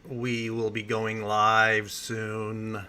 We will be going live soon.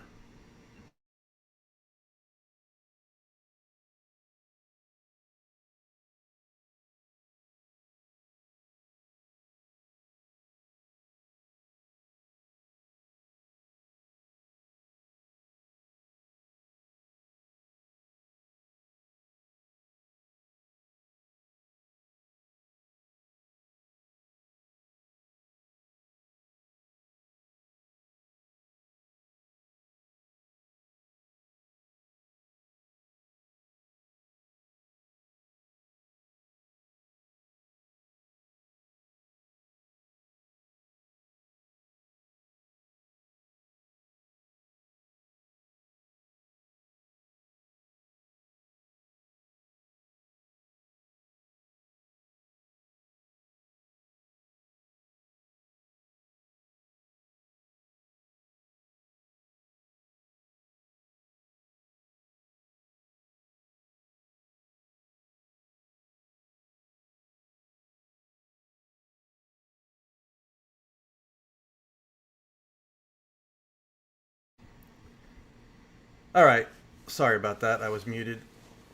All right. Sorry about that. I was muted.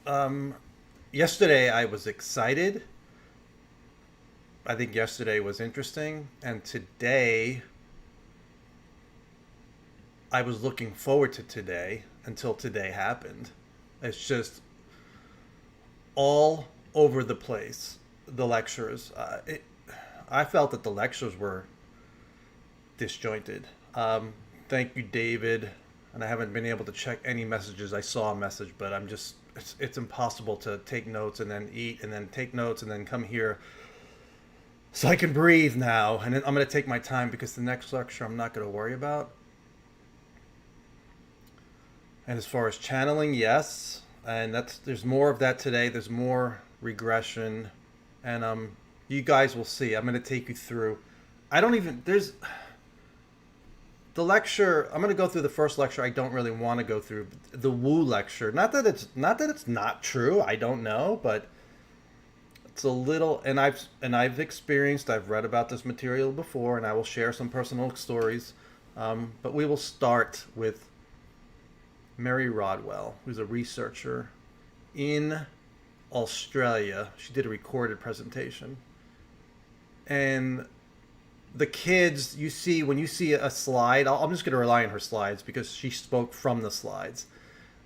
Um, Yesterday I was excited. I think yesterday was interesting, and today I was looking forward to today until today happened. It's just all over the place. The lectures. I felt that the lectures were disjointed. Thank you, David. And I haven't been able to check any messages. I saw a message, but I'm just it's impossible to take notes and then eat and then take notes and then come here so I can breathe now. And then I'm going to take my time because the next lecture I'm not going to worry about. And as far as channeling, yes, and that's there's more of that today. There's more regression, and you guys will see. I'm going to take you through. I don't even there's the lecture. I'm going to go through the first lecture. I don't really want to go through the Wu lecture. Not that it's not true. I don't know, but it's a little. And I've experienced. I've read about this material before, and I will share some personal stories. But we will start with Mary Rodwell, who's a researcher in Australia. She did a recorded presentation, and the kids you see when you see a slide, I'm just going to rely on her slides because she spoke from the slides.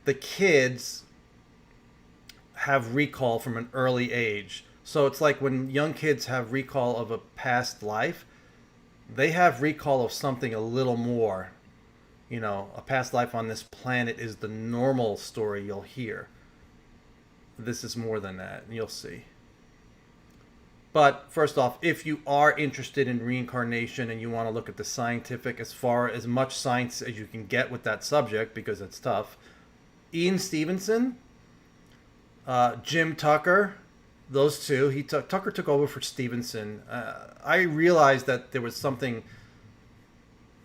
The kids have recall from an early age. So it's like when young kids have recall of a past life, they have recall of something a little more. A past life on this planet is the normal story you'll hear. This is more than that, and you'll see. But first off, if you are interested in reincarnation and you want to look at the scientific, as far as much science as you can get with that subject, because it's tough, Ian Stevenson, Jim Tucker, those two, Tucker took over for Stevenson. I realized that there was something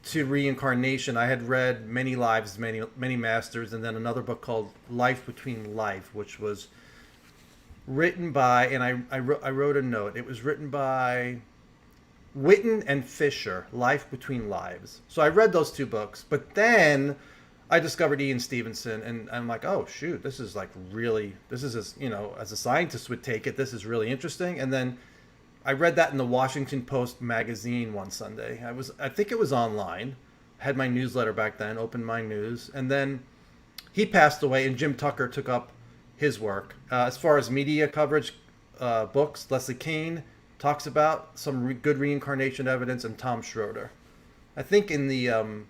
to reincarnation. I had read Many Lives, Many Masters, and then another book called Life Between Life, which was written by, and I wrote a note. It was written by Whitten and Fisher, Life Between Lives. So I read those two books, but then I discovered Ian Stevenson, and I'm like, oh shoot, this is like really, this is as as a scientist would take it, this is really interesting. And then I read that in the Washington Post magazine one Sunday. I think it was online. I had my newsletter back then, Open Mind News, and then he passed away, and Jim Tucker took up his work. As far as media coverage, books, Leslie Kean talks about some good reincarnation evidence, and Tom Schroeder. I think in the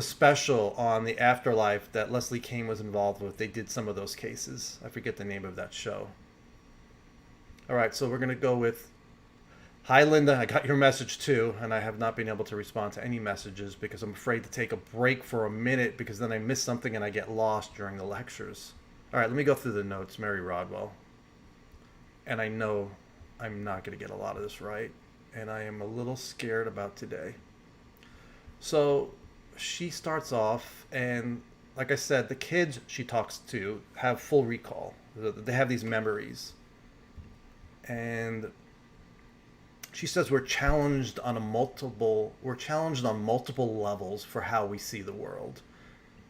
special on the afterlife that Leslie Kean was involved with, they did some of those cases. I forget the name of that show. All right, so we're going to go with hi, Linda. I got your message too, and I have not been able to respond to any messages because I'm afraid to take a break for a minute because then I miss something and I get lost during the lectures. All right, let me go through the notes. Mary Rodwell. And I know I'm not going to get a lot of this right, and I am a little scared about today. So she starts off, and like I said, the kids she talks to have full recall. They have these memories. And she says we're challenged on multiple levels for how we see the world.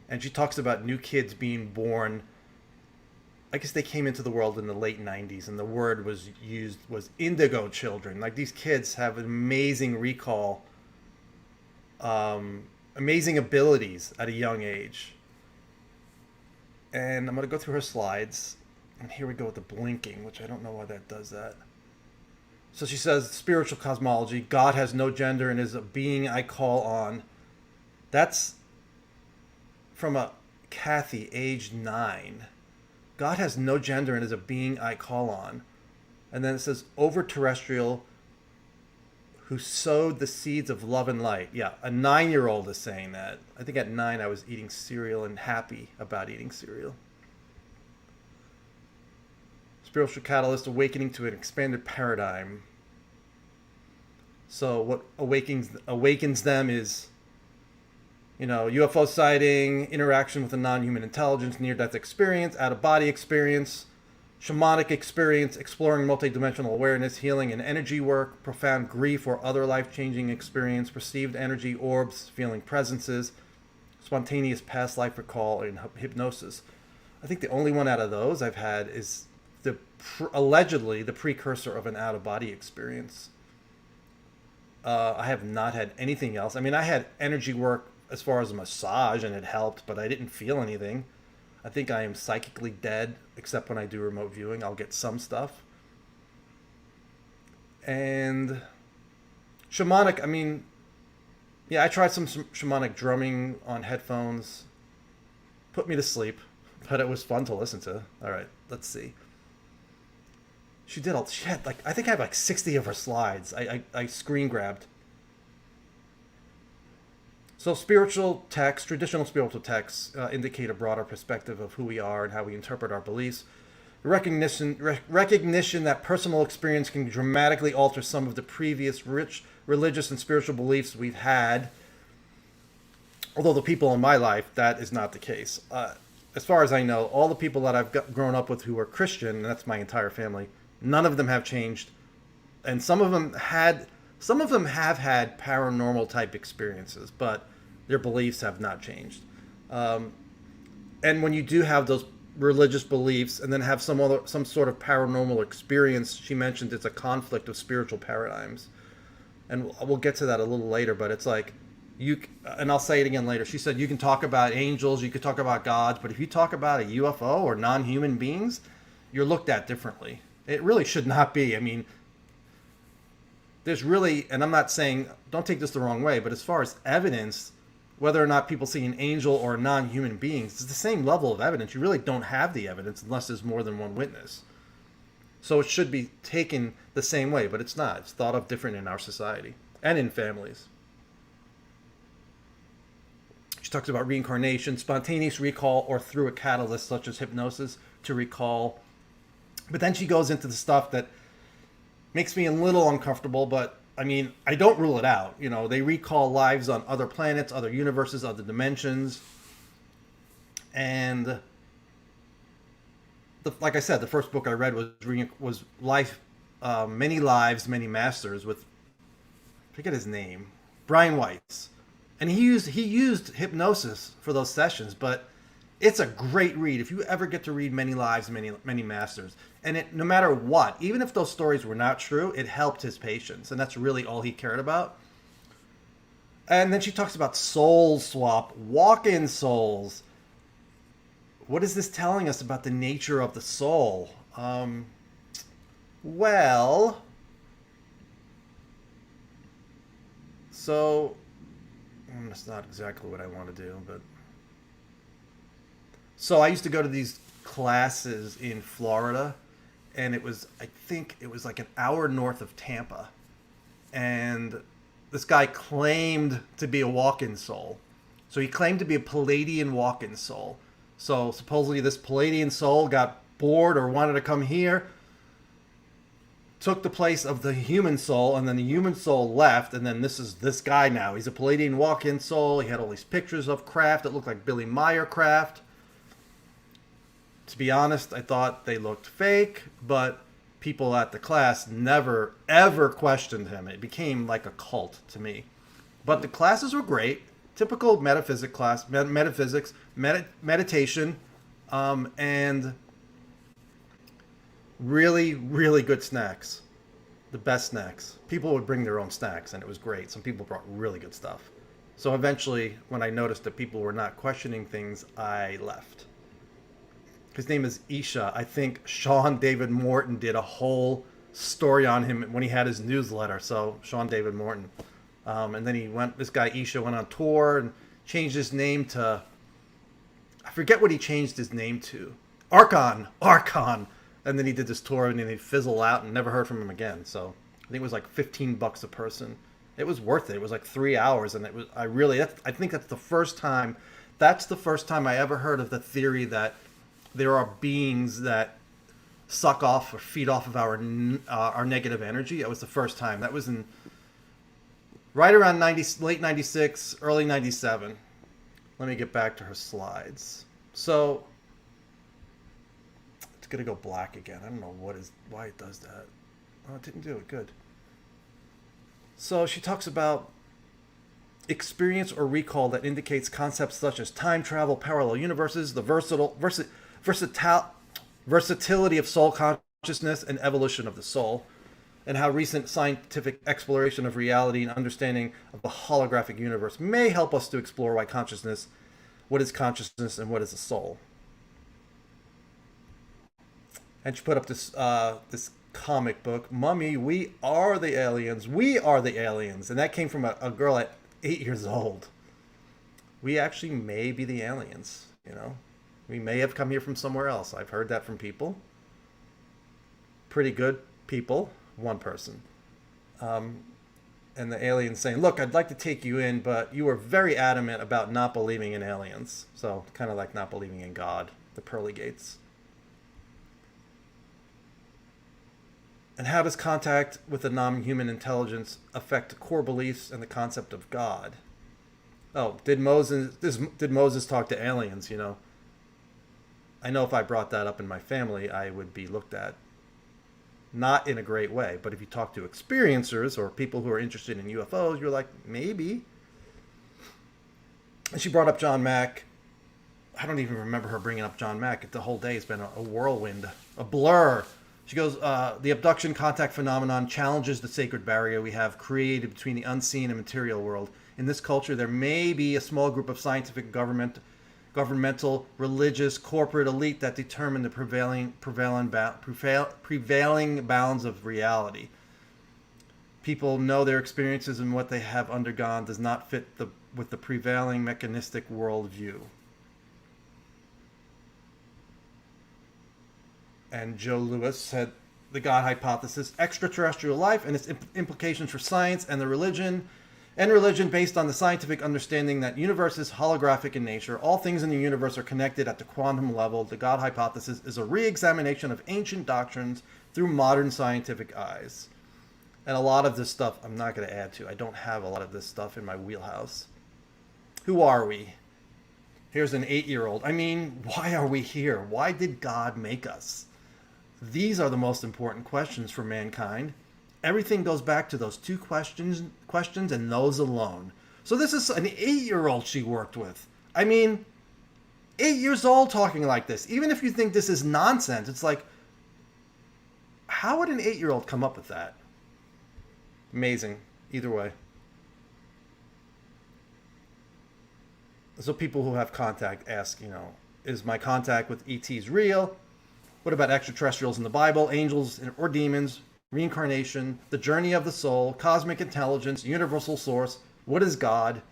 And she talks about new kids being born. I guess they came into the world in the late 90s, and the word was used was indigo children. Like, these kids have amazing recall, amazing abilities at a young age. And I'm going to go through her slides. And here we go with the blinking, which I don't know why that does that. So she says, spiritual cosmology, God has no gender and is a being I call on. That's from a Kathy, age 9. God has no gender and is a being I call on. And then it says, over terrestrial, who sowed the seeds of love and light. Yeah, a 9-year-old is saying that. I think at 9 I was eating cereal and happy about eating cereal. Spiritual catalyst, awakening to an expanded paradigm. So what awakens them is, UFO sighting, interaction with a non-human intelligence, near-death experience, out-of-body experience, shamanic experience, exploring multidimensional awareness, healing and energy work, profound grief or other life-changing experience, perceived energy orbs, feeling presences, spontaneous past life recall, and hypnosis. I think the only one out of those I've had is allegedly the precursor of an out-of-body experience. I have not had anything else. I mean, I had energy work as far as a massage, and it helped, but I didn't feel anything. I think I am psychically dead, except when I do remote viewing. I'll get some stuff. And shamanic, I mean, yeah, I tried some shamanic drumming on headphones. Put me to sleep, but it was fun to listen to. All right, let's see. She had I think I have like 60 of her slides. I screen grabbed. So traditional spiritual texts indicate a broader perspective of who we are and how we interpret our beliefs. The recognition that personal experience can dramatically alter some of the previous rich religious and spiritual beliefs we've had. Although the people in my life, that is not the case. As far as I know, all the people that I've grown up with who are Christian, and that's my entire family, none of them have changed. And some of them have had paranormal type experiences, but their beliefs have not changed. And when you do have those religious beliefs and then have some sort of paranormal experience, she mentioned it's a conflict of spiritual paradigms. And we'll get to that a little later, but it's like, and I'll say it again later. She said you can talk about angels, you could talk about gods, but if you talk about a UFO or non-human beings, you're looked at differently. It really should not be. I mean, there's really, and I'm not saying, don't take this the wrong way, but as far as evidence, whether or not people see an angel or non-human beings, it's the same level of evidence. You really don't have the evidence unless there's more than one witness. So it should be taken the same way, but it's not. It's thought of different in our society and in families. She talks about reincarnation, spontaneous recall, or through a catalyst such as hypnosis to recall. But then she goes into the stuff that makes me a little uncomfortable, but I mean, I don't rule it out. They recall lives on other planets, other universes, other dimensions. And like I said, the first book I read was Life, Many Lives, Many Masters with, I forget his name, Brian Weiss. And he used hypnosis for those sessions, but it's a great read if you ever get to read Many Lives, Many Masters. And no matter what, even if those stories were not true, it helped his patients. And that's really all he cared about. And then she talks about soul swap, walk-in souls. What is this telling us about the nature of the soul? So that's not exactly what I want to do, but... So I used to go to these classes in Florida, and I think it was like an hour north of Tampa. And this guy claimed to be a walk-in soul. So he claimed to be a Palladian walk-in soul. So supposedly this Palladian soul got bored or wanted to come here, took the place of the human soul, and then the human soul left, and then this is this guy now. He's a Palladian walk-in soul. He had all these pictures of craft that looked like Billy Meyer craft. To be honest, I thought they looked fake, but people at the class never, ever questioned him. It became like a cult to me. But the classes were great. Typical metaphysics class, metaphysics, meditation, and really, really good snacks. The best snacks. People would bring their own snacks, and it was great. Some people brought really good stuff. So eventually, when I noticed that people were not questioning things, I left. His name is Isha. I think Sean David Moulton did a whole story on him when he had his newsletter. So Sean David Moulton. And then this guy Isha went on tour and changed his name to, I forget what he changed his name to. Archon. And then he did this tour and then he fizzled out and never heard from him again. So I think it was like $15 a person. It was worth it. It was like 3 hours. And I think that's the first time I ever heard of the theory that there are beings that suck off or feed off of our negative energy. It was the first time. That was in right around late 96, early 97. Let me get back to her slides. So it's going to go black again. I don't know why it does that. Oh, it didn't do it. Good. So she talks about experience or recall that indicates concepts such as time travel, parallel universes, the versatility of soul consciousness, and evolution of the soul, and how recent scientific exploration of reality and understanding of the holographic universe may help us to explore what is consciousness and what is a soul. And she put up this comic book, Mummy, we are the aliens. We are the aliens. And that came from a girl at 8 years old. We actually may be the aliens, you know. We may have come here from somewhere else. I've heard that from people. Pretty good people. One person. And the aliens saying, look, I'd like to take you in, but you were very adamant about not believing in aliens. So kind of like not believing in God, the pearly gates. And how does contact with a non-human intelligence affect core beliefs and the concept of God? Oh, did Moses talk to aliens, you know? I know if I brought that up in my family, I would be looked at not in a great way. But if you talk to experiencers or people who are interested in UFOs, you're like, maybe. And she brought up John Mack. I don't even remember her bringing up John Mack. The whole day has been a whirlwind, a blur. She goes, the abduction contact phenomenon challenges the sacred barrier we have created between the unseen and material world. In this culture, there may be a small group of scientific, governmental, religious, corporate elite that determine the prevailing bounds of reality. People know their experiences and what they have undergone does not fit with the prevailing mechanistic worldview. And Joe Lewis said the God hypothesis, extraterrestrial life and its implications for science and religion based on the scientific understanding that universe is holographic in nature. All things in the universe are connected at the quantum level. The God hypothesis is a re-examination of ancient doctrines through modern scientific eyes. And a lot of this stuff I'm not going to add to. I don't have a lot of this stuff in my wheelhouse. Who are we? Here's an 8-year-old. I mean, why are we here? Why did God make us? These are the most important questions for mankind. Everything goes back to those two questions and those alone. So this is an 8-year-old she worked with. I mean, 8 years old talking like this. Even if you think this is nonsense, it's like, how would an 8-year-old come up with that? Amazing. Either way. So people who have contact ask, you know, is my contact with ETs real? What about extraterrestrials in the Bible, angels or demons, reincarnation, the journey of the soul, cosmic intelligence, universal source? What is God?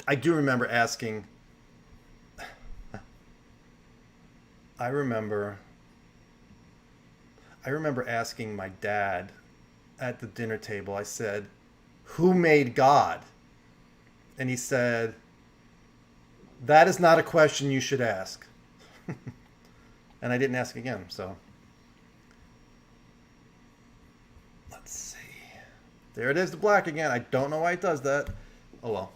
I do remember asking, I remember asking my dad at the dinner table, I said, who made God? And he said, that is not a question you should ask. And I didn't ask again, so. Let's see. There it is, the black again. I don't know why it does that. Oh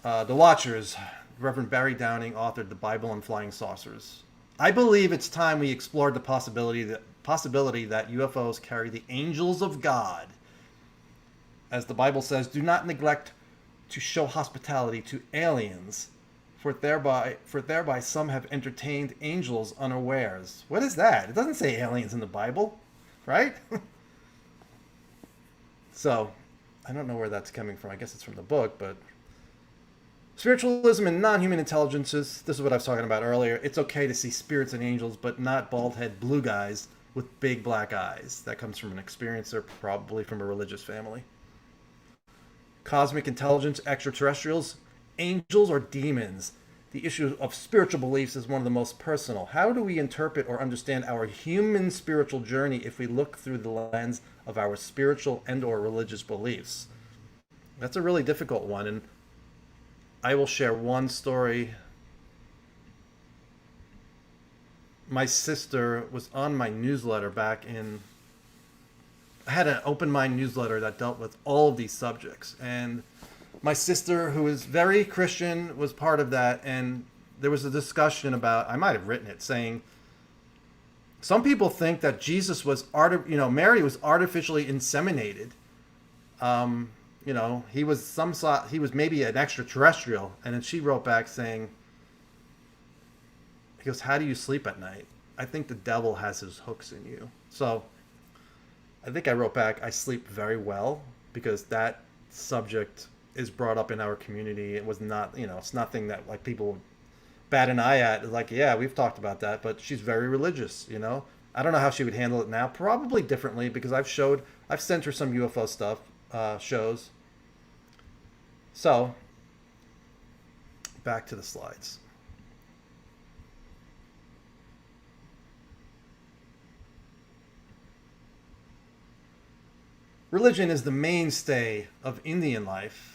well. The Watchers. Reverend Barry Downing authored The Bible and Flying Saucers. I believe it's time we explored the possibility that UFOs carry the angels of God. As the Bible says, do not neglect to show hospitality to aliens, for thereby some have entertained angels unawares. What is that? It doesn't say aliens in the Bible, right? So, I don't know where that's coming from. I guess it's from the book, but spiritualism and non-human intelligences, this is what I was talking about earlier. It's okay to see spirits and angels, but not bald-head blue guys with big black eyes. That comes from an experiencer, probably from a religious family. Cosmic intelligence, extraterrestrials, angels, or demons. The issue of spiritual beliefs is one of the most personal. How do we interpret or understand our human spiritual journey if we look through the lens of our spiritual and or religious beliefs? That's a really difficult one, and I will share one story. My sister was on my newsletter back in... I had an open mind newsletter that dealt with all of these subjects, and my sister, who is very Christian, was part of that, and there was a discussion about, I might have written it, saying some people think that Jesus was Mary was artificially inseminated. He was maybe an extraterrestrial, and then she wrote back saying, he goes, how do you sleep at night? I think the devil has his hooks in you. So I think I wrote back, I sleep very well, because that subject is brought up in our community. It was not, it's nothing that like people would bat an eye at. Like, yeah, we've talked about that, but she's very religious, I don't know how she would handle it now. Probably differently, because I've sent her some UFO stuff, shows. So, back to the slides. Religion is the mainstay of Indian life.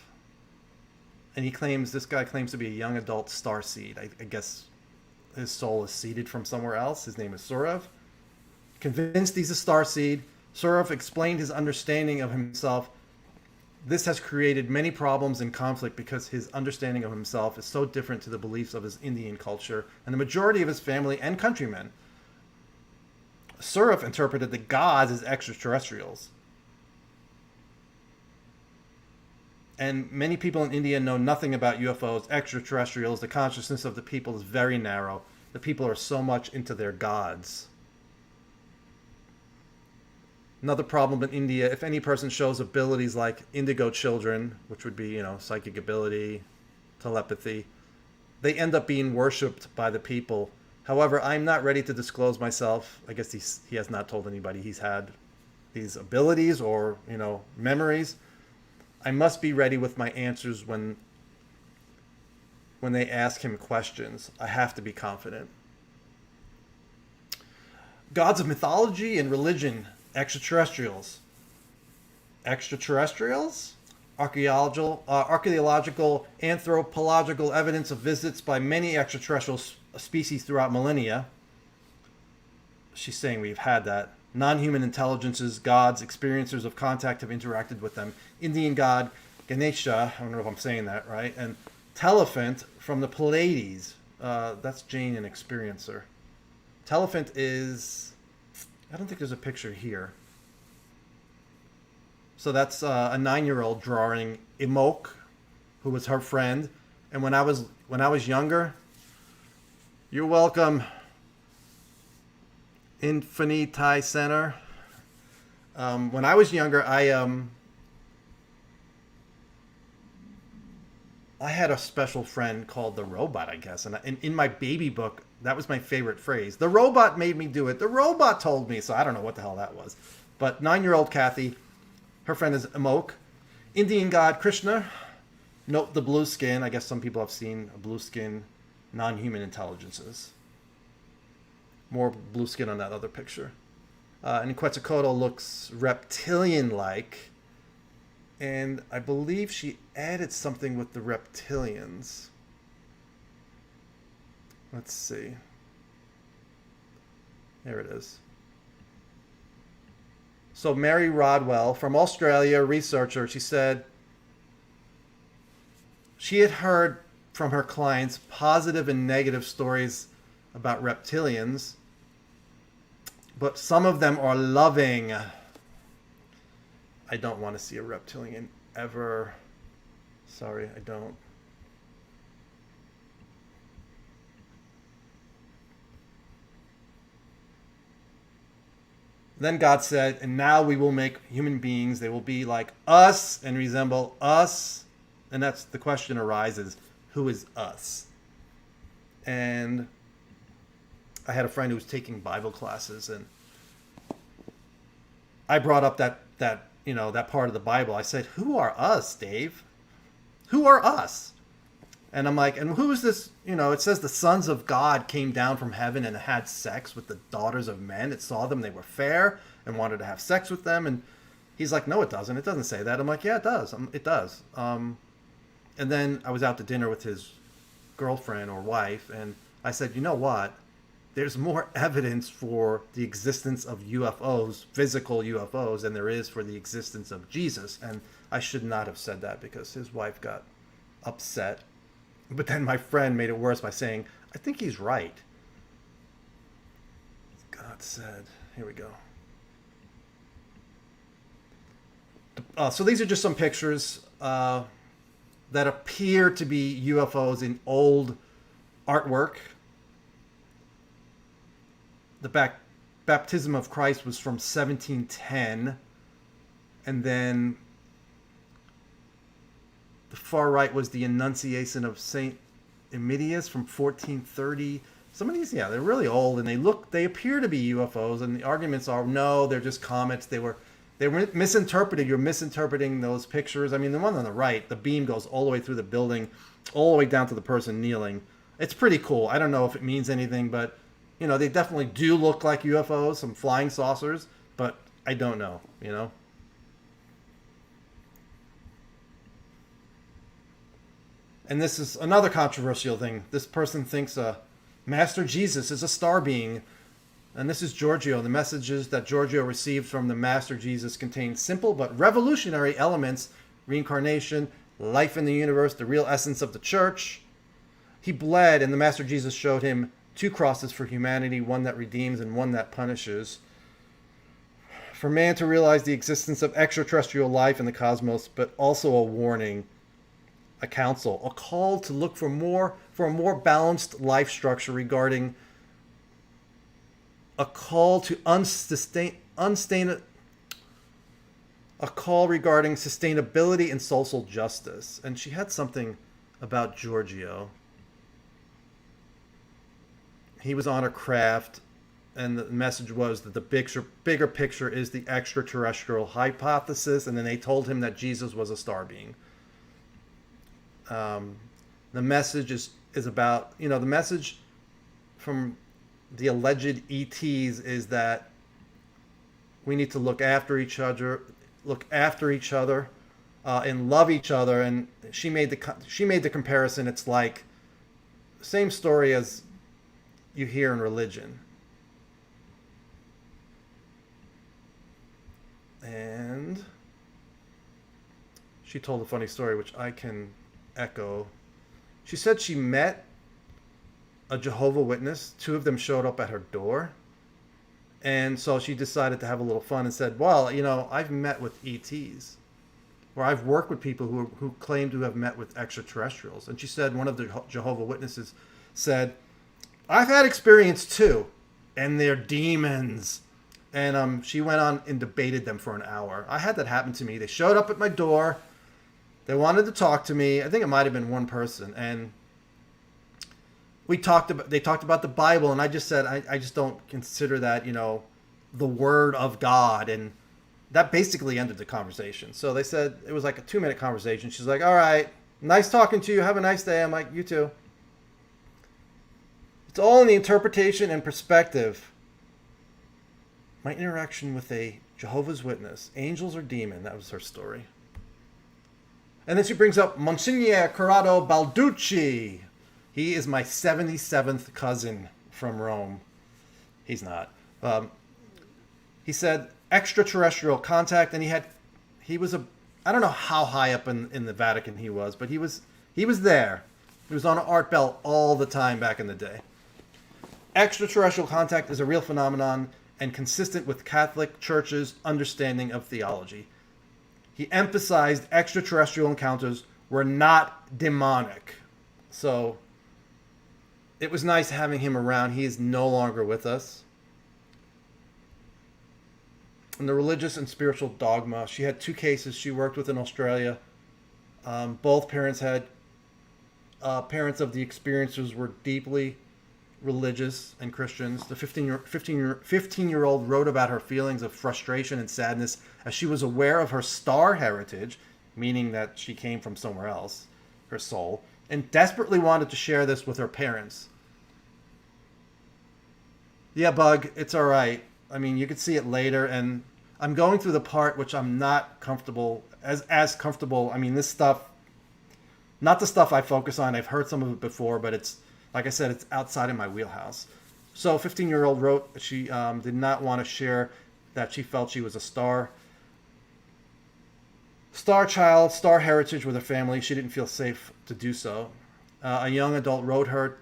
And this guy claims to be a young adult starseed. I guess his soul is seeded from somewhere else. His name is Surav. Convinced he's a starseed, Surav explained his understanding of himself. This has created many problems and conflict because his understanding of himself is so different to the beliefs of his Indian culture and the majority of his family and countrymen. Surav interpreted the gods as extraterrestrials. And many people in India know nothing about UFOs, extraterrestrials. The consciousness of the people is very narrow. The people are so much into their gods. Another problem in India, if any person shows abilities like indigo children, which would be, psychic ability, telepathy, they end up being worshipped by the people. However, I'm not ready to disclose myself. I guess he has not told anybody he's had these abilities or, memories. I must be ready with my answers when they ask him questions. I have to be confident. Gods of mythology and religion, extraterrestrials. Extraterrestrials? Archaeological, anthropological evidence of visits by many extraterrestrial species throughout millennia. She's saying we've had that. Non-human intelligences, gods, experiencers of contact have interacted with them. Indian god Ganesha, I don't know if I'm saying that right, and Telephant from the Pleiades. That's Jane, an experiencer. Telephant is... I don't think there's a picture here. So that's a 9-year-old drawing Imok, who was her friend. And when I was younger, you're welcome, Infiniti Center. When I was younger, I had a special friend called the Robot, I guess. And in my baby book, that was my favorite phrase. The robot made me do it. The robot told me. So I don't know what the hell that was. But 9-year-old Kathy, her friend is Amok. Indian god Krishna. Note the blue skin. I guess some people have seen a blue skin, non-human intelligences. More blue skin on that other picture. And Quetzalcoatl looks reptilian-like. And I believe she added something with the reptilians. Let's see. There it is. So Mary Rodwell from Australia, researcher, she said she had heard from her clients positive and negative stories about reptilians, but some of them are loving. I don't want to see a reptilian ever. Sorry, I don't. Then God said, and now we will make human beings. They will be like us and resemble us. And that's the question arises, who is us? And I had a friend who was taking Bible classes, and I brought up that part of the Bible. I said, who are us, Dave? Who are us? And I'm like, and who is this? It says the sons of God came down from heaven and had sex with the daughters of men. It saw them, they were fair, and wanted to have sex with them. And he's like, no, it doesn't. It doesn't say that. I'm like, yeah, it does. It does. And then I was out to dinner with his girlfriend or wife, and I said, you know what? There's more evidence for the existence of UFOs, physical UFOs, than there is for the existence of Jesus. And I should not have said that because his wife got upset. But then my friend made it worse by saying, I think he's right. God said, here we go. So these are just some pictures that appear to be UFOs in old artwork. The baptism of Christ was from 1710. And then the far right was the Annunciation of Saint Emilius from 1430. Some of these, they're really old, and they appear to be UFOs, and the arguments are, no, they're just comets. They were misinterpreted. You're misinterpreting those pictures. I mean, the one on the right, the beam goes all the way through the building, all the way down to the person kneeling. It's pretty cool. I don't know if it means anything, but, they definitely do look like UFOs, some flying saucers, but I don't know, And this is another controversial thing. This person thinks Master Jesus is a star being. And this is Giorgio. The messages that Giorgio received from the Master Jesus contain simple but revolutionary elements: reincarnation, life in the universe, the real essence of the church. He bled, and the Master Jesus showed him 2 crosses for humanity, one that redeems and one that punishes. For man to realize the existence of extraterrestrial life in the cosmos, but also a warning, a counsel, a call to look for a more balanced life structure regarding a call to a call regarding sustainability and social justice. And she had something about Giorgio. He was on a craft, and the message was that the bigger picture is the extraterrestrial hypothesis, and then they told him that Jesus was a star being. The message is about, the message from the alleged ETs is that we need to look after each other, and love each other. And she made the comparison. It's like the same story as you hear in religion. And she told a funny story, which I can echo. She said she met a Jehovah's Witness. 2 of them showed up at her door. And so she decided to have a little fun and said, well, I've met with ETs. Or I've worked with people who claim to have met with extraterrestrials. And she said, one of the Jehovah's Witnesses said, I've had experience too. And they're demons. And she went on and debated them for an hour. I had that happen to me. They showed up at my door. They wanted to talk to me. I think it might have been one person. And they talked about the Bible. And I just said, I just don't consider that, the word of God. And that basically ended the conversation. So they said it was like a 2-minute conversation. She's like, all right, nice talking to you. Have a nice day. I'm like, you too. It's all in the interpretation and perspective. My interaction with a Jehovah's Witness, angels or demon, that was her story. And then she brings up Monsignor Corrado Balducci. He is my 77th cousin from Rome. He's not. He said extraterrestrial contact, and he was I don't know how high up in the Vatican he was, but he was there. He was on an art belt all the time back in the day. Extraterrestrial contact is a real phenomenon and consistent with Catholic Church's understanding of theology. He emphasized extraterrestrial encounters were not demonic. So it was nice having him around. He is no longer with us. In the religious and spiritual dogma, she had 2 cases she worked with in Australia. Both parents had parents of the experiencers were deeply religious and Christians. The 15-year-old wrote about her feelings of frustration and sadness as she was aware of her star heritage, meaning that she came from somewhere else, her soul, and desperately wanted to share this with her parents. Yeah, Bug, it's all right. I mean, you could see it later, and I'm going through the part which I'm not comfortable, as comfortable. I mean, this stuff, not the stuff I focus on. I've heard some of it before, but it's, like I said, it's outside of my wheelhouse. So 15-year-old wrote she did not want to share that she felt she was a star child, star heritage with her family. She didn't feel safe to do so. A young adult wrote her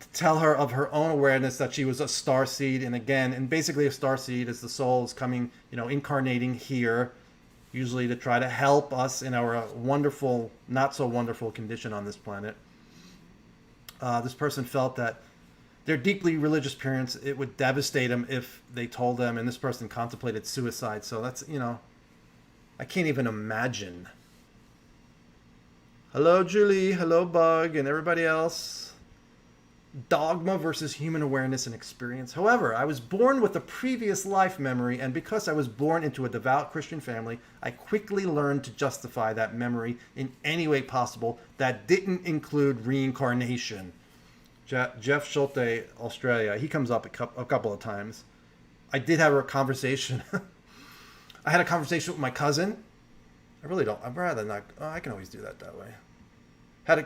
to tell her of her own awareness that she was a star seed. And basically a star seed is the soul is coming, incarnating here, usually to try to help us in our wonderful, not so wonderful condition on this planet. This person felt that their deeply religious parents, it would devastate them if they told them, and this person contemplated suicide. So that's, I can't even imagine. Hello, Julie. Hello, Bug, and everybody else. Dogma versus human awareness and experience. However, I was born with a previous life memory, and because I was born into a devout Christian family, I quickly learned to justify that memory in any way possible that didn't include reincarnation. Jeff Schulte, Australia, he comes up a couple of times. I did have a conversation. I had a conversation with my cousin. I really don't. I'd rather not. Oh, I can always do that way. Had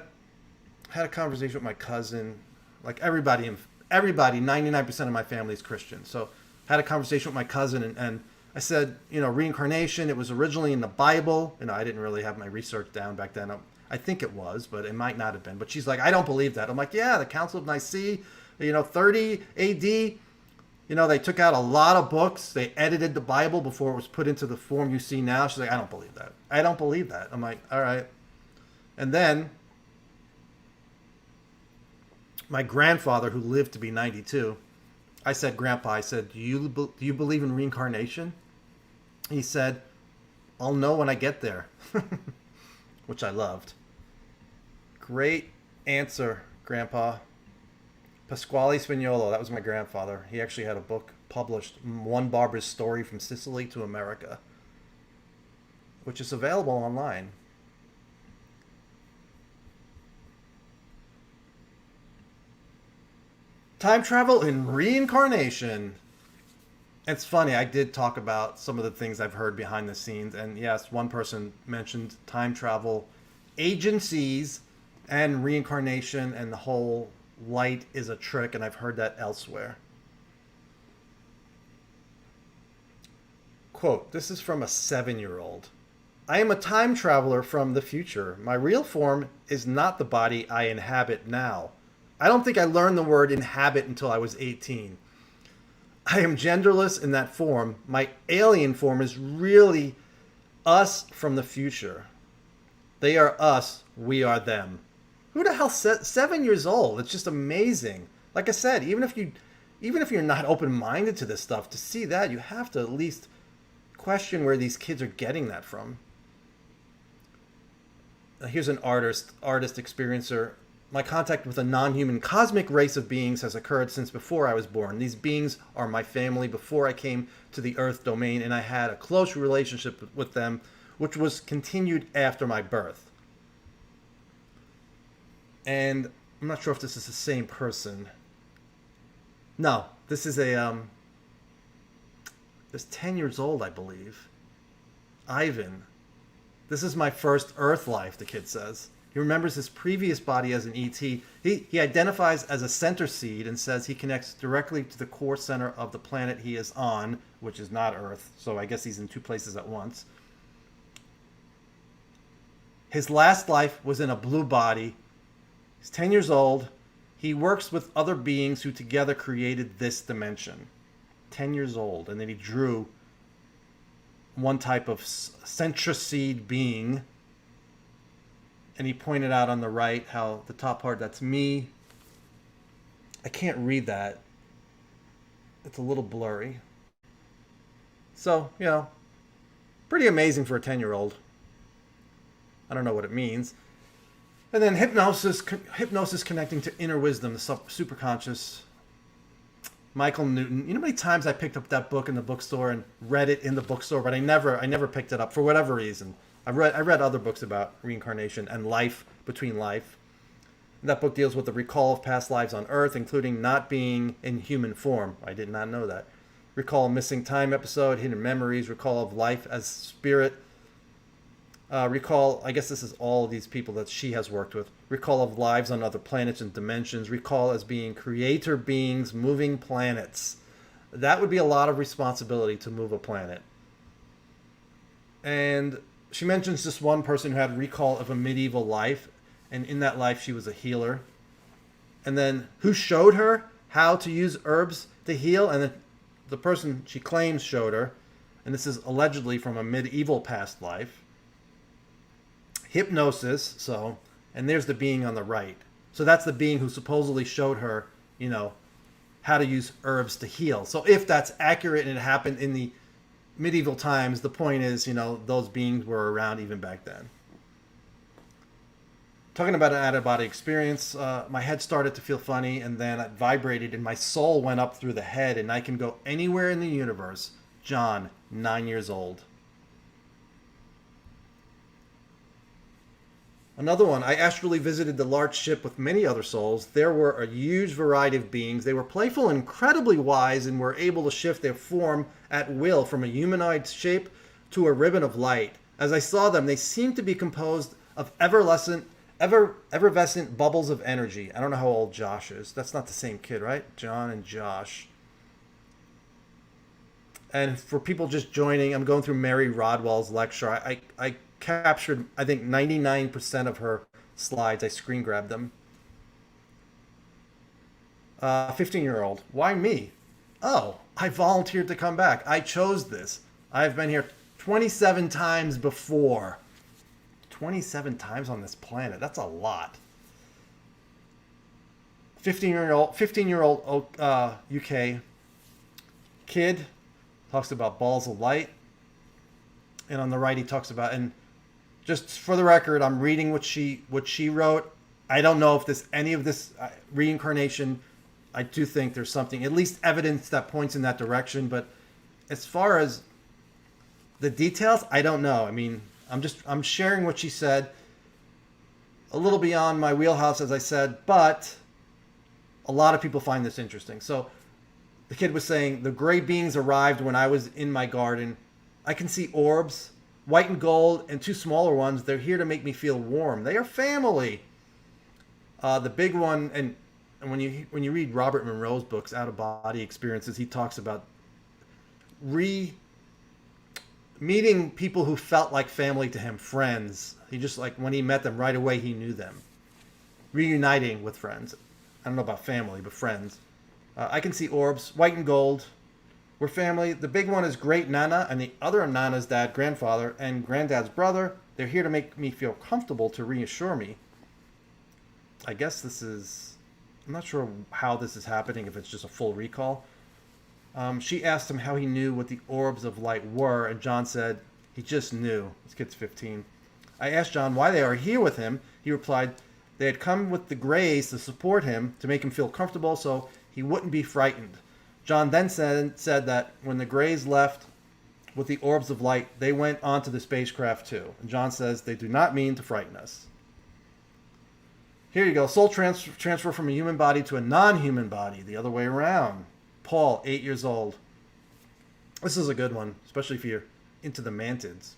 a conversation with my cousin. Like everybody, 99% of my family is Christian. So had a conversation with my cousin, and I said, reincarnation, it was originally in the Bible. I didn't really have my research down back then. I think it was, but it might not have been. But she's like, I don't believe that. I'm like, yeah, the Council of Nicaea, 30 AD, they took out a lot of books. They edited the Bible before it was put into the form you see now. She's like, I don't believe that. I don't believe that. I'm like, all right. And then my grandfather, who lived to be 92, I said, Grandpa, I said, do you believe in reincarnation? He said, I'll know when I get there, which I loved. Great answer, Grandpa. Pasquale Spagnuolo, that was my grandfather. He actually had a book published, One Barbara's Story from Sicily to America, which is available online. Time travel and reincarnation. It's funny, I did talk about some of the things I've heard behind the scenes, and yes, one person mentioned time travel agencies and reincarnation and the whole light is a trick, and I've heard that elsewhere. Quote, this is from a 7-year-old. I am a time traveler from the future. My real form is not the body I inhabit now. I don't think I learned the word inhabit until I was 18. I am genderless in that form. My alien form is really us from the future. They are us, we are them. Who the hell said 7 years old? It's just amazing. Like I said, even if you're not open-minded to this stuff, to see that, you have to at least question where these kids are getting that from. Here's an artist experiencer. My contact with a non-human cosmic race of beings has occurred since before I was born. These beings are my family before I came to the Earth domain, and I had a close relationship with them, which was continued after my birth. And I'm not sure if this is the same person. No, this is this 10 years old, I believe. Ivan. This is my first Earth life, the kid says. He remembers his previous body as an ET. He identifies as a center seed and says he connects directly to the core center of the planet he is on, which is not Earth. So I guess he's in 2 places at once. His last life was in a blue body. He's 10 years old. He works with other beings who together created this dimension. 10 years old. And then he drew one type of centroseed being. And he pointed out on the right how the top part, that's me. I can't read that. It's a little blurry. So, you know, pretty amazing for a 10-year-old. I don't know what it means. And then hypnosis connecting to inner wisdom, the superconscious. Michael Newton. You know how many times I picked up that book in the bookstore and read it in the bookstore, but I never picked it up for whatever reason. I read other books about reincarnation and life between life. And that book deals with the recall of past lives on Earth, including not being in human form. I did not know that. Recall missing time episode, hidden memories, recall of life as spirit. Recall, I guess this is all of these people that she has worked with. Recall of lives on other planets and dimensions. Recall as being creator beings moving planets. That would be a lot of responsibility to move a planet. And she mentions this one person who had recall of a medieval life. And in that life, she was a healer. And then who showed her how to use herbs to heal? And then the person she claims showed her. And this is allegedly from a medieval past life. Hypnosis, so, and there's the being on the right. So that's the being who supposedly showed her, you know, how to use herbs to heal. So if that's accurate and it happened in the medieval times, the point is, you know, those beings were around even back then. Talking about an out-of-body experience, my head started to feel funny, and then it vibrated, and my soul went up through the head, and I can go anywhere in the universe. John, 9 years old. Another one, I astrally visited the large ship with many other souls. There were a huge variety of beings. They were playful and incredibly wise and were able to shift their form at will from a humanoid shape to a ribbon of light. As I saw them, they seemed to be composed of effervescent bubbles of energy. I don't know how old Josh is. That's not the same kid, right? John and Josh. And for people just joining, I'm going through Mary Rodwell's lecture. I captured, I think, 99% of her slides. I screen grabbed them. 15-year-old. Why me? Oh, I volunteered to come back. I chose this. I've been here 27 times before. 27 times on this planet. That's a lot. 15-year-old UK kid talks about balls of light. And on the right, he talks about, and just for the record, I'm reading what she wrote. I don't know if any of this reincarnation. I do think there's something, at least evidence that points in that direction. But as far as the details, I don't know. I mean, I'm sharing what she said. A little beyond my wheelhouse, as I said, but a lot of people find this interesting. So the kid was saying, the gray beings arrived when I was in my garden. I can see orbs, white and gold, and two smaller ones. They're here to make me feel warm. They are family. The big one, and when you read Robert Monroe's books, Out of Body Experiences, he talks about meeting people who felt like family to him, friends. He just, like, when he met them right away, he knew them. Reuniting with friends. I don't know about family, but friends. I can see orbs, white and gold. We're family. The big one is Great Nana, and the other Nana's dad, grandfather, and granddad's brother. They're here to make me feel comfortable, to reassure me. I guess this is... I'm not sure how this is happening, if it's just a full recall. She asked him how he knew what the orbs of light were, and John said he just knew. This kid's 15. I asked John why they are here with him. He replied they had come with the Greys to support him, to make him feel comfortable so he wouldn't be frightened. John then said that when the Greys left with the orbs of light, they went onto the spacecraft too. And John says they do not mean to frighten us. Here you go. Soul transfer from a human body to a non-human body. The other way around. Paul, 8 years old. This is a good one, especially if you're into the mantids.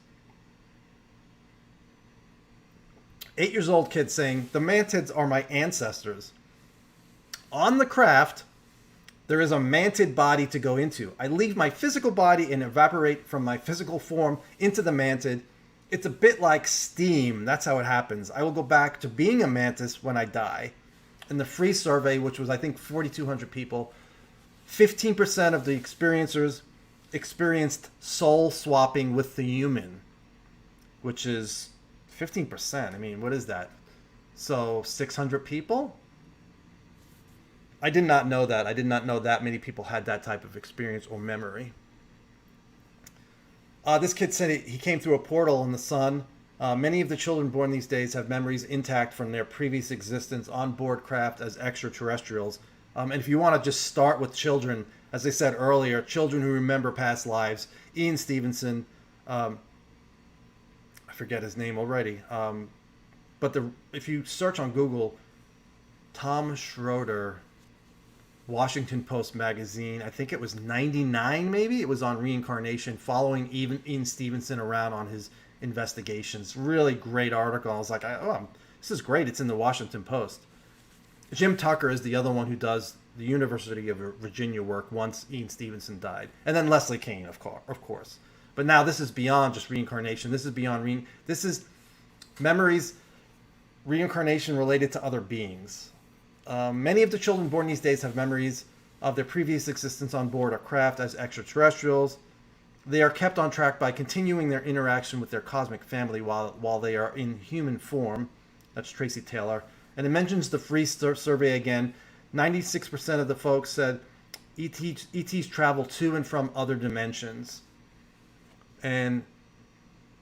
8 years old kid saying, the mantids are my ancestors. On the craft, there is a mantid body to go into. I leave my physical body and evaporate from my physical form into the mantid. It's a bit like steam. That's how it happens. I will go back to being a mantis when I die. In the free survey, which was I think 4,200 people, 15% of the experiencers experienced soul swapping with the human, which is 15%. I mean, what is that? So 600 people? I did not know that. I did not know that many people had that type of experience or memory. This kid said he came through a portal in the sun. Many of the children born these days have memories intact from their previous existence on board craft as extraterrestrials. And if you want to just start with children, as I said earlier, children who remember past lives, Ian Stevenson, I forget his name already, but if you search on Google, Tom Schroeder, Washington Post magazine, I think it was 99 maybe, it was on reincarnation, following Ian Stevenson around on his investigations. Really great article. I was like, this is great. It's in the Washington Post. Jim Tucker is the other one who does the University of Virginia work once Ian Stevenson died. And then Leslie Kean, of course. But now this is beyond just reincarnation. This is beyond this is memories, reincarnation related to other beings. Many of the children born these days have memories of their previous existence on board a craft as extraterrestrials. They are kept on track by continuing their interaction with their cosmic family while they are in human form. That's Tracy Taylor. And it mentions the free survey again. 96% of the folks said ETs travel to and from other dimensions. And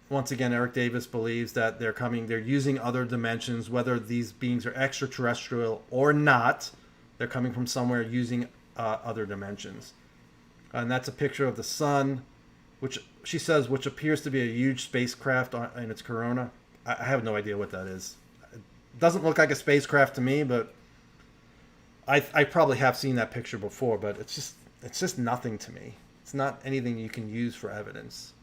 once again, Eric Davis believes that they're using other dimensions, whether these beings are extraterrestrial or not. They're coming from somewhere using other dimensions. And that's a picture of the sun, which she says, which appears to be a huge spacecraft in its corona. I have no idea what that is. It doesn't look like a spacecraft to me, but I probably have seen that picture before, but it's just nothing to me. It's not anything you can use for evidence.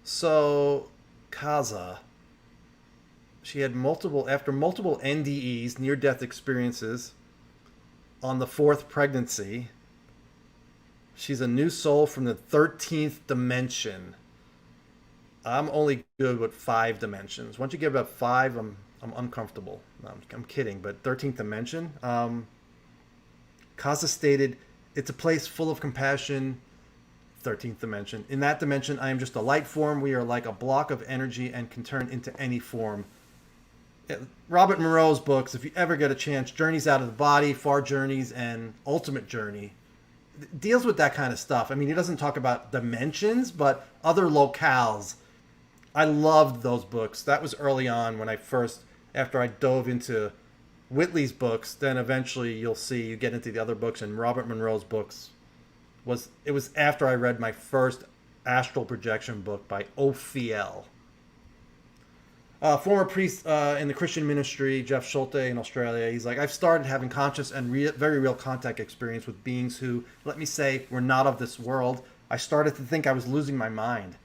So, Kaza, she had multiple NDEs, near-death experiences, on the 4th pregnancy. She's a new soul from the 13th dimension. I'm only good with 5 dimensions. Once you get about 5, I'm uncomfortable. No, I'm kidding, but 13th dimension. Kaza stated, it's a place full of compassion. 13th dimension. In that dimension, I am just a light form. We are like a block of energy and can turn into any form. Robert Monroe's books, if you ever get a chance, Journeys Out of the Body, Far Journeys, and Ultimate Journey, deals with that kind of stuff. I mean, he doesn't talk about dimensions, but other locales. I loved those books. That was early on when after I dove into Whitley's books, then eventually you get into the other books, and Robert Monroe's books it was after I read my first astral projection book by Ophiel. Former priest in the Christian ministry, Jeff Schulte in Australia, he's like, I've started having conscious and very real contact experience with beings who, let me say, were not of this world. I started to think I was losing my mind.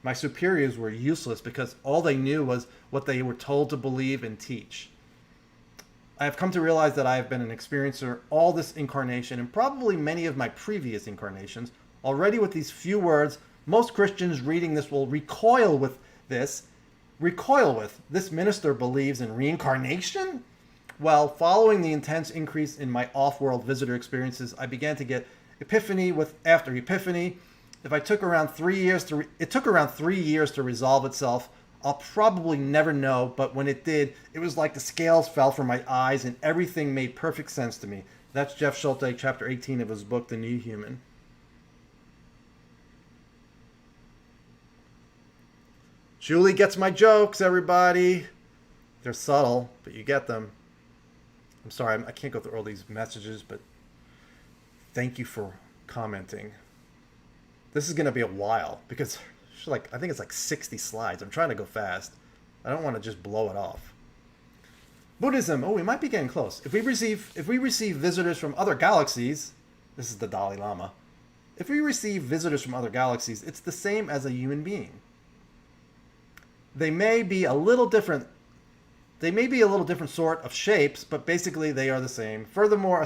My superiors were useless because all they knew was what they were told to believe and teach. I have come to realize that I have been an experiencer all this incarnation and probably many of my previous incarnations. Already with these few words, most Christians reading this will recoil with. This minister believes in reincarnation? Well, following the intense increase in my off-world visitor experiences, I began to get epiphany after epiphany. It took around 3 years to resolve itself. I'll probably never know, but when it did, it was like the scales fell from my eyes and everything made perfect sense to me. That's Jeff Schulte, chapter 18 of his book, The New Human. Julie gets my jokes, everybody. They're subtle, but you get them. I'm sorry, I can't go through all these messages, but thank you for commenting. This is going to be a while because I think it's like 60 slides. I'm trying to go fast. I don't want to just blow it off. Buddhism. Oh, we might be getting close. If we receive visitors from other galaxies, this is the Dalai Lama. If we receive visitors from other galaxies, it's the same as a human being. They may be a little different sort of shapes, but basically they are the same. Furthermore,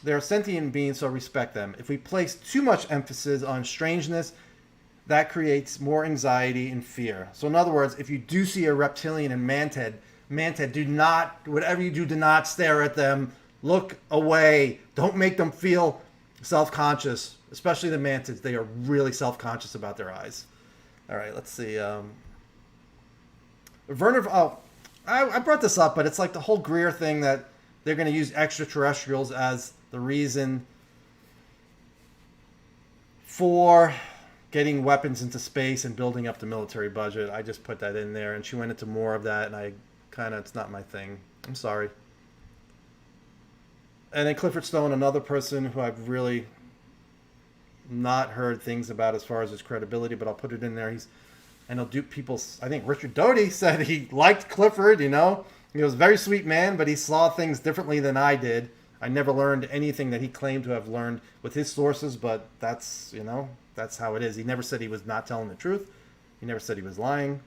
they're sentient beings, so respect them. If we place too much emphasis on strangeness, that creates more anxiety and fear. So in other words, if you do see a reptilian and mantis Manted, do not, whatever you do not stare at them. Look away. Don't make them feel self-conscious, especially the mantids. They are really self-conscious about their eyes. All right, let's see. Werner, I brought this up, but it's like the whole Greer thing that they're going to use extraterrestrials as the reason for getting weapons into space and building up the military budget. I just put that in there, and she went into more of that, and it's not my thing. I'm sorry. And then Clifford Stone, another person who I've really not heard things about as far as his credibility, but I'll put it in there. I think Richard Doty said he liked Clifford, He was a very sweet man, but he saw things differently than I did. I never learned anything that he claimed to have learned with his sources, but that's how it is. He never said he was not telling the truth. He never said he was lying.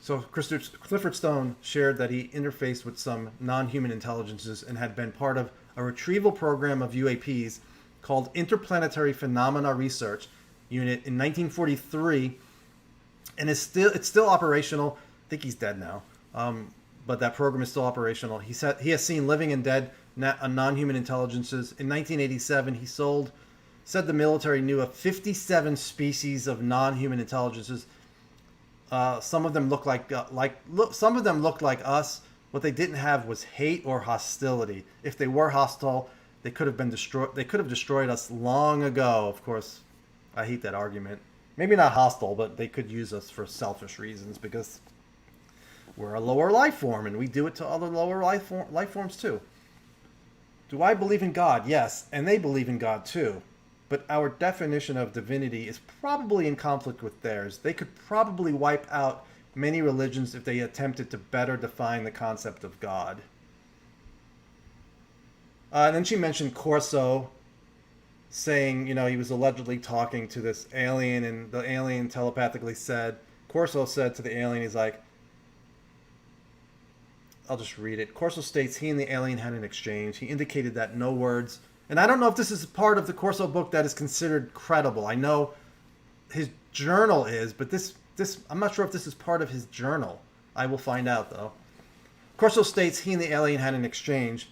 So Clifford Stone shared that he interfaced with some non-human intelligences and had been part of a retrieval program of UAPs called Interplanetary Phenomena Research Unit in 1943, and it's still operational. I think he's dead now, but that program is still operational. He said he has seen living and dead non-human intelligences. In 1987, he said the military knew of 57 species of non-human intelligences. Some of them looked like us. What they didn't have was hate or hostility. If they were hostile, they could have been destroyed. They could have destroyed us long ago. Of course, I hate that argument. Maybe not hostile, but they could use us for selfish reasons because we're a lower life form, and we do it to other lower life forms too. Do I believe in God? Yes, and they believe in God too. But our definition of divinity is probably in conflict with theirs. They could probably wipe out many religions if they attempted to better define the concept of God. And then she mentioned Corso saying, he was allegedly talking to this alien, and the alien telepathically said, Corso said to the alien, he's like, I'll just read it. Corso states he and the alien had an exchange. He indicated that no words, and I don't know if this is part of the Corso book that is considered credible. I know his journal is, but this I'm not sure if this is part of his journal. I will find out, though. Corso states he and the alien had an exchange.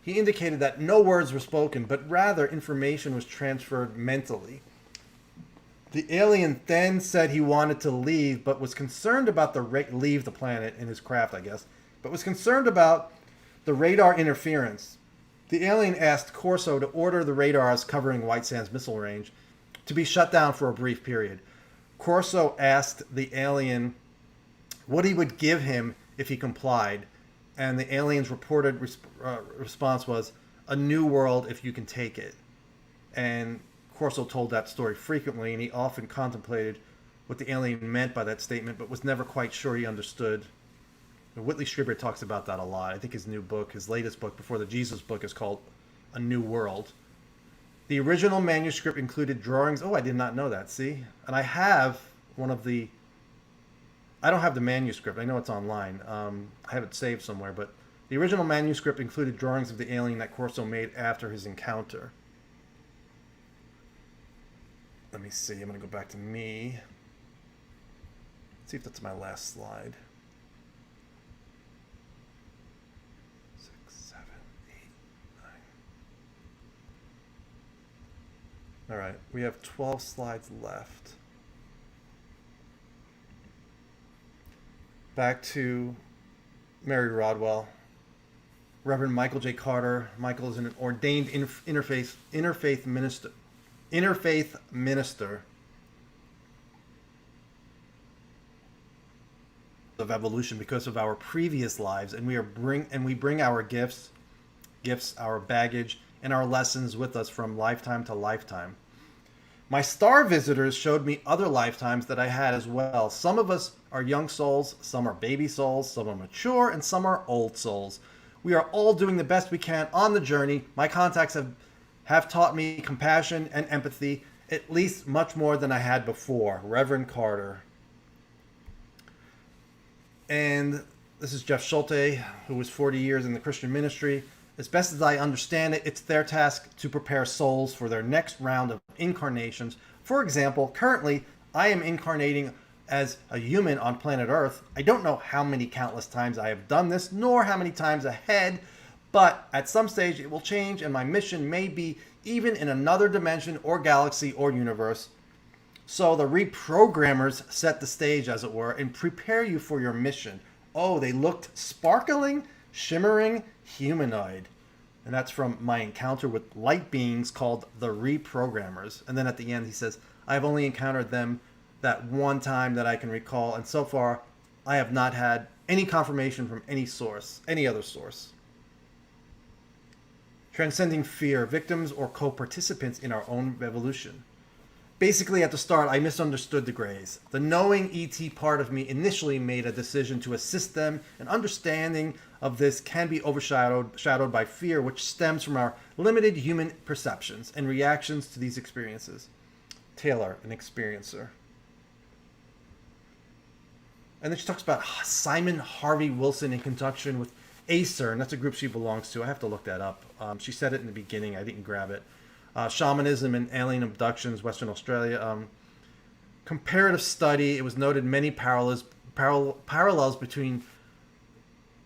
He indicated that no words were spoken, but rather information was transferred mentally. The alien then said he wanted to leave, but was concerned about leave the planet in his craft, I guess, but was concerned about the radar interference. The alien asked Corso to order the radars covering White Sands missile range to be shut down for a brief period. Corso asked the alien what he would give him if he complied, and the alien's reported response was, "A new world if you can take it." And Corso told that story frequently, and he often contemplated what the alien meant by that statement, but was never quite sure he understood. Whitley Strieber talks about that a lot. I think his latest book before the Jesus book is called A New World. The original manuscript included drawings. Oh, I did not know that, see? And I have I don't have the manuscript. I know it's online. I have it saved somewhere, but the original manuscript included drawings of the alien that Corso made after his encounter. Let me see. I'm going to go back to me. Let's see if that's my last slide. 6, 7, 8, 9. All right. We have 12 slides left. Back to Mary Rodwell. Reverend Michael J. Carter. Michael is an ordained interfaith minister of evolution because of our previous lives, and we bring our gifts, our baggage, and our lessons with us from lifetime to lifetime. My star visitors showed me other lifetimes that I had as well. Some of us are young souls, some are baby souls, some are mature, and some are old souls. We are all doing the best we can on the journey. My contacts have taught me compassion and empathy, at least much more than I had before. Reverend Carter. And this is Jeff Schulte, who was 40 years in the Christian ministry. As best as I understand it, it's their task to prepare souls for their next round of incarnations. For example, currently, I am incarnating as a human on planet Earth. I don't know how many countless times I have done this, nor how many times ahead, but at some stage it will change, and my mission may be even in another dimension or galaxy or universe. So the reprogrammers set the stage, as it were, and prepare you for your mission. Oh, they looked sparkling, shimmering, humanoid. And that's from my encounter with light beings called the reprogrammers. And then at the end he says, I have only encountered them that one time that I can recall, and so far I have not had any confirmation from any source, any other source. Transcending fear, victims or co-participants in our own evolution. Basically, at the start, I misunderstood the Greys. The knowing ET part of me initially made a decision to assist them. An understanding of this can be overshadowed by fear, which stems from our limited human perceptions and reactions to these experiences. Taylor, an experiencer. And then she talks about Simon Harvey Wilson in conjunction with Acer, and that's a group she belongs to. I have to look that up. She said it in the beginning. I didn't grab it. Shamanism and alien abductions, Western Australia. Comparative study. It was noted many parallels between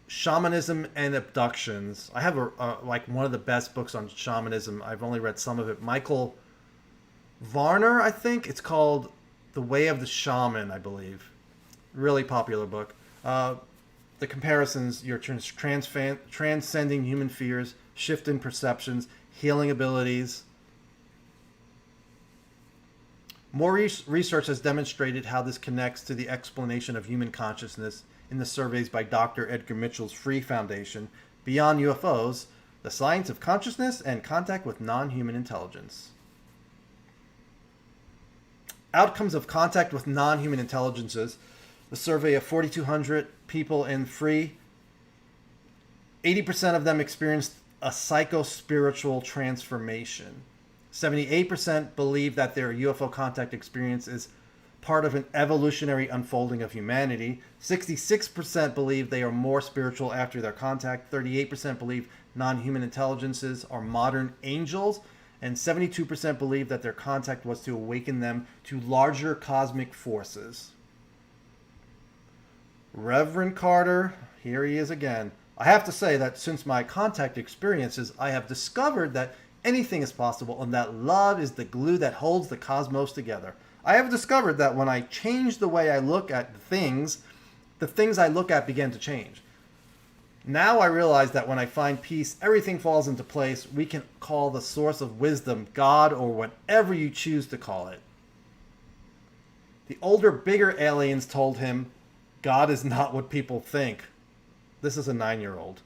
shamanism and abductions. I have like one of the best books on shamanism. I've only read some of it. Michael Varner, I think. It's called The Way of the Shaman, I believe. Really popular book. The comparisons, you're transcending human fears, shift in perceptions, healing abilities. More research has demonstrated how this connects to the explanation of human consciousness in the surveys by Dr. Edgar Mitchell's Free Foundation, Beyond UFOs, the Science of Consciousness and Contact with Non-Human Intelligence. Outcomes of contact with non-human intelligences. The survey of 4,200 people in Free, 80% of them experienced a psycho-spiritual transformation. 78% believe that their UFO contact experience is part of an evolutionary unfolding of humanity. 66% believe they are more spiritual after their contact. 38% believe non-human intelligences are modern angels. And 72% believe that their contact was to awaken them to larger cosmic forces. Reverend Carter, here he is again. I have to say that since my contact experiences, I have discovered that anything is possible and that love is the glue that holds the cosmos together. I have discovered that when I change the way I look at things, the things I look at begin to change. Now I realize that when I find peace, everything falls into place. We can call the source of wisdom God or whatever you choose to call it. The older, bigger aliens told him, God is not what people think. This is a 9-year-old.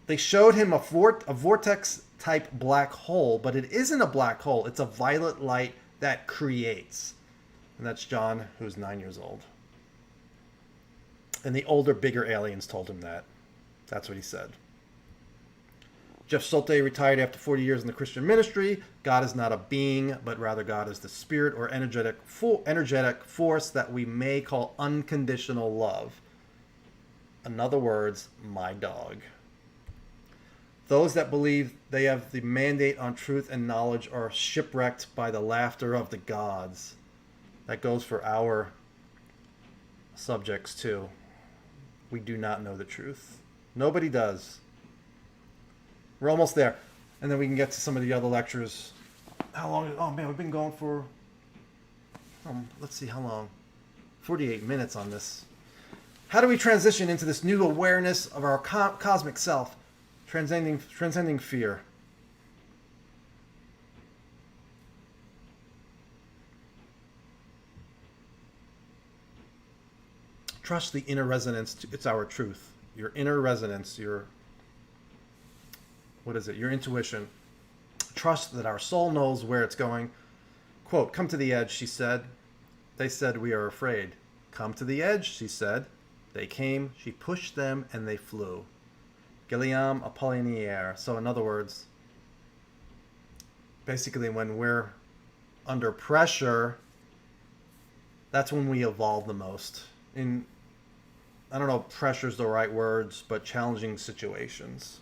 They showed him a vortex-type black hole, but it isn't a black hole. It's a violet light that creates. And that's John, who's 9 years old. And the older, bigger aliens told him that. That's what he said. Jeff Solte retired after 40 years in the Christian ministry. God is not a being, but rather God is the spirit or energetic force that we may call unconditional love. In other words, my dog. Those that believe they have the mandate on truth and knowledge are shipwrecked by the laughter of the gods. That goes for our subjects too. We do not know the truth. Nobody does. We're almost there. And then we can get to some of the other lectures. How long? Oh man, we've been going for, let's see how long. 48 minutes on this. How do we transition into this new awareness of our cosmic self? Transcending fear. Trust the inner resonance. It's our truth. Your inner resonance, your intuition. Trust that our soul knows where it's going. Quote, come to the edge, she said. They said, we are afraid. Come to the edge, she said. They came, she pushed them, and they flew. Guillaume Apollinaire. So in other words, basically when we're under pressure, that's when we evolve the most. I don't know if pressure is the right words, but challenging situations.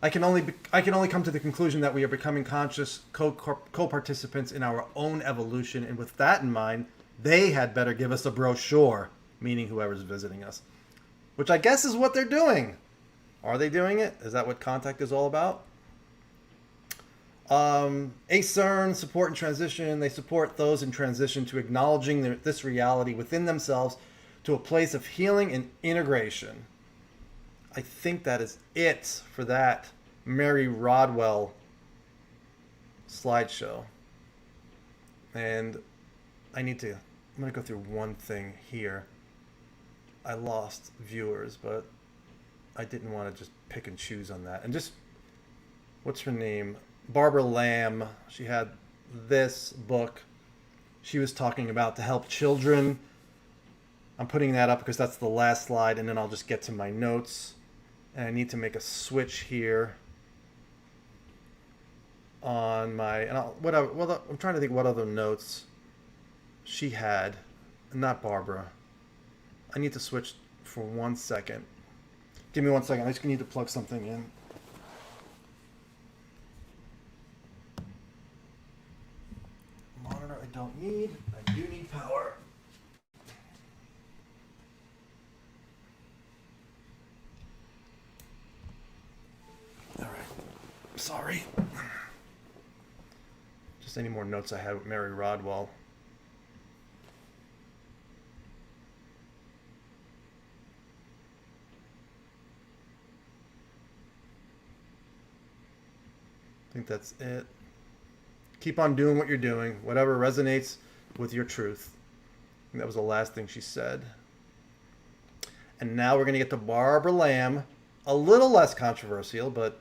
I can only come to the conclusion that we are becoming conscious co-participants in our own evolution, and with that in mind, they had better give us a brochure, meaning whoever's visiting us, which I guess is what they're doing. Are they doing it? Is that what contact is all about? ACERN, support and transition. They support those in transition to acknowledging this reality within themselves to a place of healing and integration. I think that is it for that Mary Rodwell slideshow. And I'm going to go through one thing here. I lost viewers, but I didn't want to just pick and choose on that. And just, what's her name? Barbara Lamb. She had this book she was talking about to help children. I'm putting that up because that's the last slide, and then I'll just get to my notes. And I need to make a switch here on my, and I'm trying to think what other notes she had. Not Barbara. I need to switch for 1 second. Give me 1 second. I just need to plug something in. Monitor I don't need. I do need power. All right. Sorry. Just any more notes I had with Mary Rodwell. I think that's it. Keep on doing what you're doing, whatever resonates with your truth. And that was the last thing she said. And now we're going to get to Barbara Lamb. A little less controversial, but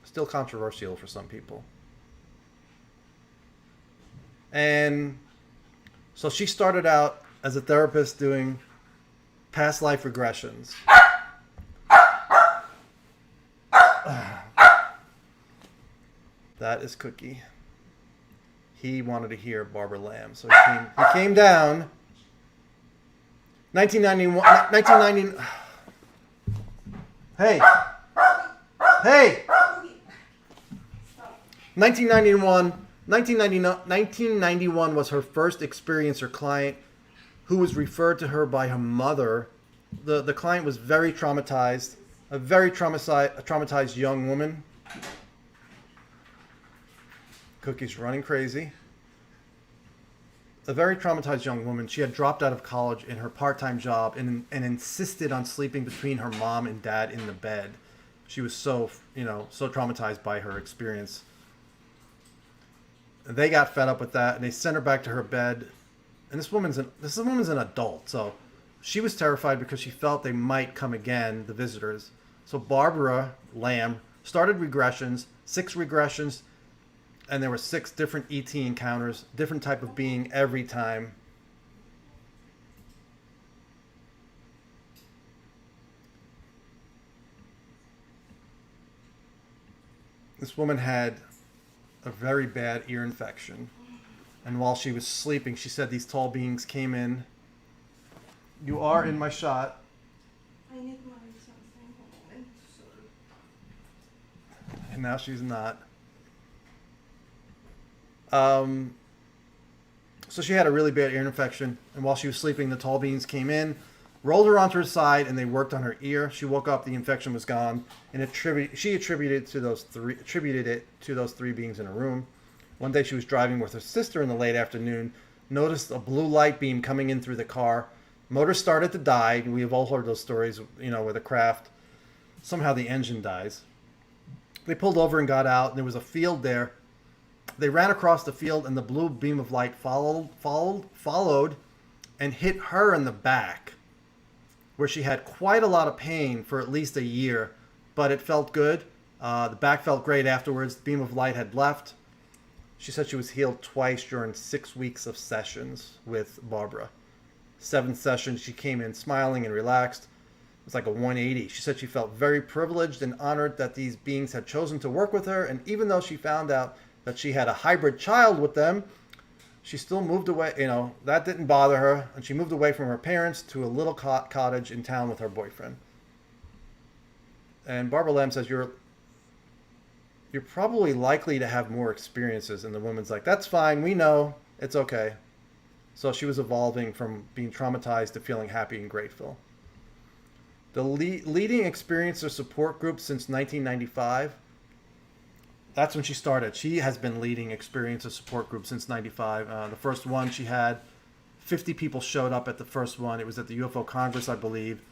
still controversial for some people. And so she started out as a therapist doing past life regressions. That is Cookie. He wanted to hear Barbara Lamb, so he came down. 1990. Hey. 1991 was her first experience. Her client, who was referred to her by her mother, the client was very traumatized, a traumatized young woman. Cookie's running crazy. A very traumatized young woman. She had dropped out of college in her part-time job and insisted on sleeping between her mom and dad in the bed. She was so traumatized by her experience. They got fed up with that, and they sent her back to her bed. And this woman's an adult, so she was terrified because she felt they might come again, the visitors. So Barbara Lamb started regressions, 6 regressions, and there were 6 different ET encounters, different type of being every time. This woman had a very bad ear infection. And while she was sleeping, she said these tall beings came in. You are in my shot. I need my something. And now she's not. So she had a really bad ear infection, and while she was sleeping, the tall beings came in, rolled her onto her side, and they worked on her ear. She woke up, the infection was gone, and she attributed it to those 3 beings in her room. One day she was driving with her sister in the late afternoon, noticed a blue light beam coming in through the car. Motor started to die. We have all heard those stories, where the craft, somehow the engine dies. They pulled over and got out, and there was a field there. They ran across the field, and the blue beam of light followed and hit her in the back, where she had quite a lot of pain for at least a year, but it felt good. The back felt great afterwards. The beam of light had left. She said she was healed twice during 6 weeks of sessions with Barbara. 7th session, she came in smiling and relaxed. It was like a 180. She said she felt very privileged and honored that these beings had chosen to work with her, and even though she found out that she had a hybrid child with them, she still moved away. That didn't bother her, and she moved away from her parents to a little cottage in town with her boyfriend. And Barbara Lamb says, you're probably likely to have more experiences. And the woman's like, that's fine. We know. It's okay. So she was evolving from being traumatized to feeling happy and grateful. The leading experiencer support group since 1995. That's when she started. She has been leading experiencer support group since 95. The first one she had, 50 people showed up at the first one. It was at the UFO Congress, I believe.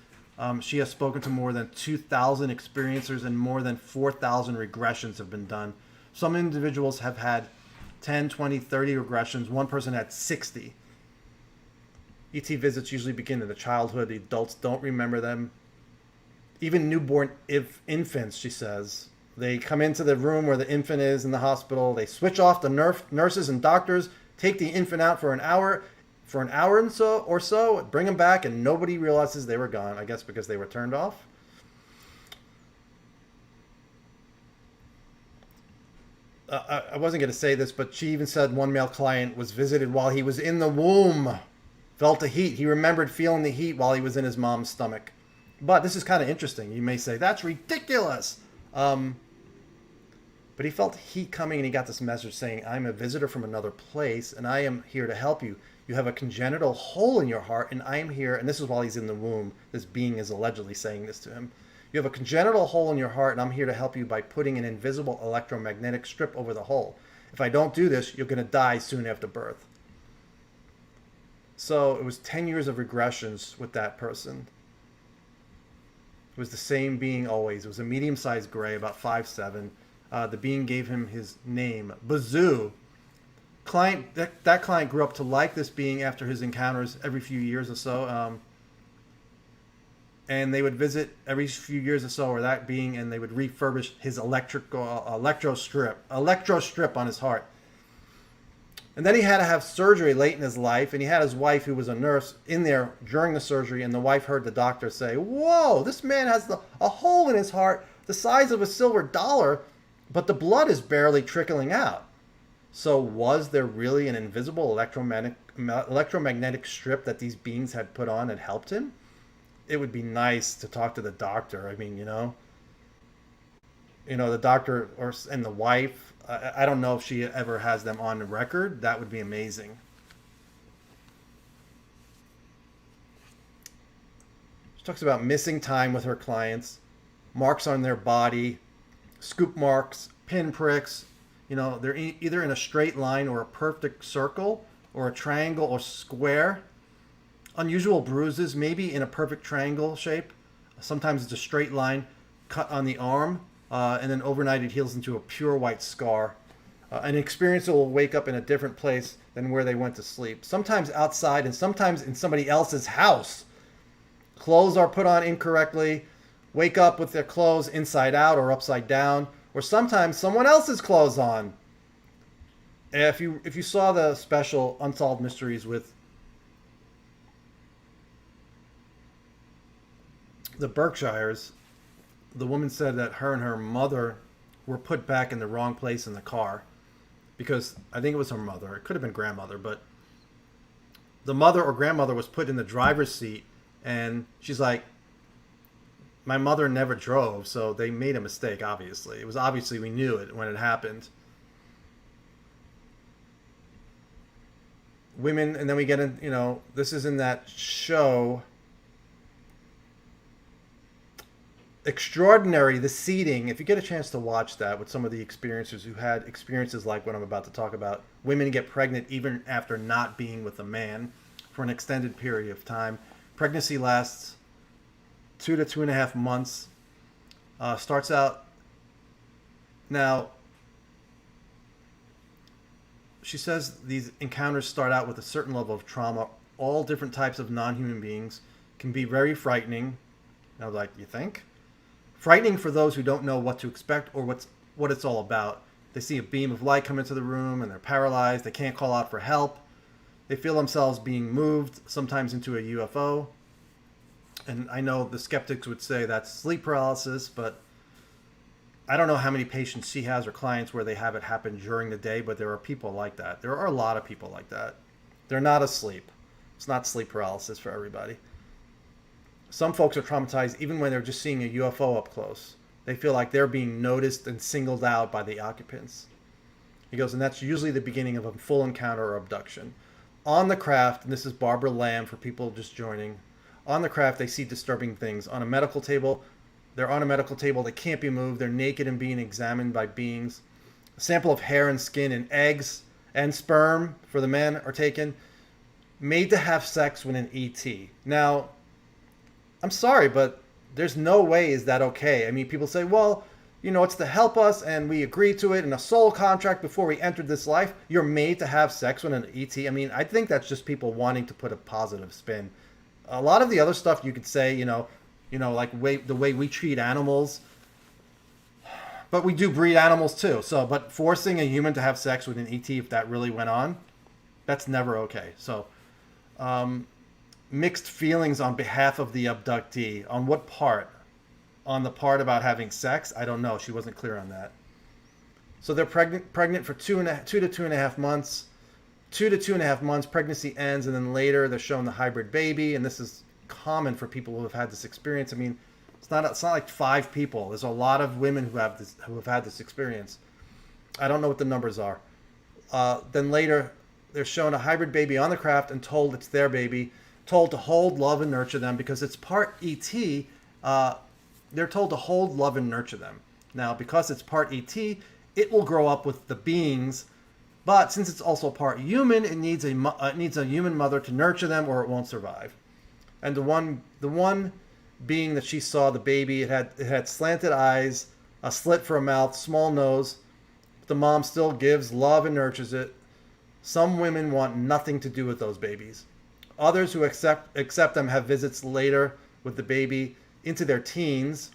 She has spoken to more than 2,000 experiencers and more than 4,000 regressions have been done. Some individuals have had 10, 20, 30 regressions. One person had 60. ET visits usually begin in the childhood. The adults don't remember them. Even newborn infants, she says. They come into the room where the infant is in the hospital. They switch off the nurses and doctors, take the infant out for an hour or so, bring them back, and nobody realizes they were gone. I guess because they were turned off. I wasn't going to say this, but she even said one male client was visited while he was in the womb. Felt the heat. He remembered feeling the heat while he was in his mom's stomach. But this is kind of interesting. You may say, that's ridiculous. But he felt heat coming, and he got this message saying, I'm a visitor from another place, and I am here to help you. You have a congenital hole in your heart, and I am here. And this is while he's in the womb. This being is allegedly saying this to him. You have a congenital hole in your heart, and I'm here to help you by putting an invisible electromagnetic strip over the hole. If I don't do this, you're going to die soon after birth. So it was 10 years of regressions with that person. It was the same being always. It was a medium-sized gray, about 5'7". The being gave him his name, Bazoo. That client grew up to like this being after his encounters every few years or so. And they would visit every few years or so, or that being, and they would refurbish his electro strip on his heart. And then he had to have surgery late in his life, and he had his wife, who was a nurse, in there during the surgery, and the wife heard the doctor say, whoa, this man has a hole in his heart the size of a silver dollar, but the blood is barely trickling out. So was there really an invisible electromagnetic strip that these beings had put on and helped him? It would be nice to talk to the doctor. I mean, the doctor and the wife. I don't know if she ever has them on the record. That would be amazing. She talks about missing time with her clients, marks on their body, scoop marks, pinpricks. They're either in a straight line or a perfect circle or a triangle or square. Unusual bruises, maybe in a perfect triangle shape. Sometimes it's a straight line cut on the arm. And then overnight it heals into a pure white scar. An experiencer will wake up in a different place than where they went to sleep. Sometimes outside and sometimes in somebody else's house. Clothes are put on incorrectly. Wake up with their clothes inside out or upside down. Or sometimes someone else's clothes on. If you saw the special Unsolved Mysteries with the Berkshires, the woman said that her and her mother were put back in the wrong place in the car because I think it was her mother. It could have been grandmother, but the mother or grandmother was put in the driver's seat, and she's like, my mother never drove, so they made a mistake, obviously. It was obviously, we knew it when it happened. Women, and then we get in, this is in that show, Extraordinary, the seating. If you get a chance to watch that with some of the experiencers who had experiences like what I'm about to talk about, women get pregnant even after not being with a man for an extended period of time. Pregnancy lasts 2 to 2.5 months. Starts out now. She says these encounters start out with a certain level of trauma. All different types of non-human beings can be very frightening. I was like, you think? Frightening for those who don't know what to expect or what it's all about. They see a beam of light come into the room and they're paralyzed. They can't call out for help. They feel themselves being moved, sometimes into a UFO. And I know the skeptics would say that's sleep paralysis, but I don't know how many patients she has or clients where they have it happen during the day, but there are people like that. There are a lot of people like that. They're not asleep. It's not sleep paralysis for everybody. Some folks are traumatized even when they're just seeing a UFO up close They feel like they're being noticed and singled out by the occupants. He goes, and that's usually the beginning of a full encounter or abduction. On the craft, and this is Barbara Lamb for people just joining, on the craft they see disturbing things. On a medical table, they're on a medical table, they can't be moved, they're naked and being examined by beings. A sample of hair and skin and eggs and sperm for the men are taken, made to have sex with an ET. Now, I'm sorry, but there's no way is that okay. I mean, people say, well, you know, it's to help us and we agreed to it in a soul contract before we entered this life. You're made to have sex with an ET. I mean, I think that's just people wanting to put a positive spin. A lot of the other stuff you could say, like the way we treat animals, but we do breed animals too. So, but forcing a human to have sex with an ET, if that really went on, that's never okay. So, mixed feelings on behalf of the abductee. On what part? On the part about having sex? I don't know. She wasn't clear on that. So they're pregnant for 2 to 2.5 months. 2 to 2.5 months, pregnancy ends, and then later they're shown the hybrid baby. And this is common for people who have had this experience. I mean, it's not like 5 people. There's a lot of women who have had this experience. I don't know what the numbers are. Then later, they're shown a hybrid baby on the craft and told it's their baby, told to hold, love, and nurture them because it's part ET. They're told to hold, love, and nurture them. Now, because it's part ET, it will grow up with the beings, but since it's also part human, it needs a human mother to nurture them, or it won't survive. And the one being that she saw, the baby, it had slanted eyes, a slit for a mouth, small nose. The mom still gives love and nurtures it. Some women want nothing to do with those babies. Others who accept them have visits later with the baby into their teens.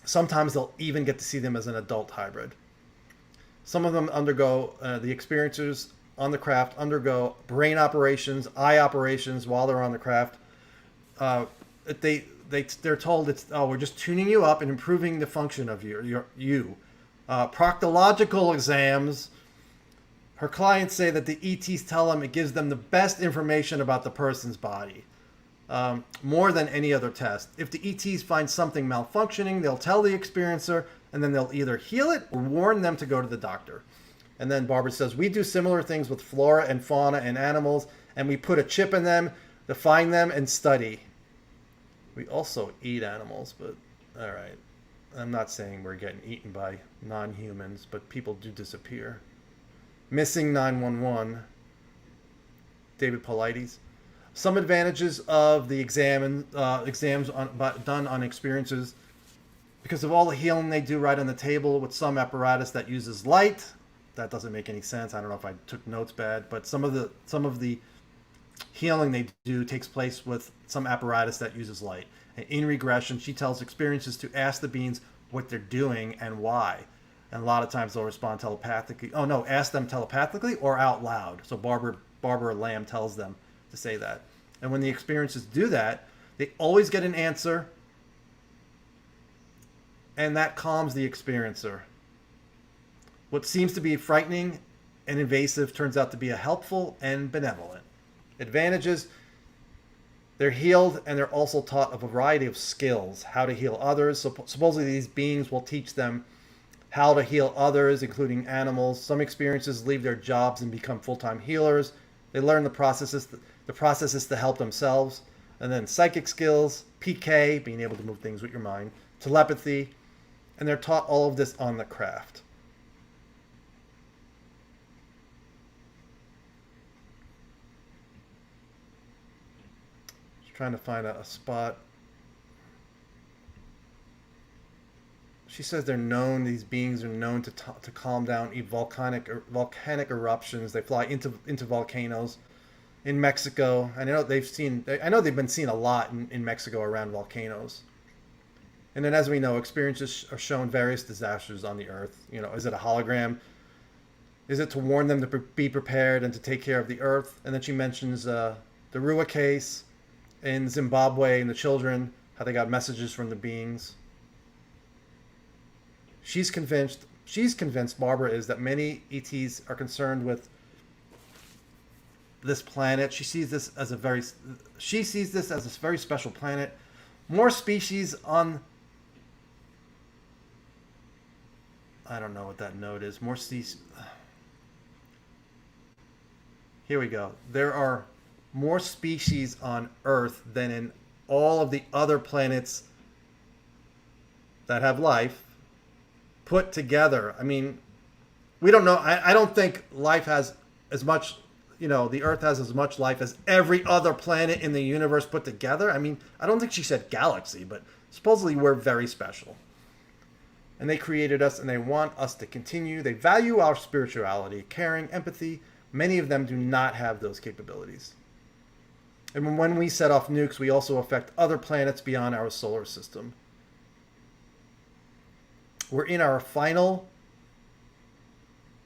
Sometimes they'll even get to see them as an adult hybrid. Some of them undergo, the experiencers on the craft undergo brain operations, eye operations while they're on the craft. They're told we're just tuning you up and improving the function of you. Proctological exams. Her clients say that the ETs tell them it gives them the best information about the person's body. More than any other test. If the ETs find something malfunctioning, they'll tell the experiencer, and then they'll either heal it or warn them to go to the doctor. And then Barbara says, we do similar things with flora and fauna and animals, and we put a chip in them to find them and study. We also eat animals, but all right. I'm not saying we're getting eaten by non-humans, but people do disappear. Missing 911. David Polites. Some advantages of the exams done on experiences, because of all the healing they do right on the table with some apparatus that uses light. That doesn't make any sense. I don't know if I took notes bad, but some of the healing they do takes place with some apparatus that uses light. And in regression, she tells experiences to ask the beings what they're doing and why. And a lot of times they'll respond telepathically. Oh no, ask them telepathically or out loud. So Barbara Lamb tells them to say that. And when the experiences do that, they always get an answer, and that calms the experiencer. What seems to be frightening and invasive turns out to be a helpful and benevolent. Advantages: they're healed, and they're also taught a variety of skills, how to heal others. So supposedly these beings will teach them how to heal others, including animals. Some experiences leave their jobs and become full-time healers. They learn the processes to help themselves. And then psychic skills, PK, being able to move things with your mind, telepathy, and they're taught all of this on the craft. Just trying to find a spot. She says these beings are known to calm down volcanic eruptions. They fly into volcanoes in Mexico. I know they've been seen a lot in Mexico around volcanoes. And then, as we know, experiences are shown various disasters on the Earth. Is it a hologram? Is it to warn them to be prepared and to take care of the Earth? And then she mentions the Rua case in Zimbabwe and the children, how they got messages from the beings. She's convinced, Barbara is, that many ETs are concerned with this planet. She sees this as a very special planet. More species on I don't know what that note is. Here we go. There are more species on Earth than in all of the other planets that have life put together. I mean, we don't know. I don't think life has as much, the Earth has as much life as every other planet in the universe put together. I mean, I don't think she said galaxy, but supposedly we're very special. And they created us and they want us to continue. They value our spirituality, caring, empathy. Many of them do not have those capabilities. And when we set off nukes, we also affect other planets beyond our solar system. We're in our final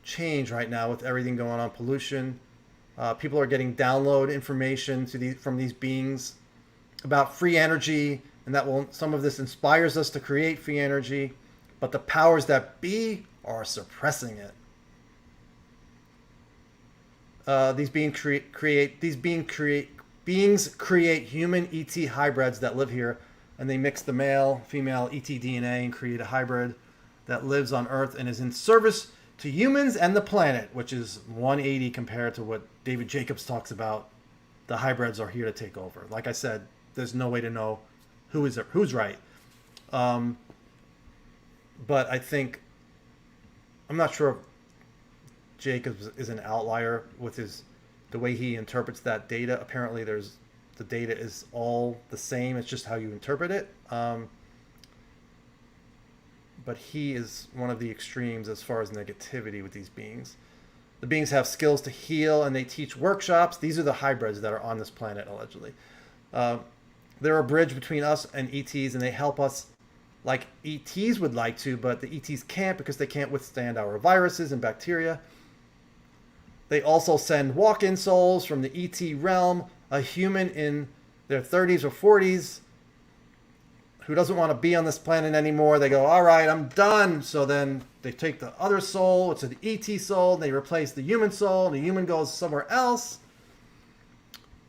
change right now with everything going on, pollution. People are getting download information from these beings about free energy, and some of this inspires us to create free energy, but the powers that be are suppressing it. These beings create human ET hybrids that live here, and they mix the male, female ET DNA and create a hybrid that lives on Earth and is in service to humans and the planet, which is 180 compared to what David Jacobs talks about. The hybrids are here to take over. Like I said, there's no way to know who's right. But I think, I'm not sure if Jacobs is an outlier with the way he interprets that data. Apparently the data is all the same. It's just how you interpret it. But he is one of the extremes as far as negativity with these beings. The beings have skills to heal, and they teach workshops. These are the hybrids that are on this planet, allegedly. They're a bridge between us and ETs, and they help us like ETs would like to, but the ETs can't because they can't withstand our viruses and bacteria. They also send walk-in souls from the ET realm, a human in their 30s or 40s who doesn't want to be on this planet anymore. They go, all right, I'm done. So then they take the other soul, it's the ET soul, and they replace the human soul, and the human goes somewhere else.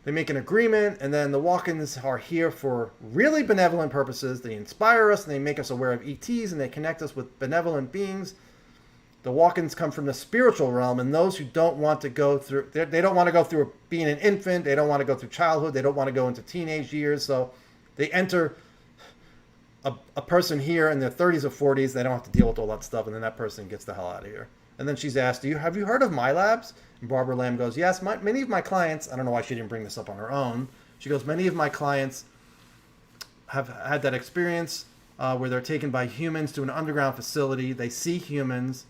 They make an agreement, and then the walk-ins are here for really benevolent purposes. They inspire us, and they make us aware of ETs, and they connect us with benevolent beings. The walk-ins come from the spiritual realm, and those who don't want to go through, they don't want to go through being an infant, they don't want to go through childhood, they don't want to go into teenage years, so they enter a person here in their 30s or 40s, they don't have to deal with all that stuff, and then that person gets the hell out of here. And then she's asked, have you heard of my labs? And Barbara Lamb goes, yes, many of my clients, I don't know why she didn't bring this up on her own. She goes, many of my clients have had that experience where they're taken by humans to an underground facility. They see humans,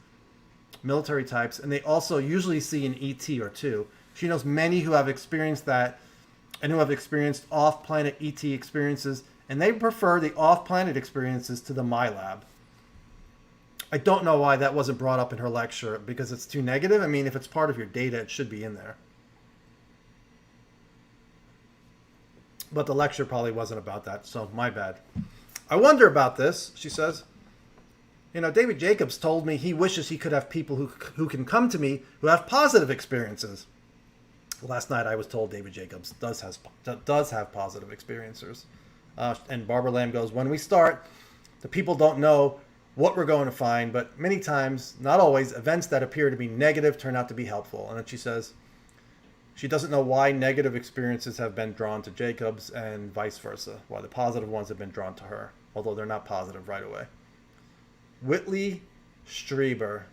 military types, and they also usually see an ET or two. She knows many who have experienced that and who have experienced off-planet ET experiences, and they prefer the off-planet experiences to the MyLab. I don't know why that wasn't brought up in her lecture, because it's too negative. I mean, if it's part of your data, it should be in there. But the lecture probably wasn't about that, so my bad. I wonder about this, she says. David Jacobs told me he wishes he could have people who can come to me who have positive experiences. Last night I was told David Jacobs does have positive experiencers. And Barbara Lamb goes, when we start, the people don't know what we're going to find, but many times, not always, events that appear to be negative turn out to be helpful. And then she says she doesn't know why negative experiences have been drawn to Jacobs and vice versa, why the positive ones have been drawn to her, although they're not positive right away. Whitley Strieber.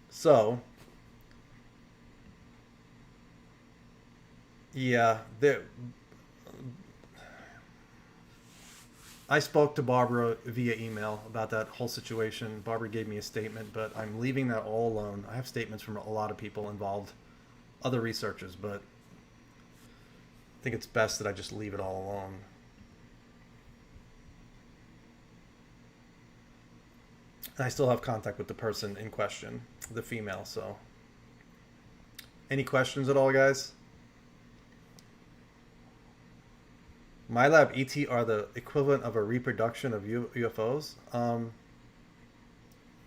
So, yeah, I spoke to Barbara via email about that whole situation. Barbara gave me a statement, but I'm leaving that all alone. I have statements from a lot of people involved, other researchers, but I think it's best that I just leave it all alone. And I still have contact with the person in question, the female, so. Any questions at all, guys? MyLab ET are the equivalent of a reproduction of UFOs.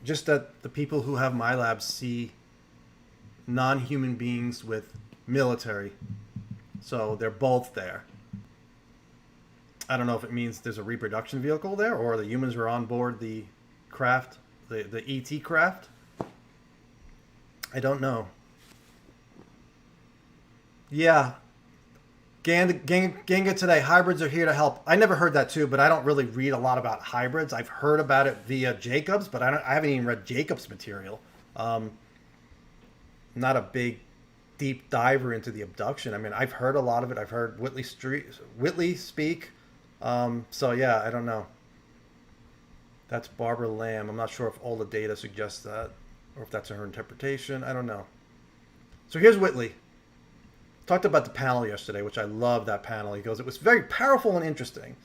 Just that the people who have MyLab see non-human beings with military. So they're both there. I don't know if it means there's a reproduction vehicle there or the humans are on board the craft. the ET craft? I don't know. Yeah. Ganga today, hybrids are here to help. I never heard that too, but I don't really read a lot about hybrids. I've heard about it via Jacobs, but I haven't even read Jacobs' material. Not a big deep diver into the abduction. I mean, I've heard a lot of it. I've heard Whitley speak. So yeah, I don't know. That's Barbara Lamb. I'm not sure if all the data suggests that, or if that's her interpretation. I don't know. So here's Whitley. Talked about the panel yesterday, which I love that panel. He goes, it was very powerful and interesting.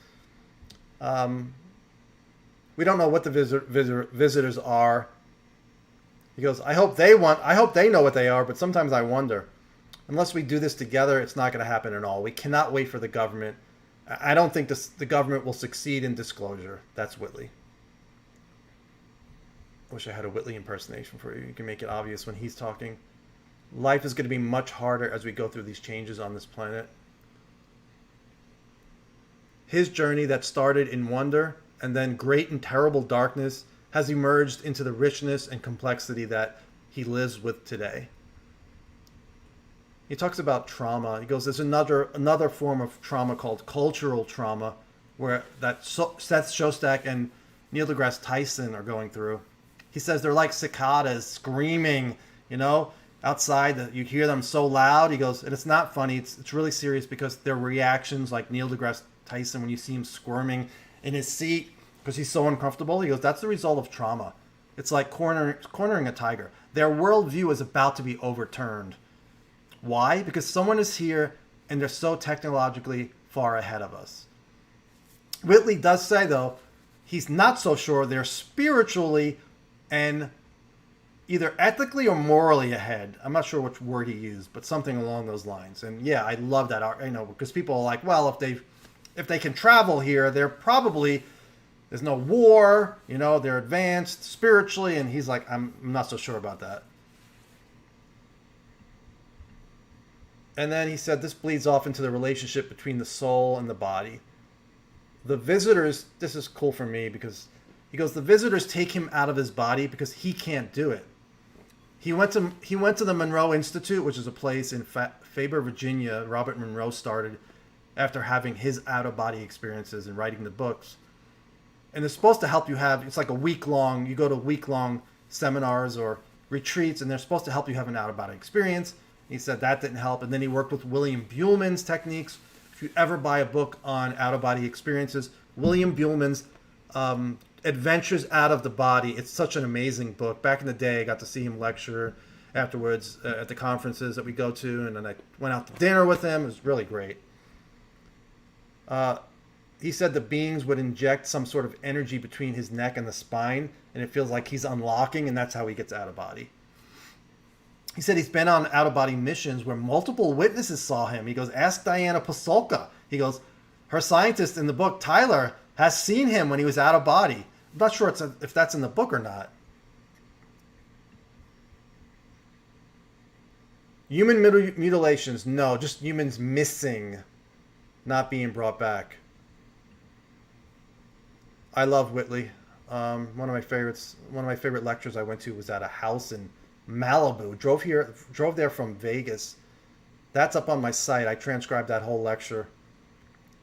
We don't know what the visitors are. He goes, I hope they know what they are, but sometimes I wonder. Unless we do this together, it's not going to happen at all. We cannot wait for the government. I don't think the government will succeed in disclosure. That's Whitley. I wish I had a Whitley impersonation for you. You can make it obvious when he's talking. Life is going to be much harder as we go through these changes on this planet. His journey that started in wonder and then great and terrible darkness has emerged into the richness and complexity that he lives with today. He talks about trauma. He goes, there's another form of trauma called cultural trauma, where that Seth Shostak and Neil deGrasse Tyson are going through. He says they're like cicadas screaming, outside. You hear them so loud. He goes, and it's not funny. It's really serious because their reactions, like Neil deGrasse Tyson, when you see him squirming in his seat because he's so uncomfortable, he goes, that's the result of trauma. It's like cornering a tiger. Their worldview is about to be overturned. Why? Because someone is here and they're so technologically far ahead of us. Whitley does say, though, he's not so sure they're spiritually and either ethically or morally ahead. I'm not sure which word he used, but something along those lines. And yeah, I love that. Because people are like, well, if they can travel here, they're probably, there's no war, they're advanced spiritually. And he's like, I'm not so sure about that. And then he said this bleeds off into the relationship between the soul and the body. The visitors, this is cool for me because he goes, the visitors take him out of his body because he can't do it. He went to the Monroe Institute, which is a place in Faber, Virginia, Robert Monroe started after having his out-of-body experiences and writing the books. And it's supposed to help you it's like you go to week-long seminars or retreats, and they're supposed to help you have an out-of-body experience. He said that didn't help. And then he worked with William Buhlman's techniques. If you ever buy a book on out-of-body experiences, William Buhlman's Adventures Out of the Body. It's such an amazing book. Back in the day, I got to see him lecture afterwards at the conferences that we go to. And then I went out to dinner with him. It was really great. He said the beings would inject some sort of energy between his neck and the spine. And it feels like he's unlocking. And that's how he gets out of body. He said he's been on out-of-body missions where multiple witnesses saw him. He goes, ask Diana Pasolka. He goes, her scientist in the book, Tyler, has seen him when he was out of body. I'm not sure if that's in the book or not. Human mutilations, no, just humans missing, not being brought back. I love Whitley. One of my favorite lectures I went to was at a house in Malibu. Drove there from Vegas. That's up on my site. I transcribed that whole lecture.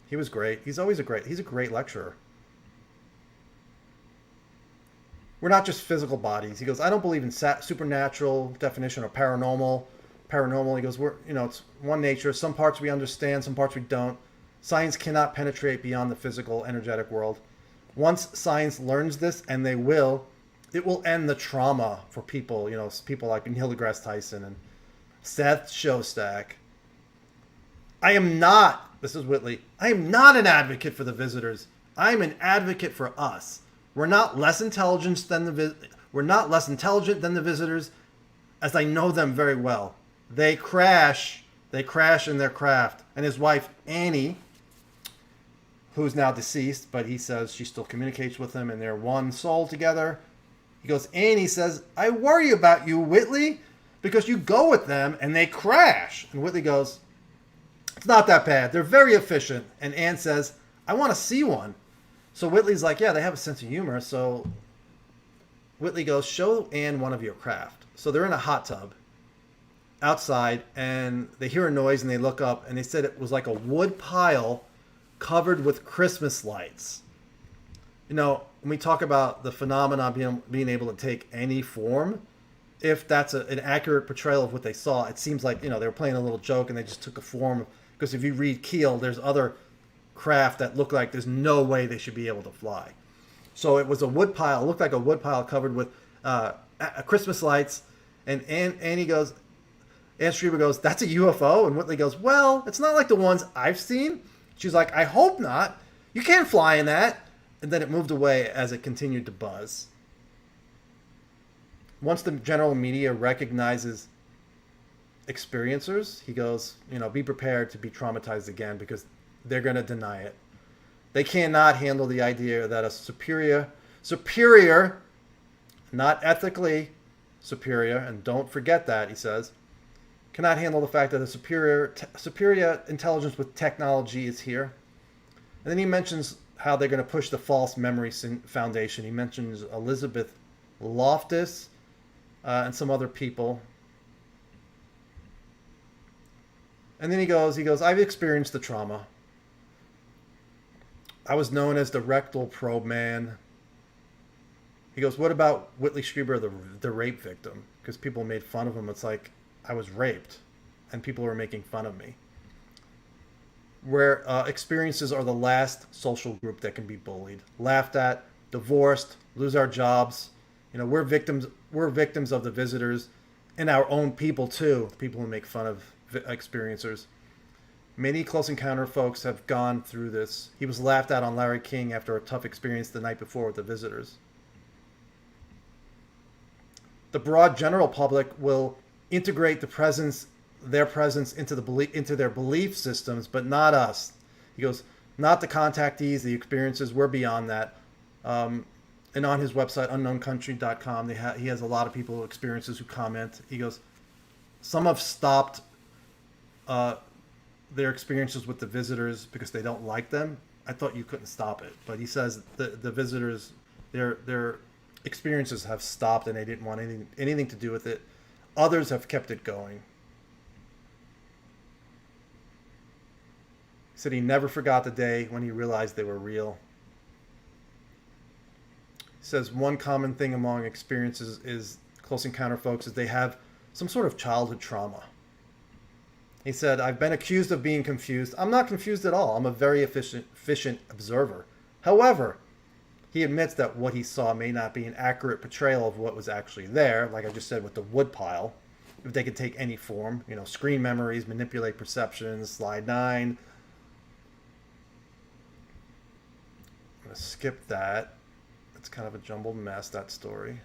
He was great. He's a great lecturer. We're not just physical bodies. He goes, I don't believe in supernatural definition or paranormal. He goes, it's one nature. Some parts we understand, some parts we don't. Science cannot penetrate beyond the physical, energetic world. Once science learns this, and it will end the trauma for people, people like Neil deGrasse Tyson and Seth Shostak. This is Whitley, I am not an advocate for the visitors. I'm an advocate for us. We're not less intelligent than the visitors, as I know them very well. They crash in their craft. And his wife, Annie, who's now deceased, but he says she still communicates with him and they're one soul together. He goes, Annie says, I worry about you, Whitley, because you go with them and they crash. And Whitley goes, it's not that bad. They're very efficient. And Anne says, I want to see one. So Whitley's like, yeah, they have a sense of humor. So Whitley goes, show Anne one of your craft. So they're in a hot tub outside, and they hear a noise, and they look up, and they said it was like a wood pile covered with Christmas lights. You know, when we talk about the phenomenon being able to take any form, if that's an accurate portrayal of what they saw, it seems like, you know, they were playing a little joke and they just took a form. Because if you read Keel, there's other craft that look like there's no way they should be able to fly. So it was a wood pile. It looked like a wood pile covered with Christmas lights. And Anne Strieber goes, that's a UFO? And Whitley goes, well, it's not like the ones I've seen. She's like, I hope not. You can't fly in that. And then it moved away as it continued to buzz. Once the general media recognizes experiencers, he goes, you know, be prepared to be traumatized again, because they're going to deny it. They cannot handle the idea that a superior, not ethically superior, and don't forget that, he says, cannot handle the fact that a superior intelligence with technology is here. And then he mentions how they're going to push the false memory foundation. He mentions Elizabeth Loftus and some other people. And then he goes, I've experienced the trauma. I was known as the rectal probe man. He goes, what about Whitley Strieber, the rape victim? Because people made fun of him. It's like, I was raped, and people were making fun of me. Where experiences are the last social group that can be bullied, laughed at, divorced, lose our jobs. You know, we're victims of the visitors and our own people too, the people who make fun of experiencers. Many Close Encounter folks have gone through this. He was laughed at on Larry King after a tough experience the night before with the visitors. The broad general public will integrate their presence into their belief systems, but not us. He goes, not the contactees, the experiences. We're beyond that. And on his website, unknowncountry.com, he has a lot of people, experiences, who comment. He goes, some have stopped their experiences with the visitors because they don't like them. I thought you couldn't stop it, but he says the visitors, their experiences have stopped, and they didn't want anything to do with it. Others have kept it going. He said he never forgot the day when he realized they were real. He says one common thing among experiences is Close Encounter folks is they have some sort of childhood trauma. He said, I've been accused of being confused. I'm not confused at all. I'm a very efficient observer. However, he admits that what he saw may not be an accurate portrayal of what was actually there, like I just said with the wood pile. If they could take any form, you know, screen memories, manipulate perceptions, slide 9. I'm going to skip that. It's kind of a jumbled mess, that story.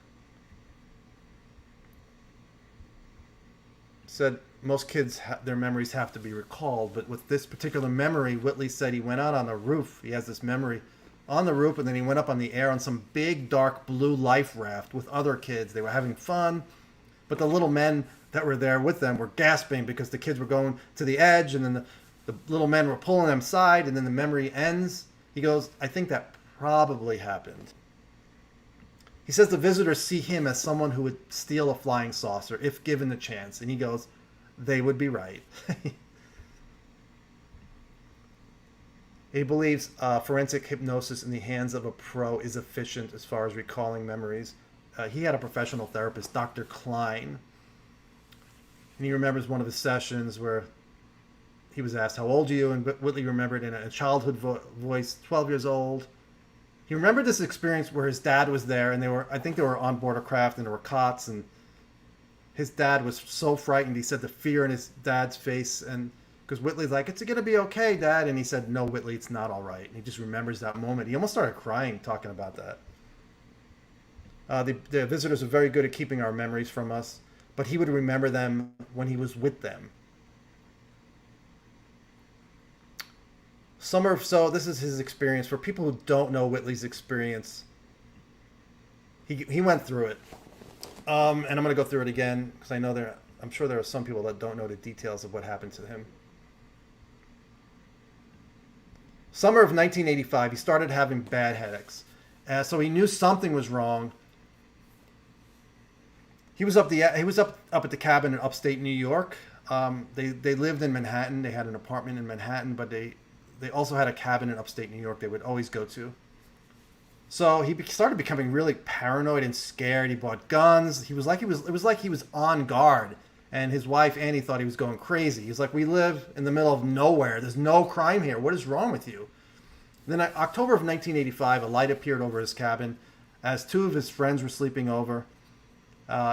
Said most kids, their memories have to be recalled, but with this particular memory, Whitley said he went out on the roof. He has this memory on the roof, and then he went up on the air on some big, dark blue life raft with other kids. They were having fun, but the little men that were there with them were gasping because the kids were going to the edge, and then the little men were pulling them aside, and then the memory ends. He goes, I think that probably happened. He says the visitors see him as someone who would steal a flying saucer if given the chance. And he goes, they would be right. He believes forensic hypnosis in the hands of a pro is efficient as far as recalling memories. He had a professional therapist, Dr. Klein. And he remembers one of his sessions where he was asked, how old are you? And Whitley remembered in a childhood voice, 12 years old. He remembered this experience where his dad was there, and I think they were on board a craft, and there were cots, and his dad was so frightened. He said the fear in his dad's face, and because Whitley's like, it's going to be okay, Dad. And he said, no, Whitley, it's not all right. And he just remembers that moment. He almost started crying talking about that. The visitors are very good at keeping our memories from us, but he would remember them when he was with them. So this is his experience. For people who don't know Whitley's experience, he went through it. And I'm going to go through it again because I'm sure there are some people that don't know the details of what happened to him. Summer of 1985, he started having bad headaches. So he knew something was wrong. he was up at the cabin in upstate New York. They lived in Manhattan. They had an apartment in Manhattan, but they also had a cabin in upstate New York they would always go to. So he started becoming really paranoid and scared. He bought guns. It was like he was on guard. And his wife Annie thought he was going crazy. He's like, we live in the middle of nowhere. There's no crime here. What is wrong with you? And then October of 1985, a light appeared over his cabin as two of his friends were sleeping over.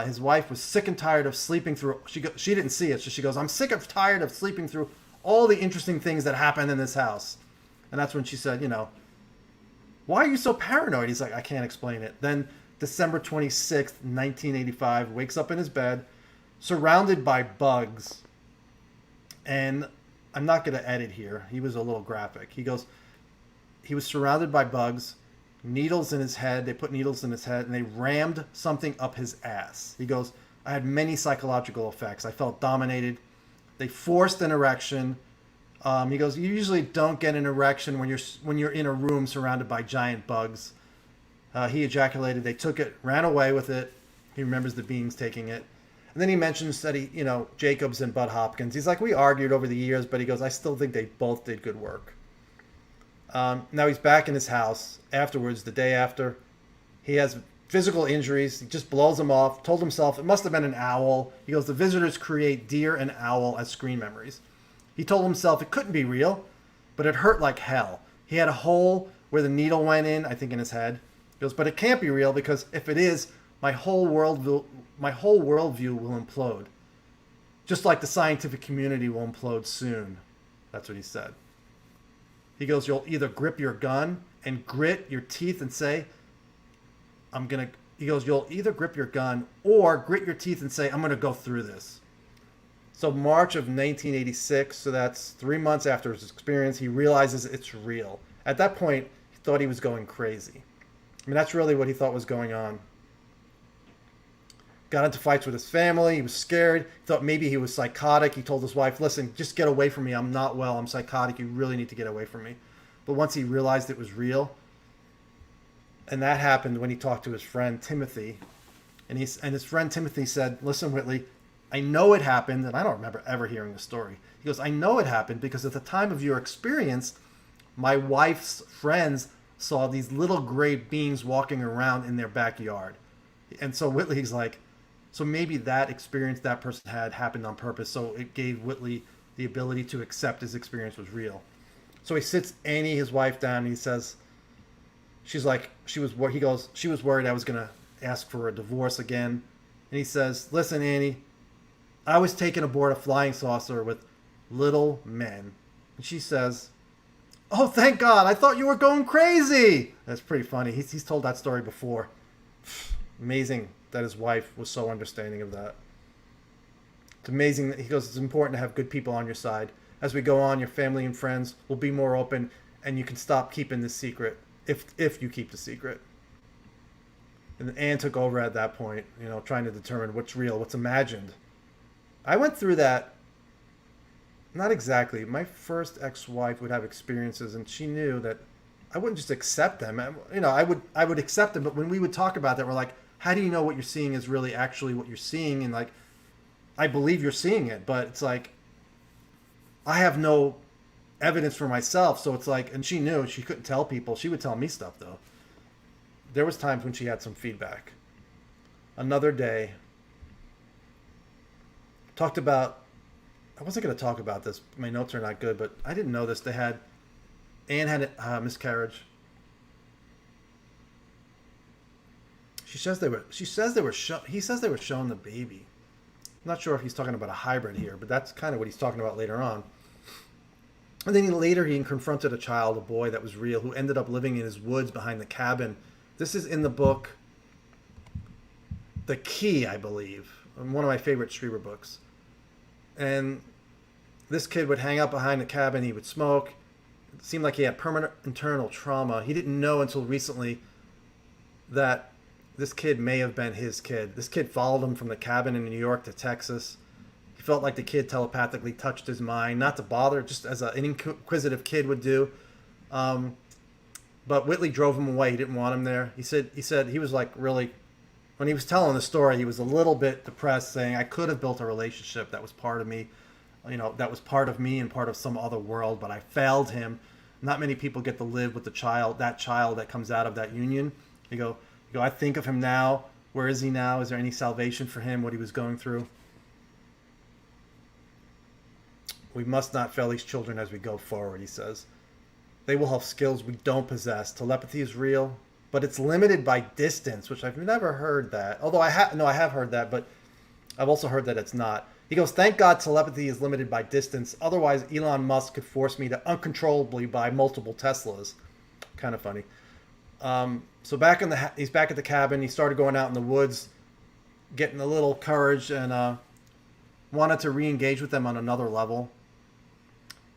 His wife was sick and tired of sleeping through. She didn't see it, so she goes, I'm sick and tired of sleeping through all the interesting things that happened in this house. And that's when she said, why are you so paranoid? He's like, I can't explain it. Then December 26th, 1985, wakes up in his bed, surrounded by bugs. And I'm not going to edit here. He was a little graphic. He goes, he was surrounded by bugs, needles in his head. They put needles in his head and they rammed something up his ass. He goes, I had many psychological effects. I felt dominated. They forced an erection. He goes, you usually don't get an erection when you're in a room surrounded by giant bugs. He ejaculated. They took it, ran away with it. He remembers the beings taking it. And then he mentions that Jacobs and Bud Hopkins. He's like, we argued over the years, but he goes, I still think they both did good work. Now he's back in his house afterwards, the day after. He has physical injuries. He just blows them off. Told himself it must have been an owl. He goes, the visitors create deer and owl as screen memories. He told himself it couldn't be real, but it hurt like hell. He had a hole where the needle went in, I think in his head. He goes, but it can't be real because if it is, my whole worldview will implode. Just like the scientific community will implode soon. That's what he said. He goes, you'll either grip your gun and grit your teeth and say, he goes, you'll either grip your gun or grit your teeth and say, I'm going to go through this. So March of 1986, so that's 3 months after his experience, he realizes it's real. At that point, he thought he was going crazy. I mean, that's really what he thought was going on. Got into fights with his family. He was scared. He thought maybe he was psychotic. He told his wife, listen, just get away from me. I'm not well. I'm psychotic. You really need to get away from me. But once he realized it was real, and that happened when he talked to his friend Timothy, and his friend Timothy said, listen, Whitley, I know it happened, and I don't remember ever hearing the story. He goes, I know it happened because at the time of your experience, my wife's friends saw these little gray beings walking around in their backyard. And so Whitley's like, so maybe that experience that person had happened on purpose, so it gave Whitley the ability to accept his experience was real. So he sits Annie, his wife, down, and he says, she was worried I was going to ask for a divorce again. And he says, listen, Annie, I was taken aboard a flying saucer with little men. And she says, oh, thank God. I thought you were going crazy. That's pretty funny. He's told that story before. Amazing that his wife was so understanding of that. It's amazing that he goes, it's important to have good people on your side. As we go on, your family and friends will be more open and you can stop keeping this secret if you keep the secret. And Anne took over at that point, trying to determine what's real, what's imagined. I went through that, not exactly. My first ex-wife would have experiences, and she knew that I wouldn't just accept them. I would accept them, but when we would talk about that, we're like, how do you know what you're seeing is really actually what you're seeing? And like, I believe you're seeing it, but it's like, I have no evidence for myself. So it's like, and she knew she couldn't tell people. She would tell me stuff though. There was times when she had some feedback. Another day, talked about, I wasn't going to talk about this. My notes are not good, but I didn't know this. Anne had a miscarriage. He says they were showing the baby. I'm not sure if he's talking about a hybrid here, but that's kind of what he's talking about later on. And then later he confronted a boy that was real, who ended up living in his woods behind the cabin. This is in the book The Key, I believe. One of my favorite Strieber books. And this kid would hang out behind the cabin. He would smoke. It seemed like he had permanent internal trauma. He didn't know until recently that this kid may have been his kid. This kid followed him from the cabin in New York to Texas. He felt like the kid telepathically touched his mind, not to bother, just as an inquisitive kid would do. But Whitley drove him away. He didn't want him there. He said he was like really when he was telling the story, he was a little bit depressed, saying, I could have built a relationship that was part of me, that was part of me and part of some other world, but I failed him. Not many people get to live with that child that comes out of that union. You go, I think of him now. Where is he now? Is there any salvation for him, what he was going through? We must not fail these children as we go forward, he says. They will have skills we don't possess. Telepathy is real, but it's limited by distance, which I've never heard that. Although I have heard that, but I've also heard that it's not. He goes, thank God telepathy is limited by distance. Otherwise, Elon Musk could force me to uncontrollably buy multiple Teslas. Kind of funny. So he's back at the cabin. He started going out in the woods, getting a little courage, and wanted to re-engage with them on another level.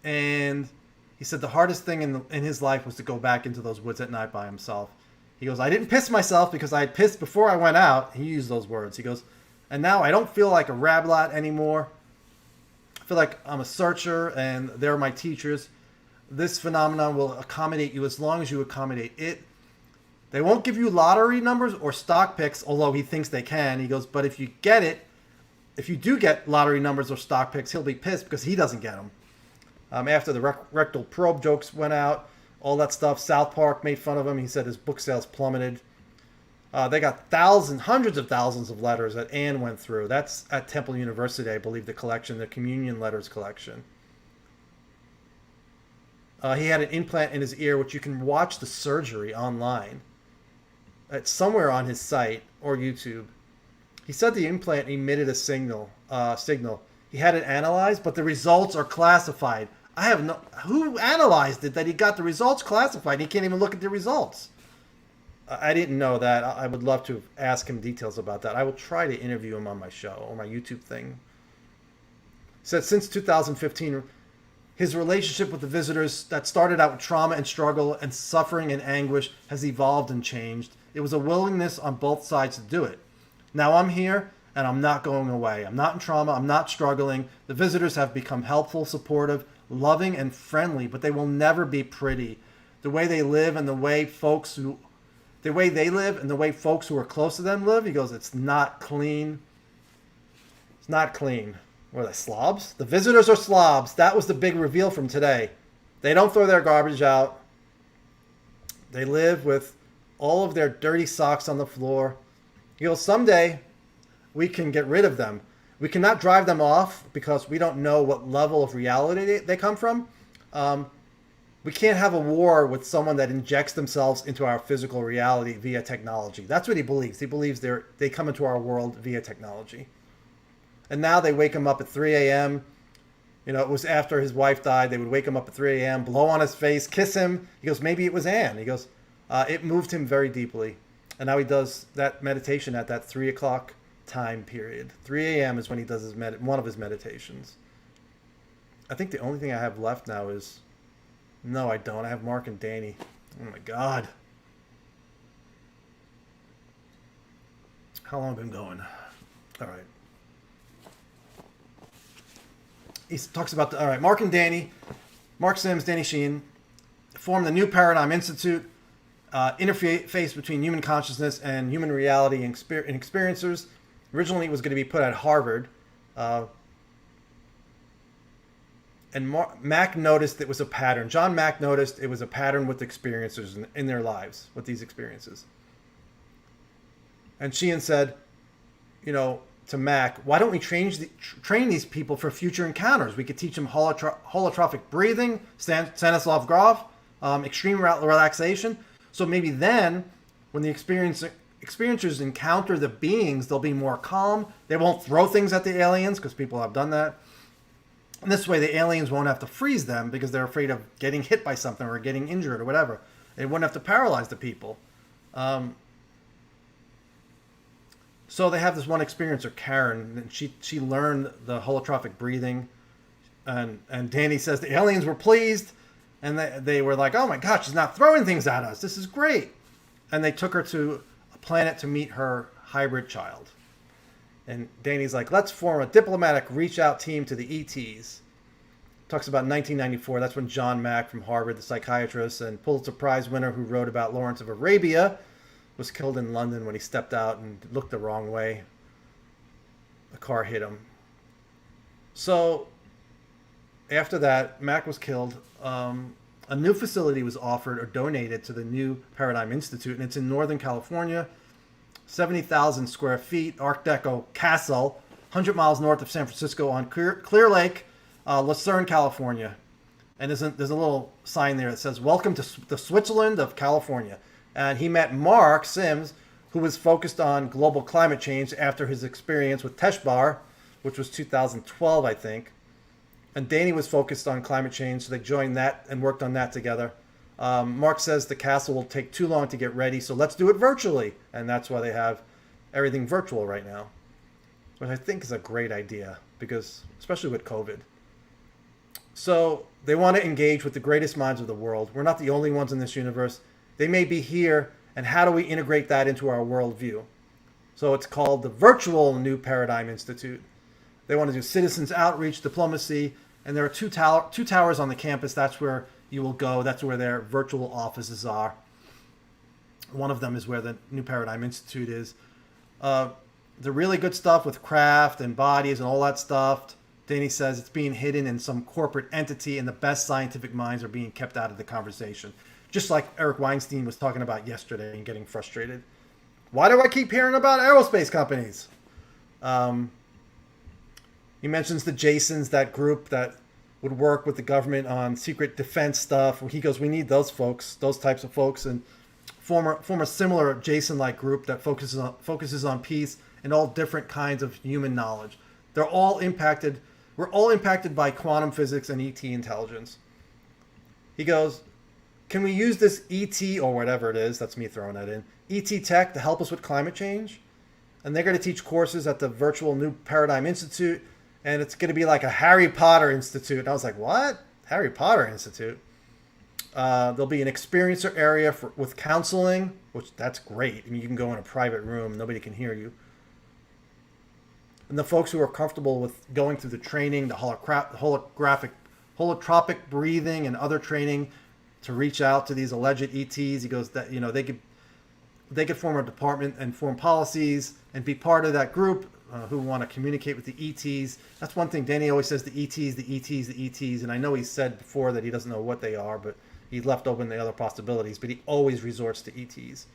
And he said the hardest thing in his life was to go back into those woods at night by himself. He goes, I didn't piss myself because I had pissed before I went out. He used those words. He goes, and now I don't feel like a rablat anymore. I feel like I'm a searcher and they're my teachers. This phenomenon will accommodate you as long as you accommodate it. They won't give you lottery numbers or stock picks, although he thinks they can. He goes, but if you do get lottery numbers or stock picks, he'll be pissed because he doesn't get them. After the rectal probe jokes went out, all that stuff, South Park made fun of him. He said his book sales plummeted. They got hundreds of thousands of letters that Anne went through. That's at Temple University, I believe, the collection, the Communion Letters collection. He had an implant in his ear, which you can watch the surgery online. It's somewhere on his site or YouTube. He said the implant emitted a signal. He had it analyzed, but the results are classified. Who analyzed it that he got the results classified? He can't even look at the results. I didn't know that. I would love to ask him details about that. I will try to interview him on my show or my YouTube thing. He said since 2015, his relationship with the visitors that started out with trauma and struggle and suffering and anguish has evolved and changed. It was a willingness on both sides to do it. Now I'm here and I'm not going away. I'm not in trauma. I'm not struggling. The visitors have become helpful, supportive, loving, and friendly, but they will never be pretty. The way they live and the way folks who are close to them live, he goes, it's not clean. It's not clean. What are they, slobs? The visitors are slobs. That was the big reveal from today. They don't throw their garbage out. They live with all of their dirty socks on the floor. He goes, someday we can get rid of them. We cannot drive them off because we don't know what level of reality they come from. We can't have a war with someone that injects themselves into our physical reality via technology. That's what he believes. He believes they come into our world via technology. And now they wake him up at 3 a.m. It was after his wife died. They would wake him up at 3 a.m., blow on his face, kiss him. He goes, maybe it was Anne. He goes, it moved him very deeply. And now he does that meditation at that 3 o'clock time period. 3 a.m. is when he does one of his meditations. I think the only thing I have left now is... No, I don't. I have Mark and Danny. Oh my God. How long have I been going? All right. He talks about Mark and Danny, Mark Sims, Danny Sheehan, formed the New Paradigm Institute, interface between human consciousness and human reality and experiencers. Originally, it was going to be put at Harvard. And Mack noticed it was a pattern. John Mack noticed it was a pattern with experiencers in their lives, with these experiences. And Sheehan said, to Mack, why don't we train these people for future encounters? We could teach them holotropic breathing, Stanislav Grof, extreme relaxation. So maybe then, when the experiencers encounter the beings, they'll be more calm. They won't throw things at the aliens, because people have done that. And this way, the aliens won't have to freeze them because they're afraid of getting hit by something or getting injured or whatever. They wouldn't have to paralyze the people. So they have this one experiencer, Karen, and she learned the holotropic breathing. And Danny says the aliens were pleased, and they were like, oh my gosh, she's not throwing things at us. This is great. And they took her to a planet to meet her hybrid child. And Danny's like, let's form a diplomatic reach-out team to the ETs. Talks about 1994. That's when John Mack from Harvard, the psychiatrist and Pulitzer Prize winner who wrote about Lawrence of Arabia, was killed in London when he stepped out and looked the wrong way. A car hit him. So after that, Mac was killed. A new facility was offered or donated to the New Paradigm Institute, and it's in Northern California. 70,000 square feet, Art Deco castle, 100 miles north of San Francisco on Clear Lake, Lucerne, California. And there's a little sign there that says, "Welcome to the Switzerland of California." And he met Mark Sims, who was focused on global climate change after his experience with Teshbar, which was 2012, I think. And Danny was focused on climate change, so they joined that and worked on that together. Mark says the castle will take too long to get ready, so let's do it virtually. And that's why they have everything virtual right now, which I think is a great idea, because especially with COVID. So they want to engage with the greatest minds of the world. We're not the only ones in this universe. They may be here, and how do we integrate that into our worldview? So it's called the Virtual New Paradigm Institute. They want to do citizens outreach, diplomacy, and there are two towers on the campus. That's where you will go. That's where their virtual offices are. One of them is where the New Paradigm Institute is. The really good stuff with craft and bodies and all that stuff, Danny says it's being hidden in some corporate entity, and the best scientific minds are being kept out of the conversation. Just like Eric Weinstein was talking about yesterday and getting frustrated. Why do I keep hearing about aerospace companies? He mentions the Jasons, that group that would work with the government on secret defense stuff. He goes, we need those folks, those types of folks, and form a similar Jason-like group that focuses on peace and all different kinds of human knowledge. They're all impacted. We're all impacted by quantum physics and ET intelligence. He goes, can we use this ET, or whatever it is, that's me throwing that in, ET tech to help us with climate change? And they're going to teach courses at the Virtual New Paradigm Institute, and it's going to be like a Harry Potter Institute. And I was like, what? Harry Potter Institute? There'll be an experiencer area with counseling, which that's great. I mean, you can go in a private room. Nobody can hear you. And the folks who are comfortable with going through the training, the holotropic breathing and other training to reach out to these alleged ETs. He goes that, they could form a department and form policies and be part of that group who want to communicate with the ETs. That's one thing. Danny always says the ETs, the ETs, the ETs. And I know he said before that he doesn't know what they are, but he left open the other possibilities. But he always resorts to ETs.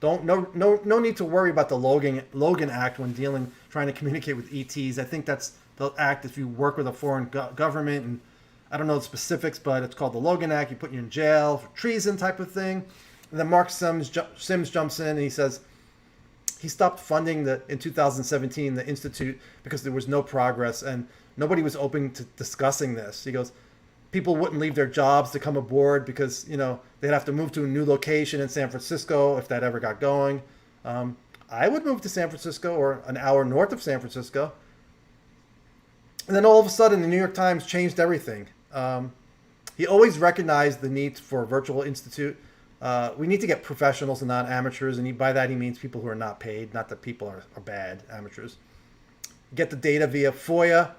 No need to worry about the Logan Act when trying to communicate with ETs. I think that's the act if you work with a foreign government, and I don't know the specifics, but it's called the Logan Act. You put you in jail for treason type of thing. And then Mark Sims jumps in and he says he stopped funding in 2017 the institute because there was no progress and nobody was open to discussing this. He goes, people wouldn't leave their jobs to come aboard because they'd have to move to a new location in San Francisco if that ever got going. I would move to San Francisco or an hour north of San Francisco. And then all of a sudden the New York Times changed everything. He always recognized the need for a virtual institute. We need to get professionals and not amateurs, and by that he means people who are not paid, not that people are bad, amateurs. Get the data via FOIA,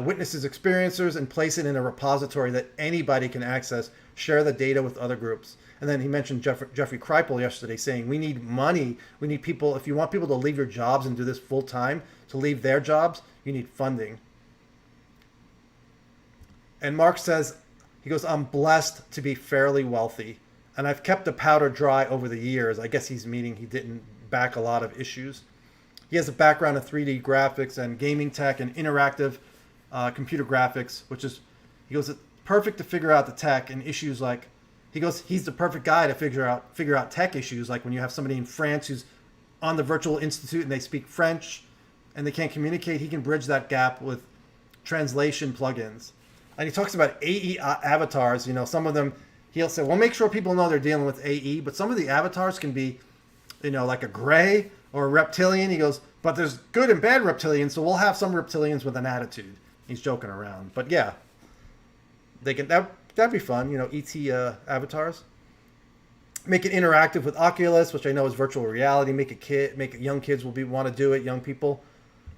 witnesses, experiencers, and place it in a repository that anybody can access, share the data with other groups. And then he mentioned Jeffrey Kripal yesterday saying, we need money, we need people, if you want people to leave your jobs and do this full time, to leave their jobs, you need funding. And Mark says, he goes, I'm blessed to be fairly wealthy. And I've kept the powder dry over the years. I guess he's meaning he didn't back a lot of issues. He has a background in 3D graphics and gaming tech and interactive computer graphics, which is, he goes, it's perfect to figure out the tech and issues like, he goes, he's the perfect guy to figure out tech issues, like when you have somebody in France who's on the virtual institute and they speak French and they can't communicate, he can bridge that gap with translation plugins. And he talks about AE avatars, some of them, he'll say, well, make sure people know they're dealing with AE, but some of the avatars can be, like a gray or a reptilian. He goes, but there's good and bad reptilians, so we'll have some reptilians with an attitude. He's joking around. But yeah, they can. That'd be fun, ET avatars. Make it interactive with Oculus, which I know is virtual reality. Make it young kids will want to do it, young people.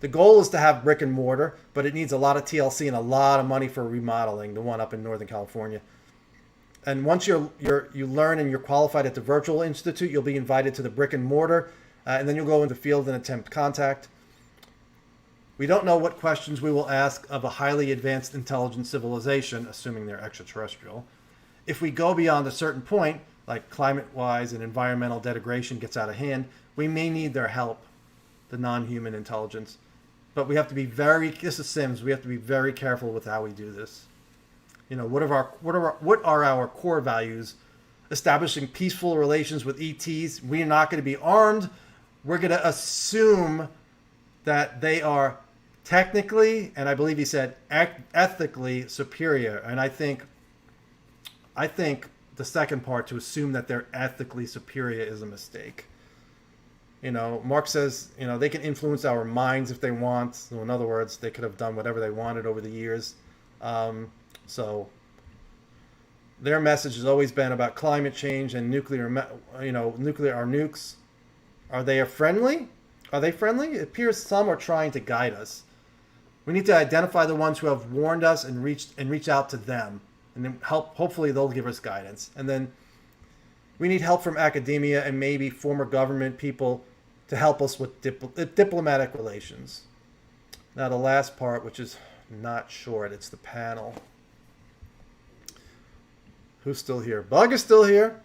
The goal is to have brick and mortar, but it needs a lot of TLC and a lot of money for remodeling, the one up in Northern California. And once you learn and you're qualified at the virtual institute, you'll be invited to the brick and mortar, and then you'll go into field and attempt contact. We don't know what questions we will ask of a highly advanced intelligent civilization, assuming they're extraterrestrial. If we go beyond a certain point, like climate-wise and environmental degradation gets out of hand, we may need their help, the non-human intelligence. But we have to be this is Sims, we have to be very careful with how we do this. You know, what are our core values? Establishing peaceful relations with ETs. We're not going to be armed. We're going to assume that they are technically, and I believe he said ethically superior. And I think the second part, to assume that they're ethically superior, is a mistake. You know, Mark says, you know, they can influence our minds if they want. So in other words, they could have done whatever they wanted over the years. So their message has always been about climate change and nuclear nukes. Are they friendly? Are they friendly? It appears some are trying to guide us. We need to identify the ones who have warned us and reach out to them, and then hopefully they'll give us guidance. And then we need help from academia and maybe former government people to help us with diplomatic relations. Now the last part, which is not short, it's the panel. Who's still here? Bug is still here.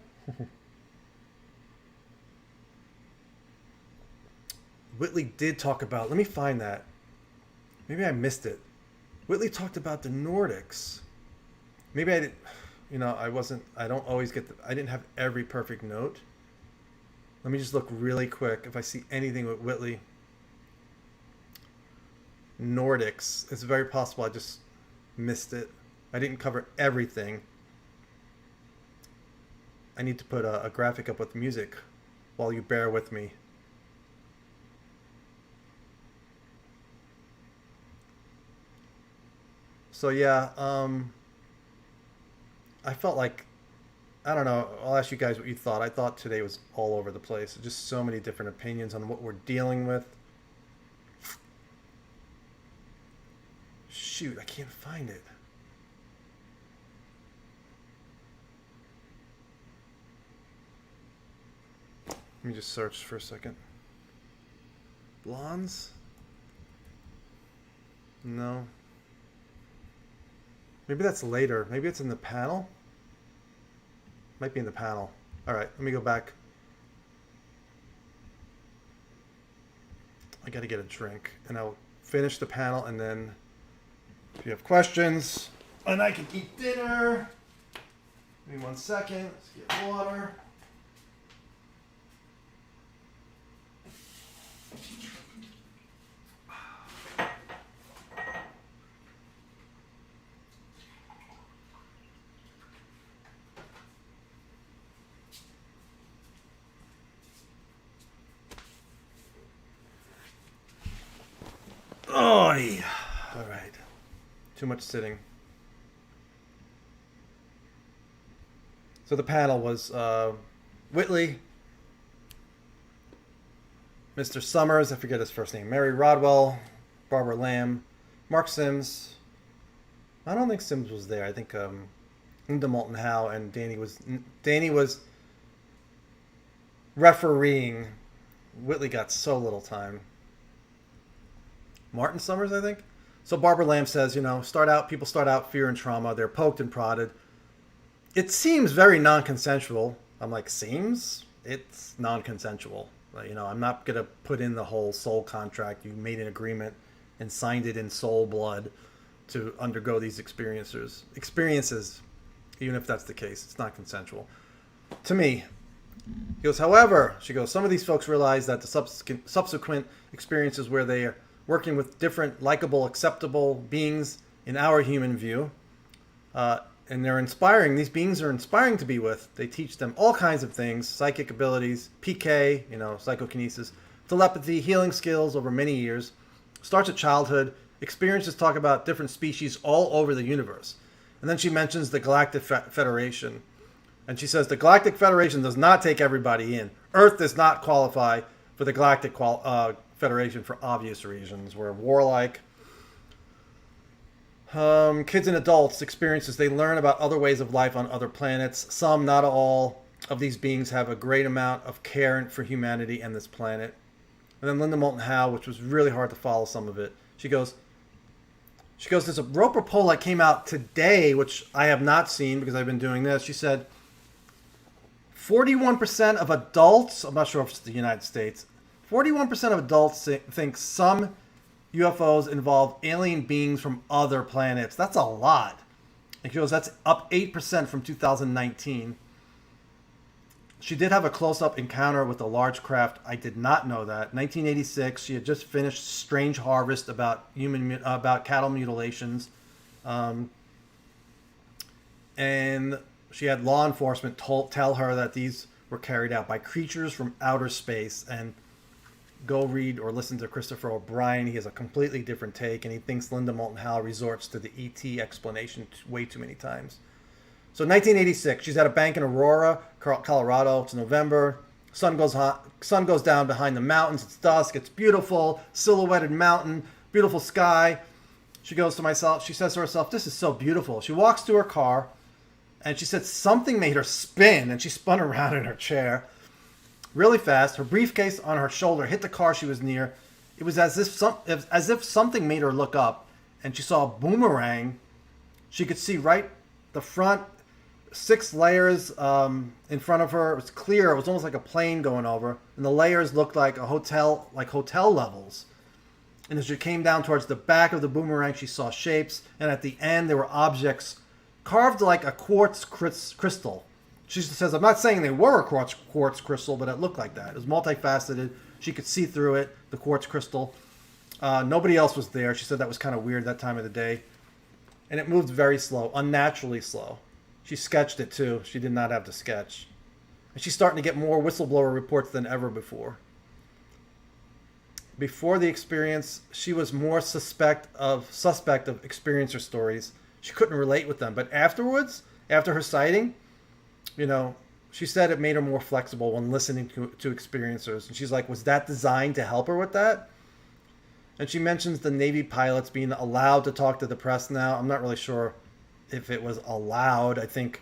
Whitley did talk about, let me find that. Maybe I missed it. Whitley talked about the Nordics. Maybe I didn't, I don't always I didn't have every perfect note. Let me just look really quick if I see anything with Whitley. Nordics. It's very possible I just missed it. I didn't cover everything. I need to put a graphic up with music while you bear with me. So yeah, I felt like, I don't know, I'll ask you guys what you thought. I thought today was all over the place. Just so many different opinions on what we're dealing with. Shoot, I can't find it. Let me just search for a second. Blondes? No. Maybe that's later. Maybe it's in the panel. Might be in the panel. All right, let me go back. I got to get a drink, and I'll finish the panel, and then if you have questions, and I can eat dinner. Give me 1 second. Let's get water. Oh, yeah. All right. Too much sitting. So the panel was Whitley, Mr. Summers, I forget his first name, Mary Rodwell, Barbara Lamb, Mark Sims. I don't think Sims was there. I think Linda Moulton Howe and Danny was refereeing. Whitley got so little time. Martin Summers, I think. So Barbara Lamb says, people start out fear and trauma. They're poked and prodded. It seems very non-consensual. I'm like, seems? It's non-consensual. I'm not going to put in the whole soul contract. You made an agreement and signed it in soul blood to undergo these experiences, even if that's the case. It's not consensual. To me, he goes, however, she goes, some of these folks realize that the subsequent experiences where they are working with different, likable, acceptable beings in our human view. And they're inspiring. These beings are inspiring to be with. They teach them all kinds of things, psychic abilities, PK, psychokinesis, telepathy, healing skills over many years. Starts at childhood. Experiences talk about different species all over the universe. And then she mentions the Galactic Federation. And she says the Galactic Federation does not take everybody in. Earth does not qualify for the Galactic Federation for obvious reasons. We're warlike. Kids and adults experiences, they learn about other ways of life on other planets. Some, not all, of these beings have a great amount of care for humanity and this planet. And then Linda Moulton Howe, which was really hard to follow some of it. She goes, there's a Roper poll that came out today, which I have not seen because I've been doing this. She said 41% of adults, I'm not sure if it's the United States, 41% of adults think some UFOs involve alien beings from other planets. That's a lot. And she goes, that's up 8% from 2019. She did have a close-up encounter with a large craft. I did not know that. 1986, she had just finished Strange Harvest about cattle mutilations, and she had law enforcement tell her that these were carried out by creatures from outer space. And go read or listen to Christopher O'Brien. He has a completely different take, and he thinks Linda Moulton Howe resorts to the ET explanation way too many times. So 1986, she's at a bank in Aurora, Colorado. It's November. Sun goes down behind the mountains. It's dusk. It's beautiful. Silhouetted mountain. Beautiful sky. She says to herself, this is so beautiful. She walks to her car, and she said something made her spin, and she spun around in her chair really fast. Her briefcase on her shoulder hit the car she was near. It was as if something made her look up, and she saw a boomerang. She could see right the front, 6 layers in front of her. It was clear. It was almost like a plane going over, and the layers looked like hotel levels. And as she came down towards the back of the boomerang, she saw shapes, and at the end there were objects carved like a quartz crystal. She says, I'm not saying they were a quartz crystal, but it looked like that. It was multifaceted. She could see through it, the quartz crystal. Nobody else was there. She said that was kind of weird that time of the day. And it moved very slow, unnaturally slow. She sketched it too. She did not have to sketch. And she's starting to get more whistleblower reports than ever before. Before the experience, she was more suspect of experiencer stories. She couldn't relate with them. But afterwards, after her sighting, she said it made her more flexible when listening to experiencers. And she's like, was that designed to help her with that? And she mentions the Navy pilots being allowed to talk to the press now. I'm not really sure if it was allowed. I think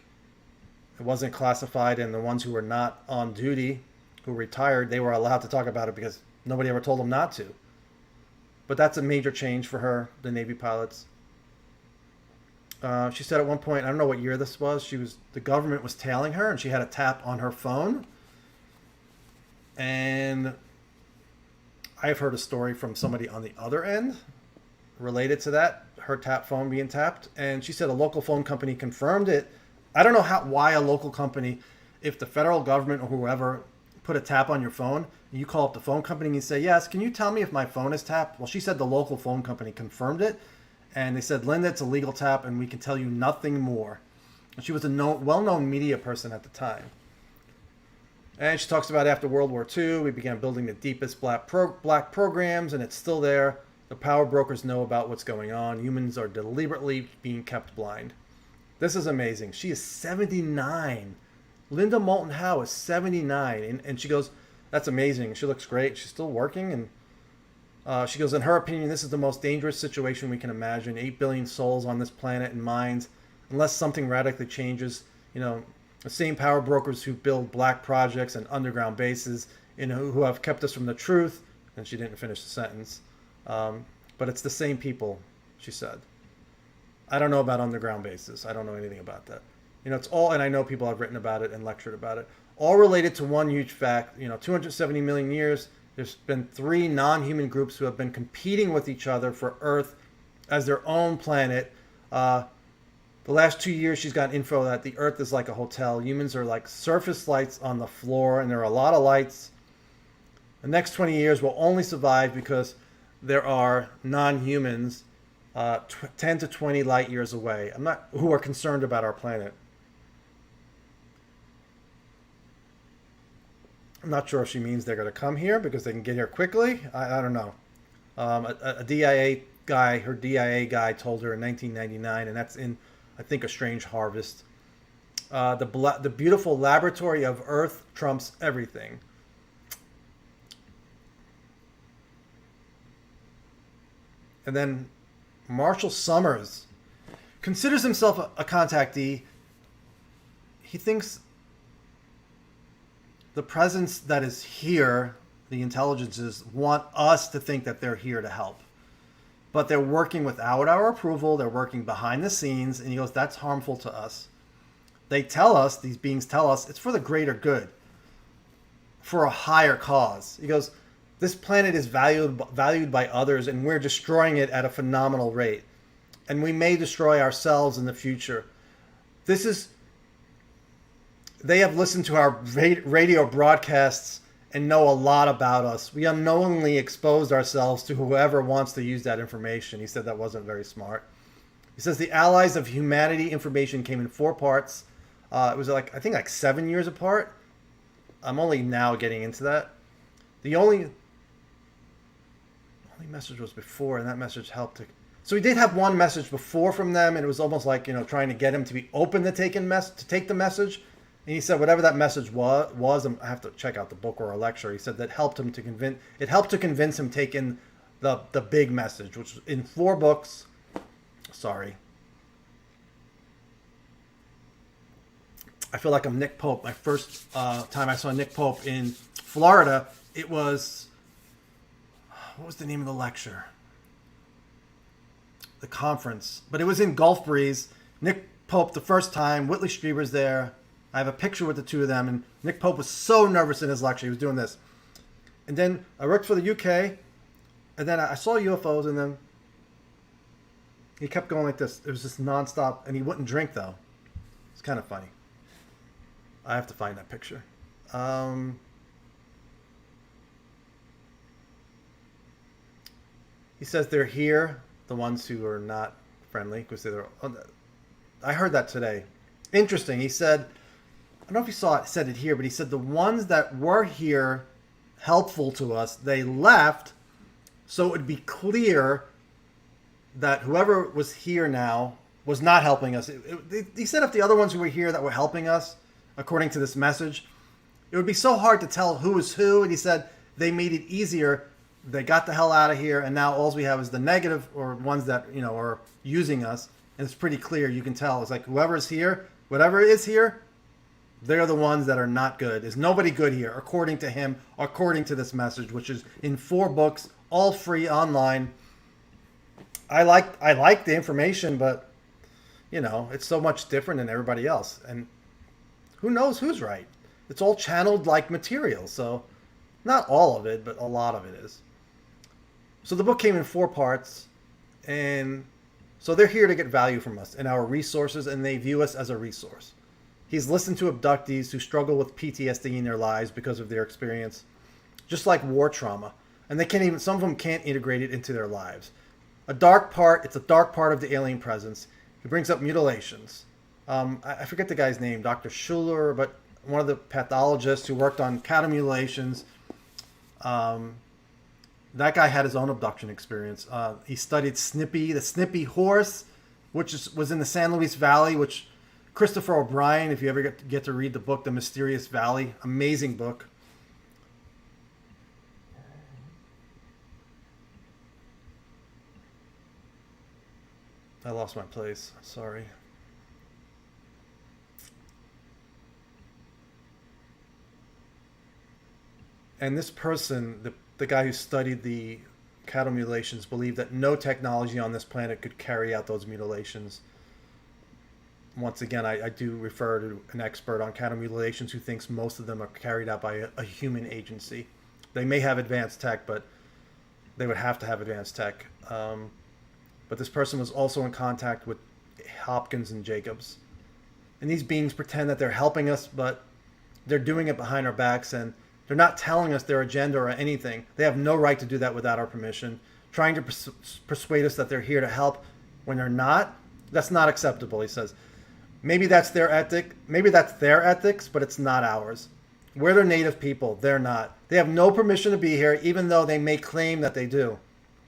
it wasn't classified, and the ones who were not on duty, who retired, they were allowed to talk about it because nobody ever told them not to. But that's a major change for her, the Navy pilots. She said at one point, I don't know what year this was, the government was tailing her, and she had a tap on her phone. And I've heard a story from somebody on the other end related to that, her phone being tapped. And she said a local phone company confirmed it. I don't know why a local company, if the federal government or whoever put a tap on your phone, and you call up the phone company and you say, yes, can you tell me if my phone is tapped? Well, she said the local phone company confirmed it. And they said, Linda, it's a legal tap, and we can tell you nothing more. And she was a well-known media person at the time. And she talks about after World War II, we began building the deepest black programs, and it's still there. The power brokers know about what's going on. Humans are deliberately being kept blind. This is amazing. She is 79. Linda Moulton Howe is 79. And she goes, that's amazing. She looks great. She's still working, and she goes, in her opinion, this is the most dangerous situation we can imagine. 8 billion souls on this planet and minds. Unless something radically changes, the same power brokers who build black projects and underground bases, who have kept us from the truth. And she didn't finish the sentence. But it's the same people, she said. I don't know about underground bases. I don't know anything about that. It's all, and I know people have written about it and lectured about it, all related to one huge fact. 270 million years. There's been 3 non-human groups who have been competing with each other for Earth as their own planet. The last 2 years, she's gotten info that the Earth is like a hotel. Humans are like surface lights on the floor, and there are a lot of lights. The next 20 years will only survive because there are non-humans 10 to 20 light years away. Who are concerned about our planet. I'm not sure if she means they're going to come here because they can get here quickly. I don't know. A DIA guy, her DIA guy told her in 1999, and that's in, I think, A Strange Harvest. The beautiful laboratory of Earth trumps everything. And then Marshall Summers considers himself a contactee. He thinks the presence that is here, the intelligences, want us to think that they're here to help. But they're working without our approval. They're working behind the scenes. And he goes, that's harmful to us. They tell us, these beings tell us, it's for the greater good, for a higher cause. He goes, this planet is valued by others, and we're destroying it at a phenomenal rate. And we may destroy ourselves in the future. They have listened to our radio broadcasts and know a lot about us. We unknowingly exposed ourselves to whoever wants to use that information. He said that wasn't very smart. He says the Allies of Humanity information came in 4 parts. It was I think 7 years apart. I'm only now getting into that. The only message was before, and that message helped to... So we did have one message before from them, and it was almost like, trying to get him to be open to take the message. And he said whatever that message was, I have to check out the book or a lecture. He said that helped to convince him to take in the big message, which was in 4 books. Sorry. I feel like I'm Nick Pope. My first time I saw Nick Pope in Florida, it was... What was the name of the lecture? The conference. But it was in Gulf Breeze. Nick Pope the first time. Whitley Strieber's there. I have a picture with the two of them. And Nick Pope was so nervous in his lecture. He was doing this. And then I worked for the UK. And then I saw UFOs. And then he kept going like this. It was just nonstop. And he wouldn't drink, though. It's kind of funny. I have to find that picture. He says they're here, the ones who are not friendly, because they're... I heard that today. Interesting. He said, I don't know if you said it here, but he said the ones that were here helpful to us, they left, so it would be clear that whoever was here now was not helping us. He said if the other ones who were here that were helping us, according to this message, it would be so hard to tell who is who. And he said they made it easier. They got the hell out of here, and now all we have is the negative or ones that are using us. And it's pretty clear. You can tell. It's like whoever's here, whatever is here, they're the ones that are not good. There's nobody good here, according to him, according to this message, which is in 4 books, all free online. I like the information, but it's so much different than everybody else, and who knows who's right? It's all channeled like material, so not all of it, but a lot of it is. So the book came in 4 parts, and so they're here to get value from us and our resources, and they view us as a resource. He's listened to abductees who struggle with PTSD in their lives because of their experience, just like war trauma, and some of them can't integrate it into their lives. It's a dark part of the alien presence. He brings up mutilations. I forget the guy's name, Dr. Schuller, but one of the pathologists who worked on cattle mutilations. That guy had his own abduction experience. He studied Snippy, the Snippy horse, which was in the San Luis Valley, which Christopher O'Brien, if you ever get to read the book, The Mysterious Valley, amazing book. I lost my place. Sorry. And this person, the guy who studied the cattle mutilations, believed that no technology on this planet could carry out those mutilations. Once again, I do refer to an expert on cattle mutilations who thinks most of them are carried out by a human agency. They may have advanced tech, but they would have to have advanced tech. But this person was also in contact with Hopkins and Jacobs. And these beings pretend that they're helping us, but they're doing it behind our backs, and they're not telling us their agenda or anything. They have no right to do that without our permission. Trying to persuade us that they're here to help when they're not, that's not acceptable, he says. Maybe that's their ethic. Maybe that's their ethics, but it's not ours. We're their native people. They're not. They have no permission to be here, even though they may claim that they do.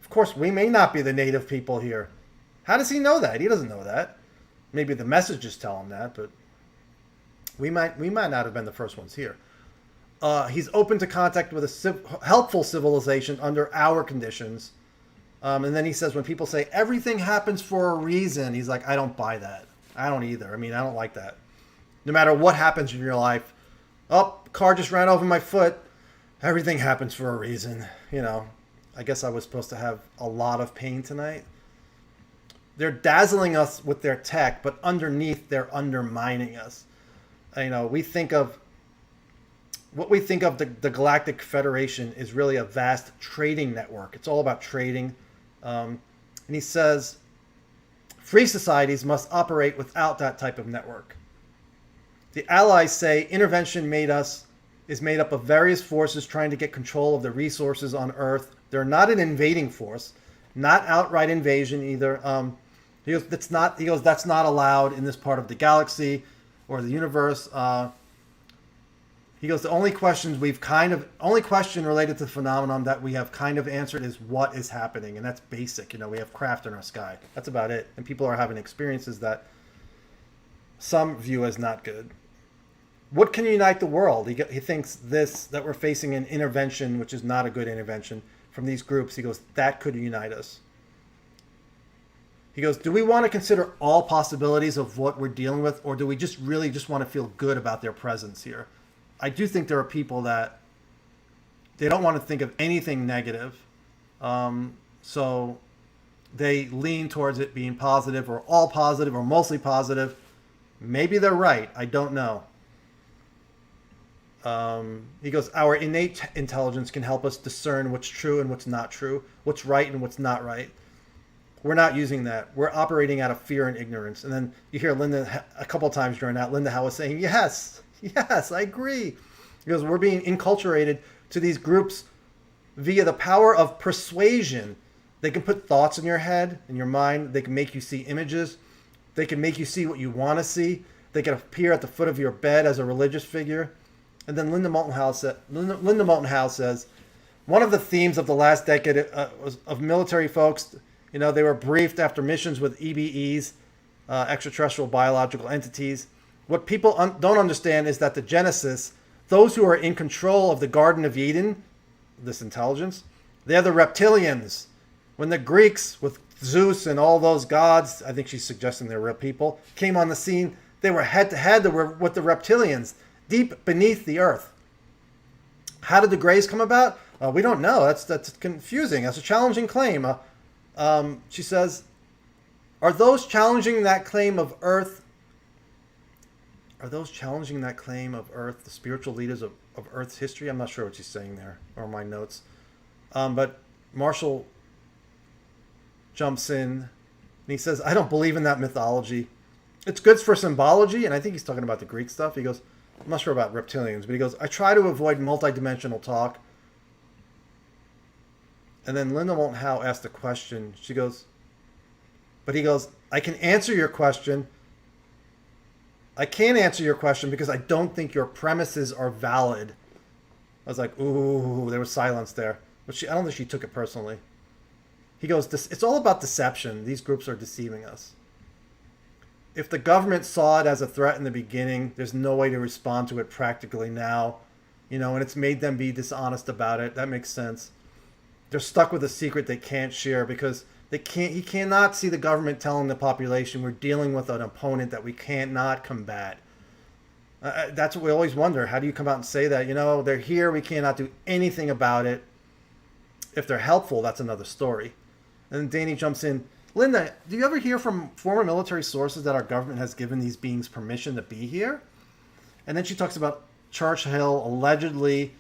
Of course, we may not be the native people here. How does he know that? He doesn't know that. Maybe the messages tell him that, but we might not have been the first ones here. He's open to contact with a helpful civilization under our conditions. And then he says, when people say everything happens for a reason, he's like, I don't buy that. I don't either. I mean, I don't like that. No matter what happens in your life, oh, car just ran over my foot. Everything happens for a reason. You know, I guess I was supposed to have a lot of pain tonight. They're dazzling us with their tech, but underneath they're undermining us. You know, we think of the Galactic Federation is really a vast trading network. It's all about trading. And he says, free societies must operate without that type of network. The Allies say intervention is made up of various forces trying to get control of the resources on Earth. They're not an invading force, not outright invasion either. He goes, that's not allowed in this part of the galaxy or the universe. He goes, the only question related to the phenomenon that we have kind of answered is what is happening. And that's basic. You know, we have craft in our sky. That's about it. And people are having experiences that some view as not good. What can unite the world? He thinks that we're facing an intervention, which is not a good intervention from these groups. He goes, that could unite us. He goes, do we want to consider all possibilities of what we're dealing with, or do we just really want to feel good about their presence here? I do think there are people that they don't want to think of anything negative. So they lean towards it being positive or all positive or mostly positive. Maybe they're right. I don't know. He goes, our innate intelligence can help us discern what's true and what's not true, what's right and what's not right. We're not using that. We're operating out of fear and ignorance. And then you hear Linda a couple of times during that. Linda Howe was saying, yes, I agree. He goes, we're being enculturated to these groups via the power of persuasion. They can put thoughts in your head, in your mind. They can make you see images. They can make you see what you want to see. They can appear at the foot of your bed as a religious figure. And then Linda Moulton Howe says, one of the themes of the last decade was of military folks. You know, they were briefed after missions with EBEs, extraterrestrial biological entities. What people don't understand is that the Genesis, those who are in control of the Garden of Eden, this intelligence, they're the reptilians. When the Greeks with Zeus and all those gods, I think she's suggesting they're real people, came on the scene, they were head to head with the reptilians, deep beneath the earth. How did the Greys come about? We don't know. That's confusing. That's a challenging claim. She says, are those challenging that claim of Earth? Are those challenging that claim of Earth, the spiritual leaders of Earth's history? I'm not sure what she's saying there, or my notes. But Marshall jumps in, and he says, I don't believe in that mythology. It's good for symbology, and I think he's talking about the Greek stuff. He goes, I'm not sure about reptilians, but he goes, I try to avoid multidimensional talk. And then Linda Moulton Howe asked a question. She goes, but he goes, I can answer your question. I can't answer your question because I don't think your premises are valid. I was like, ooh, there was silence there. But I don't think she took it personally. He goes, it's all about deception. These groups are deceiving us. If the government saw it as a threat in the beginning, there's no way to respond to it practically now. You know, and it's made them be dishonest about it. That makes sense. They're stuck with a secret they can't share because he cannot see the government telling the population we're dealing with an opponent that we cannot combat. That's what we always wonder. How do you come out and say that? You know, they're here. We cannot do anything about it. If they're helpful, that's another story. And then Danny jumps in. Linda, do you ever hear from former military sources that our government has given these beings permission to be here? And then she talks about Churchill allegedly,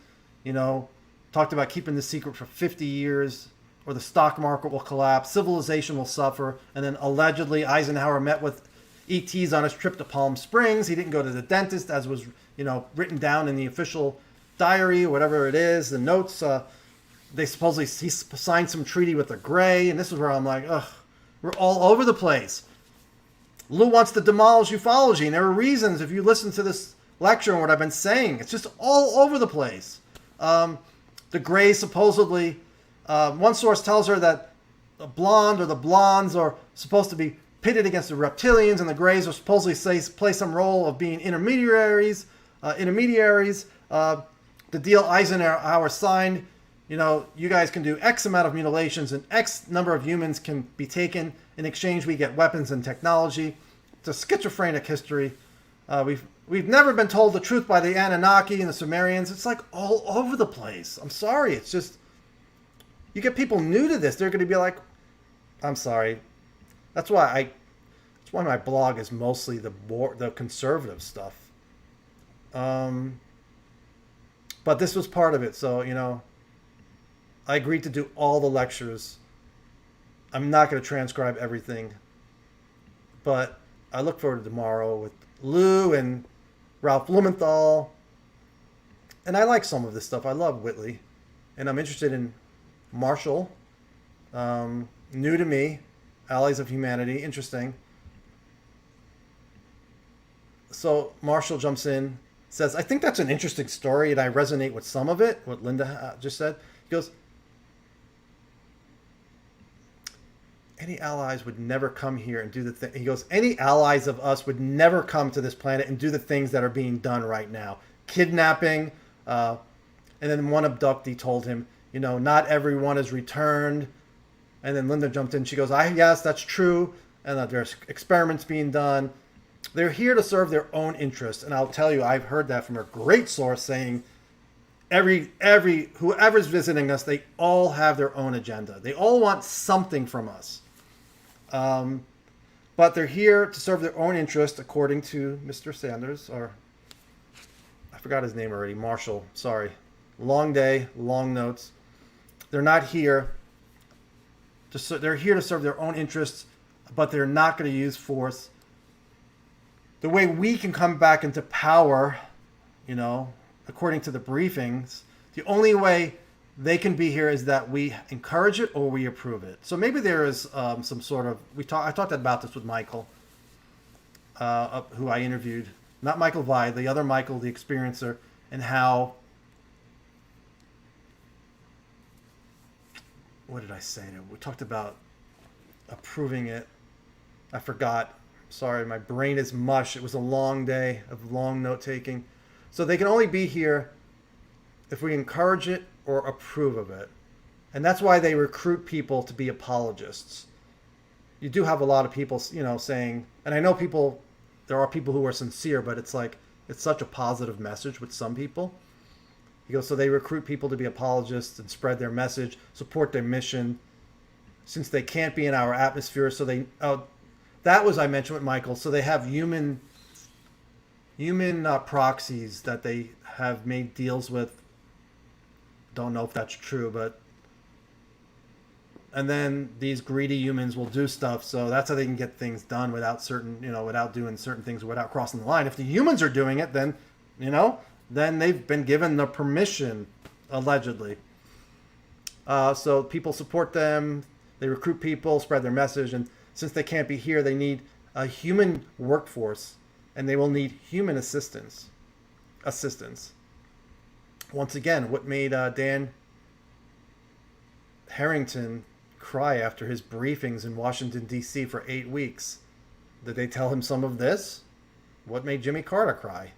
you know, talked about keeping the secret for 50 years, or the stock market will collapse, civilization will suffer, and then allegedly Eisenhower met with ETs on his trip to Palm Springs. He didn't go to the dentist, as was, you know, written down in the official diary, or whatever it is, the notes. They supposedly he signed some treaty with the Gray, and this is where I'm like, ugh, we're all over the place. Lou wants to demolish ufology, and there are reasons if you listen to this lecture and what I've been saying. It's just all over the place. The Greys supposedly, one source tells her that the blonde or the blondes are supposed to be pitted against the reptilians, and the Greys are supposedly play some role of being intermediaries. The deal Eisenhower signed, you guys can do X amount of mutilations and X number of humans can be taken. In exchange, we get weapons and technology. It's a schizophrenic history. We've never been told the truth by the Anunnaki and the Sumerians. It's like all over the place. I'm sorry. It's just, you get people new to this. They're going to be like, I'm sorry. That's why my blog is mostly the conservative stuff. But this was part of it. So, I agreed to do all the lectures. I'm not going to transcribe everything. But I look forward to tomorrow with Lou and Ralph Blumenthal. And I like some of this stuff. I love Whitley. And I'm interested in Marshall. New to me. Allies of Humanity. Interesting. So Marshall jumps in, says, I think that's an interesting story, and I resonate with some of it, what Linda just said. He goes, any allies would never come here and do the thing. He goes, any allies of us would never come to this planet and do the things that are being done right now. Kidnapping. And then one abductee told him, not everyone is returned. And then Linda jumped in. She goes, yes, that's true. And there's experiments being done. They're here to serve their own interests. And I'll tell you, I've heard that from a great source saying whoever's visiting us, they all have their own agenda. They all want something from us. But they're here to serve their own interest, according to Mr. Sanders, or I forgot his name already, Marshall, sorry. Long day, long notes. They're not here. They're here to serve their own interests, but they're not going to use force. The way we can come back into power, according to the briefings, the only way they can be here is that we encourage it or we approve it. So maybe there is some sort of... I talked about this with Michael, who I interviewed. Not Michael Vi, the other Michael, the experiencer, and how... What did I say? We talked about approving it. I forgot. Sorry, my brain is mush. It was a long day of long note-taking. So they can only be here if we encourage it or approve of it. And that's why they recruit people to be apologists. You do have a lot of people, saying, and I know there are people who are sincere, but it's like, it's such a positive message with some people. He goes, so they recruit people to be apologists and spread their message, support their mission, since they can't be in our atmosphere. So that was, I mentioned with Michael, so they have human proxies that they have made deals with. Don't know if that's true, but... And then these greedy humans will do stuff, so that's how they can get things done without doing certain things, without crossing the line. If the humans are doing it, then, then they've been given the permission, allegedly. So people support them, they recruit people, spread their message, and since they can't be here, they need a human workforce, and they will need human assistance. Once again, what made Dan Harrington cry after his briefings in Washington, D.C. for 8 weeks? Did they tell him some of this? What made Jimmy Carter cry?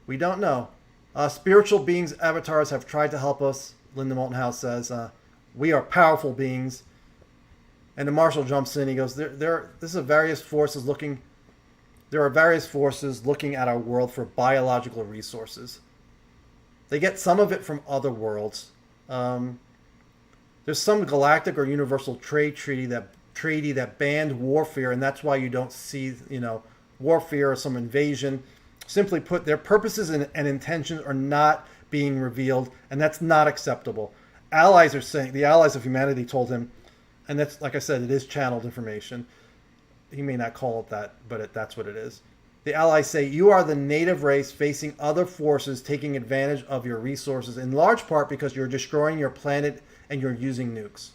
We don't know. Spiritual beings, avatars, have tried to help us, Linda Moulton Howe says. We are powerful beings. And the Marshall jumps in. He goes, there are various forces looking at our world for biological resources. They get some of it from other worlds. There's some galactic or universal trade treaty that banned warfare, and that's why you don't see, warfare or some invasion. Simply put, their purposes and intentions are not being revealed, and that's not acceptable. The allies of humanity told him, and that's, like I said, it is channeled information. He may not call it that, but that's what it is. The allies say, you are the native race facing other forces taking advantage of your resources, in large part because you're destroying your planet and you're using nukes.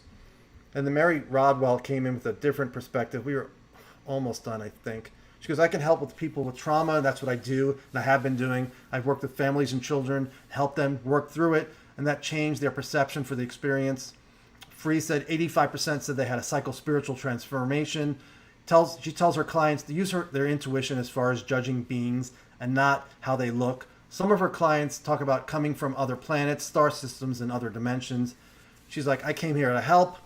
And then Mary Rodwell came in with a different perspective. We were almost done, I think. She goes, I can help with people with trauma. That's what I do, and I have been doing. I've worked with families and children, helped them work through it, and that changed their perception for the experience. Free said 85% said they had a psycho-spiritual transformation. She tells her clients to use their intuition as far as judging beings and not how they look Some of her clients talk about coming from other planets, star systems, and other dimensions. She's like, I came here to help.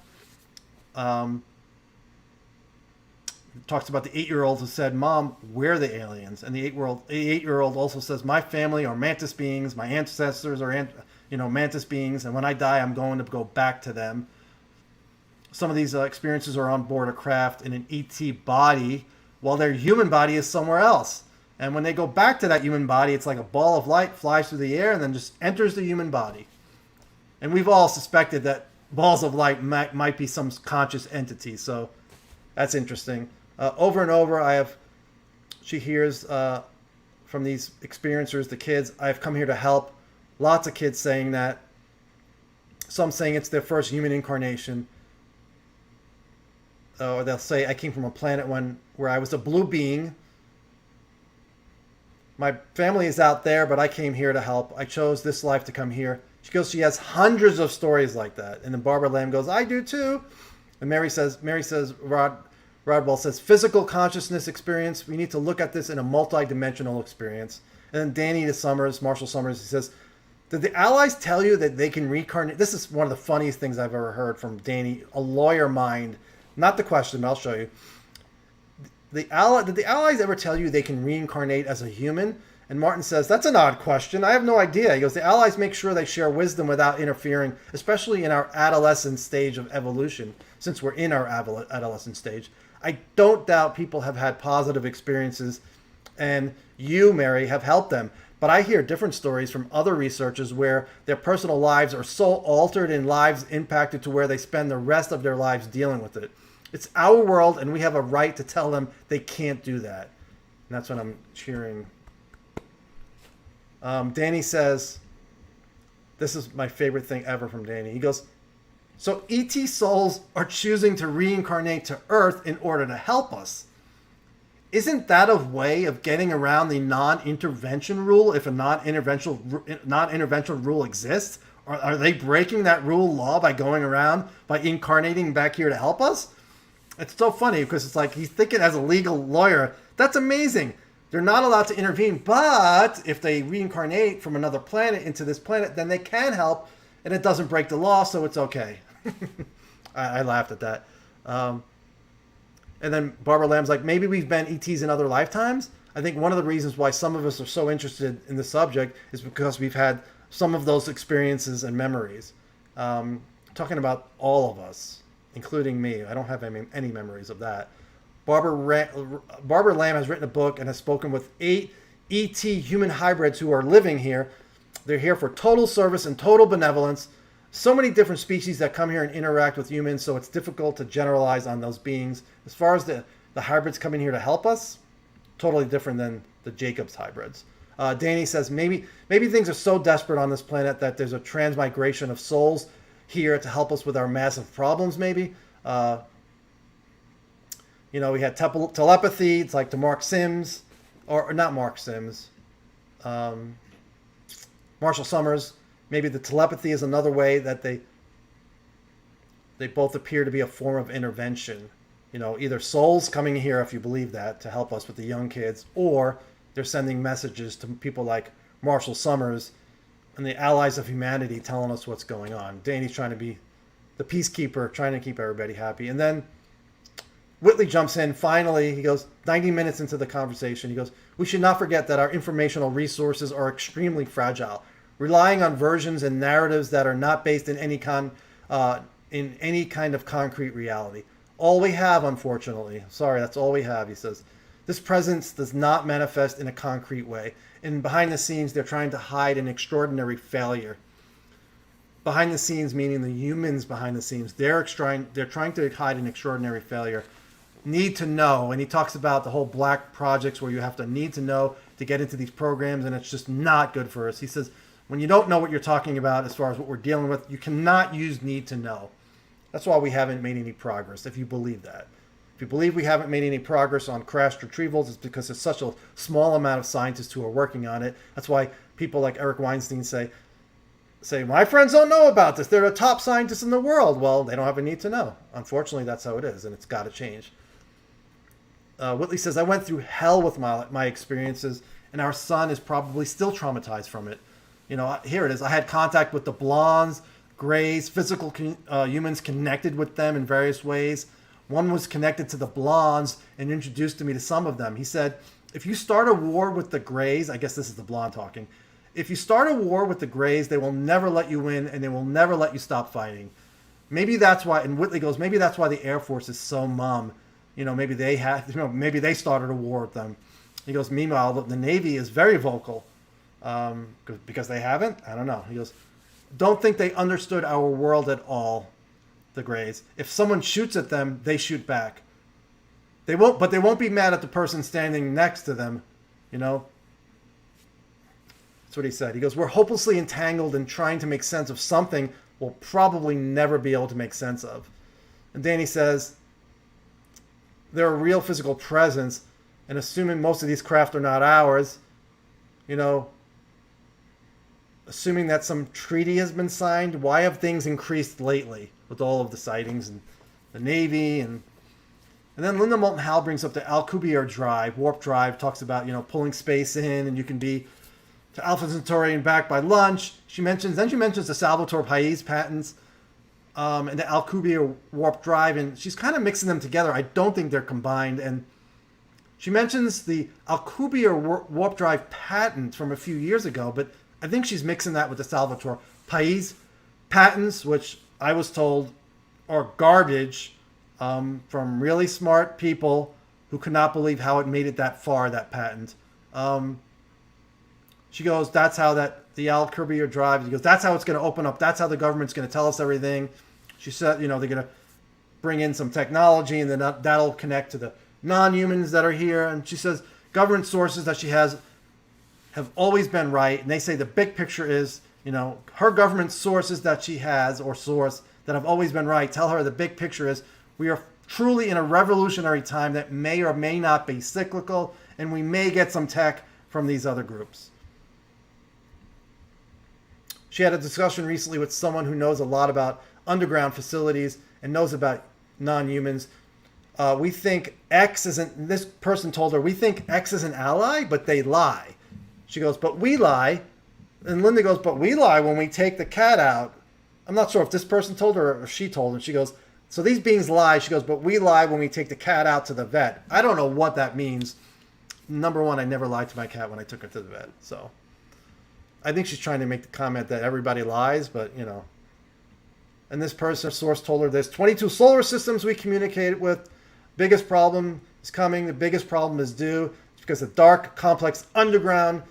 Talks about the 8-year-old who said, Mom, we're the aliens. And the 8-year-old also says, my family are mantis beings. My ancestors are, mantis beings. And when I die, I'm going to go back to them. Some of these experiences are on board a craft in an ET body, while their human body is somewhere else. And when they go back to that human body, it's like a ball of light flies through the air and then just enters the human body. And we've all suspected that balls of light might be some conscious entity. So that's interesting. Over and over, she hears from these experiencers, the kids, I've come here to help. Lots of kids saying that. Some saying it's their first human incarnation. Or they'll say, I came from a planet where I was a blue being. My family is out there, but I came here to help. I chose this life to come here. She goes, she has hundreds of stories like that. And then Barbara Lamb goes, I do too. And Mary says, Rodwell says, physical consciousness experience. We need to look at this in a multi-dimensional experience. And then Marshall Summers, he says, did the Allies tell you that they can reincarnate? This is one of the funniest things I've ever heard from Danny, a lawyer mind. Not the question, but I'll show you. Did the Allies ever tell you they can reincarnate as a human? And Martin says, that's an odd question. I have no idea. He goes, the Allies make sure they share wisdom without interfering, especially in our adolescent stage of evolution, since we're in our adolescent stage. I don't doubt people have had positive experiences, and you, Mary, have helped them. But I hear different stories from other researchers where their personal lives are so altered and lives impacted to where they spend the rest of their lives dealing with it. It's our world, and we have a right to tell them they can't do that. And that's what I'm cheering. Danny says, this is my favorite thing ever from Danny. He goes, so ET souls are choosing to reincarnate to Earth in order to help us. Isn't that a way of getting around the non-intervention rule if a non-intervention rule exists? Are they breaking that rule law by going around, by incarnating back here to help us? It's so funny because it's like he's thinking as a legal lawyer, that's amazing. They're not allowed to intervene, but if they reincarnate from another planet into this planet, then they can help, and it doesn't break the law, so it's okay. I laughed at that. And then Barbara Lamb's like, maybe we've been ETs in other lifetimes. I think one of the reasons why some of us are so interested in the subject is because we've had some of those experiences and memories. Talking about all of us, including me. I don't have any memories of that. Barbara Lamb has written a book and has spoken with 8 ET human hybrids who are living here. They're here for total service and total benevolence. So many different species that come here and interact with humans, so it's difficult to generalize on those beings. As far as the hybrids coming here to help us, totally different than the Jacobs hybrids. Danny says maybe things are so desperate on this planet that there's a transmigration of souls here to help us with our massive problems, maybe. We had telepathy. It's like to Mark Sims, or not Mark Sims, Marshall Summers. Maybe the telepathy is another way that they both appear to be a form of intervention. Either souls coming here, if you believe that, to help us with the young kids, or they're sending messages to people like Marshall Summers and the allies of humanity telling us what's going on. Danny's trying to be the peacekeeper, trying to keep everybody happy. And then Whitley jumps in. Finally, he goes, 90 minutes into the conversation, he goes, we should not forget that our informational resources are extremely fragile. Relying on versions and narratives that are not based in any kind of concrete reality. All we have, unfortunately, that's all we have, he says. This presence does not manifest in a concrete way. And behind the scenes, they're trying to hide an extraordinary failure. Behind the scenes, meaning the humans behind the scenes, they're trying to hide an extraordinary failure. Need to know, and he talks about the whole black projects where you have to need to know to get into these programs, and it's just not good for us. He says, when you don't know what you're talking about as far as what we're dealing with, you cannot use need to know. That's why we haven't made any progress, if you believe that. If you believe we haven't made any progress on crashed retrievals, it's because there's such a small amount of scientists who are working on it. That's why people like Eric Weinstein say, my friends don't know about this. They're the top scientists in the world. Well, they don't have a need to know. Unfortunately, that's how it is, and it's got to change. Whitley says, I went through hell with my experiences, and our son is probably still traumatized from it. Here it is. I had contact with the blondes, grays, physical humans connected with them in various ways. One was connected to the blondes and introduced to me to some of them. He said, if you start a war with the grays, I guess this is the blonde talking. If you start a war with the grays, they will never let you win and they will never let you stop fighting. Maybe that's why, and Whitley goes, maybe that's why the Air Force is so mum. Maybe they had, maybe they started a war with them. He goes, meanwhile, the Navy is very vocal. Because they haven't? I don't know. He goes, don't think they understood our world at all, the grays. If someone shoots at them, they shoot back. They won't be mad at the person standing next to them, That's what he said. He goes, we're hopelessly entangled in trying to make sense of something we'll probably never be able to make sense of. And Danny says, they're a real physical presence, and assuming most of these craft are not ours, assuming that some treaty has been signed, why have things increased lately with all of the sightings and the Navy? And then Linda Moulton Howe brings up the Alcubierre drive, warp drive, talks about, pulling space in, and you can be to Alpha Centauri and back by lunch. She mentions the Salvatore Pais patents and the Alcubierre warp drive, and she's kind of mixing them together. I don't think they're combined. And she mentions the Alcubierre warp drive patent from a few years ago, but I think she's mixing that with the Salvatore Pais patents, which I was told are garbage from really smart people who could not believe how it made it that far, that patent. She goes, that's how the Alcubierre drive, she goes, that's how it's going to open up. That's how the government's going to tell us everything. She said, they're going to bring in some technology and then that'll connect to the non-humans that are here. And she says government sources that she has have always been right. And they say the big picture is, her government sources that she has or source that have always been right. Tell her the big picture is we are truly in a revolutionary time that may or may not be cyclical. And we may get some tech from these other groups. She had a discussion recently with someone who knows a lot about underground facilities and knows about non-humans. We think X isn't, this person told her, we think X is an ally, but they lie. She goes, but we lie. And Linda goes, but we lie when we take the cat out. I'm not sure if this person told her or she told her. She goes, so these beings lie. She goes, but we lie when we take the cat out to the vet. I don't know what that means. Number one, I never lied to my cat when I took her to the vet. So I think she's trying to make the comment that everybody lies, but And this person, source told her there's 22 solar systems we communicated with. Biggest problem is coming. The biggest problem is due. It's because of dark, complex underground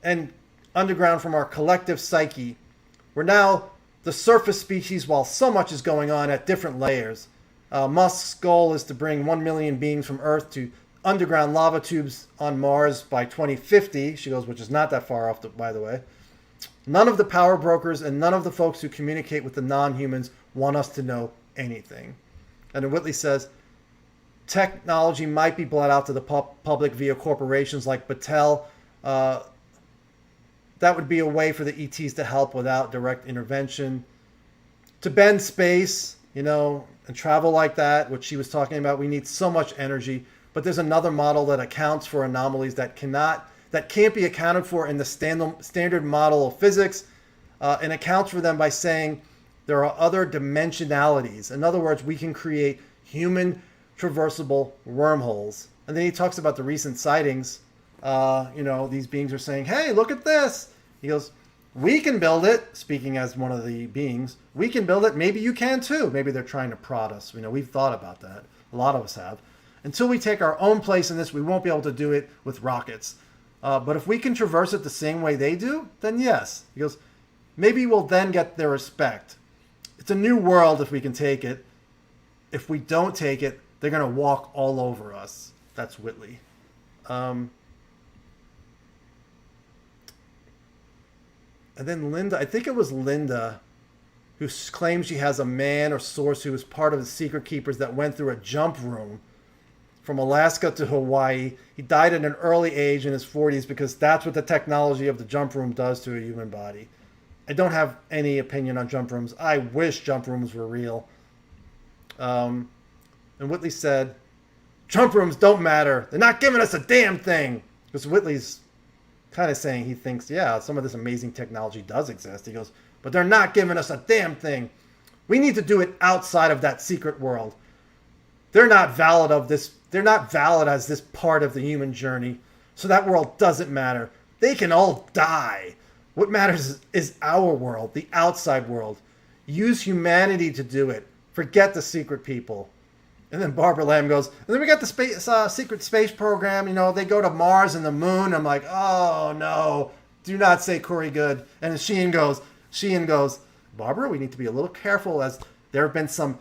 from our collective psyche. We're now the surface species while so much is going on at different layers. Musk's goal is to bring 1 million beings from Earth to underground lava tubes on Mars by 2050. She goes, which is not that far off, by the way. None of the power brokers and none of the folks who communicate with the non-humans want us to know anything. And then Whitley says, technology might be bled out to the public via corporations like Battelle. That would be a way for the ETs to help without direct intervention. To bend space, and travel like that, which she was talking about, we need so much energy. But there's another model that accounts for anomalies that can't be accounted for in the standard model of physics, and accounts for them by saying there are other dimensionalities. In other words, we can create human traversable wormholes. And then he talks about the recent sightings. These beings are saying, hey, look at this. He goes, we can build it, speaking as one of the beings. We can build it. Maybe you can too. Maybe they're trying to prod us. We've thought about that. A lot of us have. Until we take our own place in this, we won't be able to do it with rockets. But if we can traverse it the same way they do, then yes. He goes, maybe we'll then get their respect. It's a new world if we can take it. If we don't take it, they're going to walk all over us. That's Whitley. And then Linda, I think it was Linda, who claims she has a man or source who was part of the secret keepers that went through a jump room from Alaska to Hawaii. He died at an early age in his 40s because that's what the technology of the jump room does to a human body. I don't have any opinion on jump rooms. I wish jump rooms were real. And Whitley said, jump rooms don't matter. They're not giving us a damn thing. Because Whitley's kind of saying he thinks, yeah, some of this amazing technology does exist. He goes, but they're not giving us a damn thing. We need to do it outside of that secret world. They're not valid of this. They're not valid as this part of the human journey. So that world doesn't matter. They can all die. What matters is our world, the outside world. Use humanity to do it. Forget the secret people. And then Barbara Lamb goes, and then we got the space, secret space program. You know, they go to Mars and the moon. I'm like, oh no, do not say Corey Good. And then Sheehan goes, Barbara, we need to be a little careful as there's been some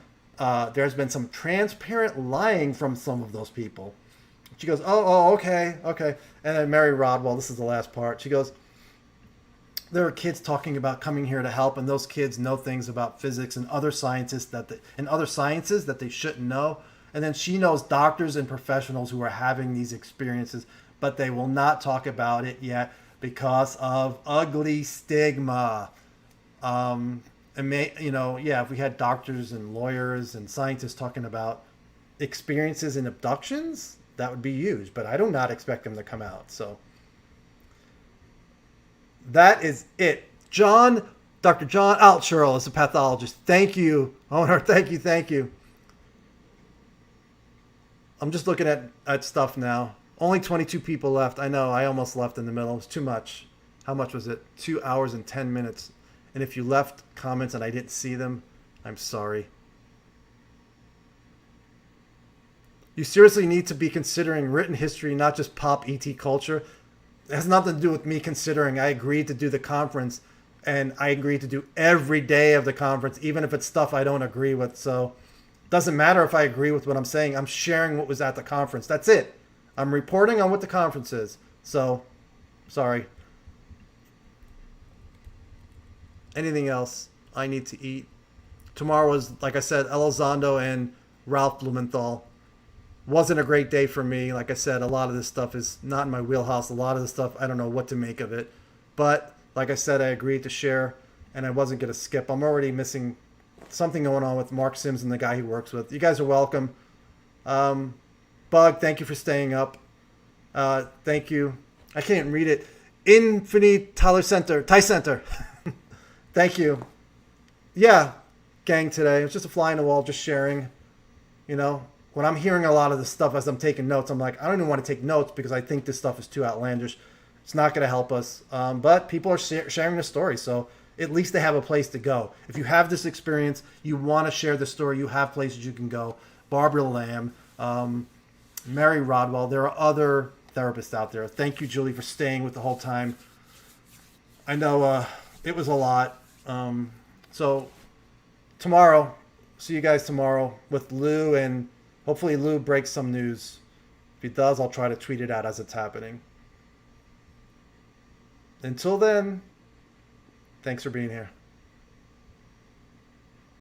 transparent lying from some of those people. She goes, okay. And then Mary Rodwell, this is the last part. She goes, there are kids talking about coming here to help, and those kids know things about physics and other sciences that they shouldn't know. And then she knows doctors and professionals who are having these experiences, but they will not talk about it yet because of ugly stigma. If we had doctors and lawyers and scientists talking about experiences in abductions, that would be huge. But I do not expect them to come out. So that is it. Dr. John Altshirl is a pathologist. Thank you, owner. Thank you. I'm just looking at stuff now. Only 22 people left. I know. I almost left in the middle. It was too much. How much was it? 2 hours and 10 minutes. And if you left comments and I didn't see them, I'm sorry. You seriously need to be considering written history, not just pop ET culture. It has nothing to do with me considering. I agreed to do the conference, and I agreed to do every day of the conference, even if it's stuff I don't agree with. So it doesn't matter if I agree with what I'm saying. I'm sharing what was at the conference. That's it. I'm reporting on what the conference is. So, sorry. Anything else? I need to eat. Tomorrow was, like I said, Elizondo and Ralph Blumenthal. Wasn't a great day for me. Like I said, a lot of this stuff is not in my wheelhouse. A lot of the stuff, I don't know what to make of it. But, like I said, I agreed to share, and I wasn't going to skip. I'm already missing something going on with Mark Sims and the guy he works with. You guys are welcome. Bug, thank you for staying up. Thank you. I can't even read it. Infinite Tyler Center. Ty Center. Thank you. Yeah, gang today. It was just a fly in the wall, just sharing. You know, when I'm hearing a lot of this stuff as I'm taking notes, I'm like, I don't even want to take notes because I think this stuff is too outlandish. It's not going to help us. But people are sharing the story, so at least they have a place to go. If you have this experience, you want to share the story, you have places you can go. Barbara Lamb, Mary Rodwell. There are other therapists out there. Thank you, Julie, for staying with the whole time. I know it was a lot. So tomorrow, see you guys tomorrow with Lou, and hopefully Lou breaks some news. If he does, I'll try to tweet it out as it's happening. Until then, thanks for being here.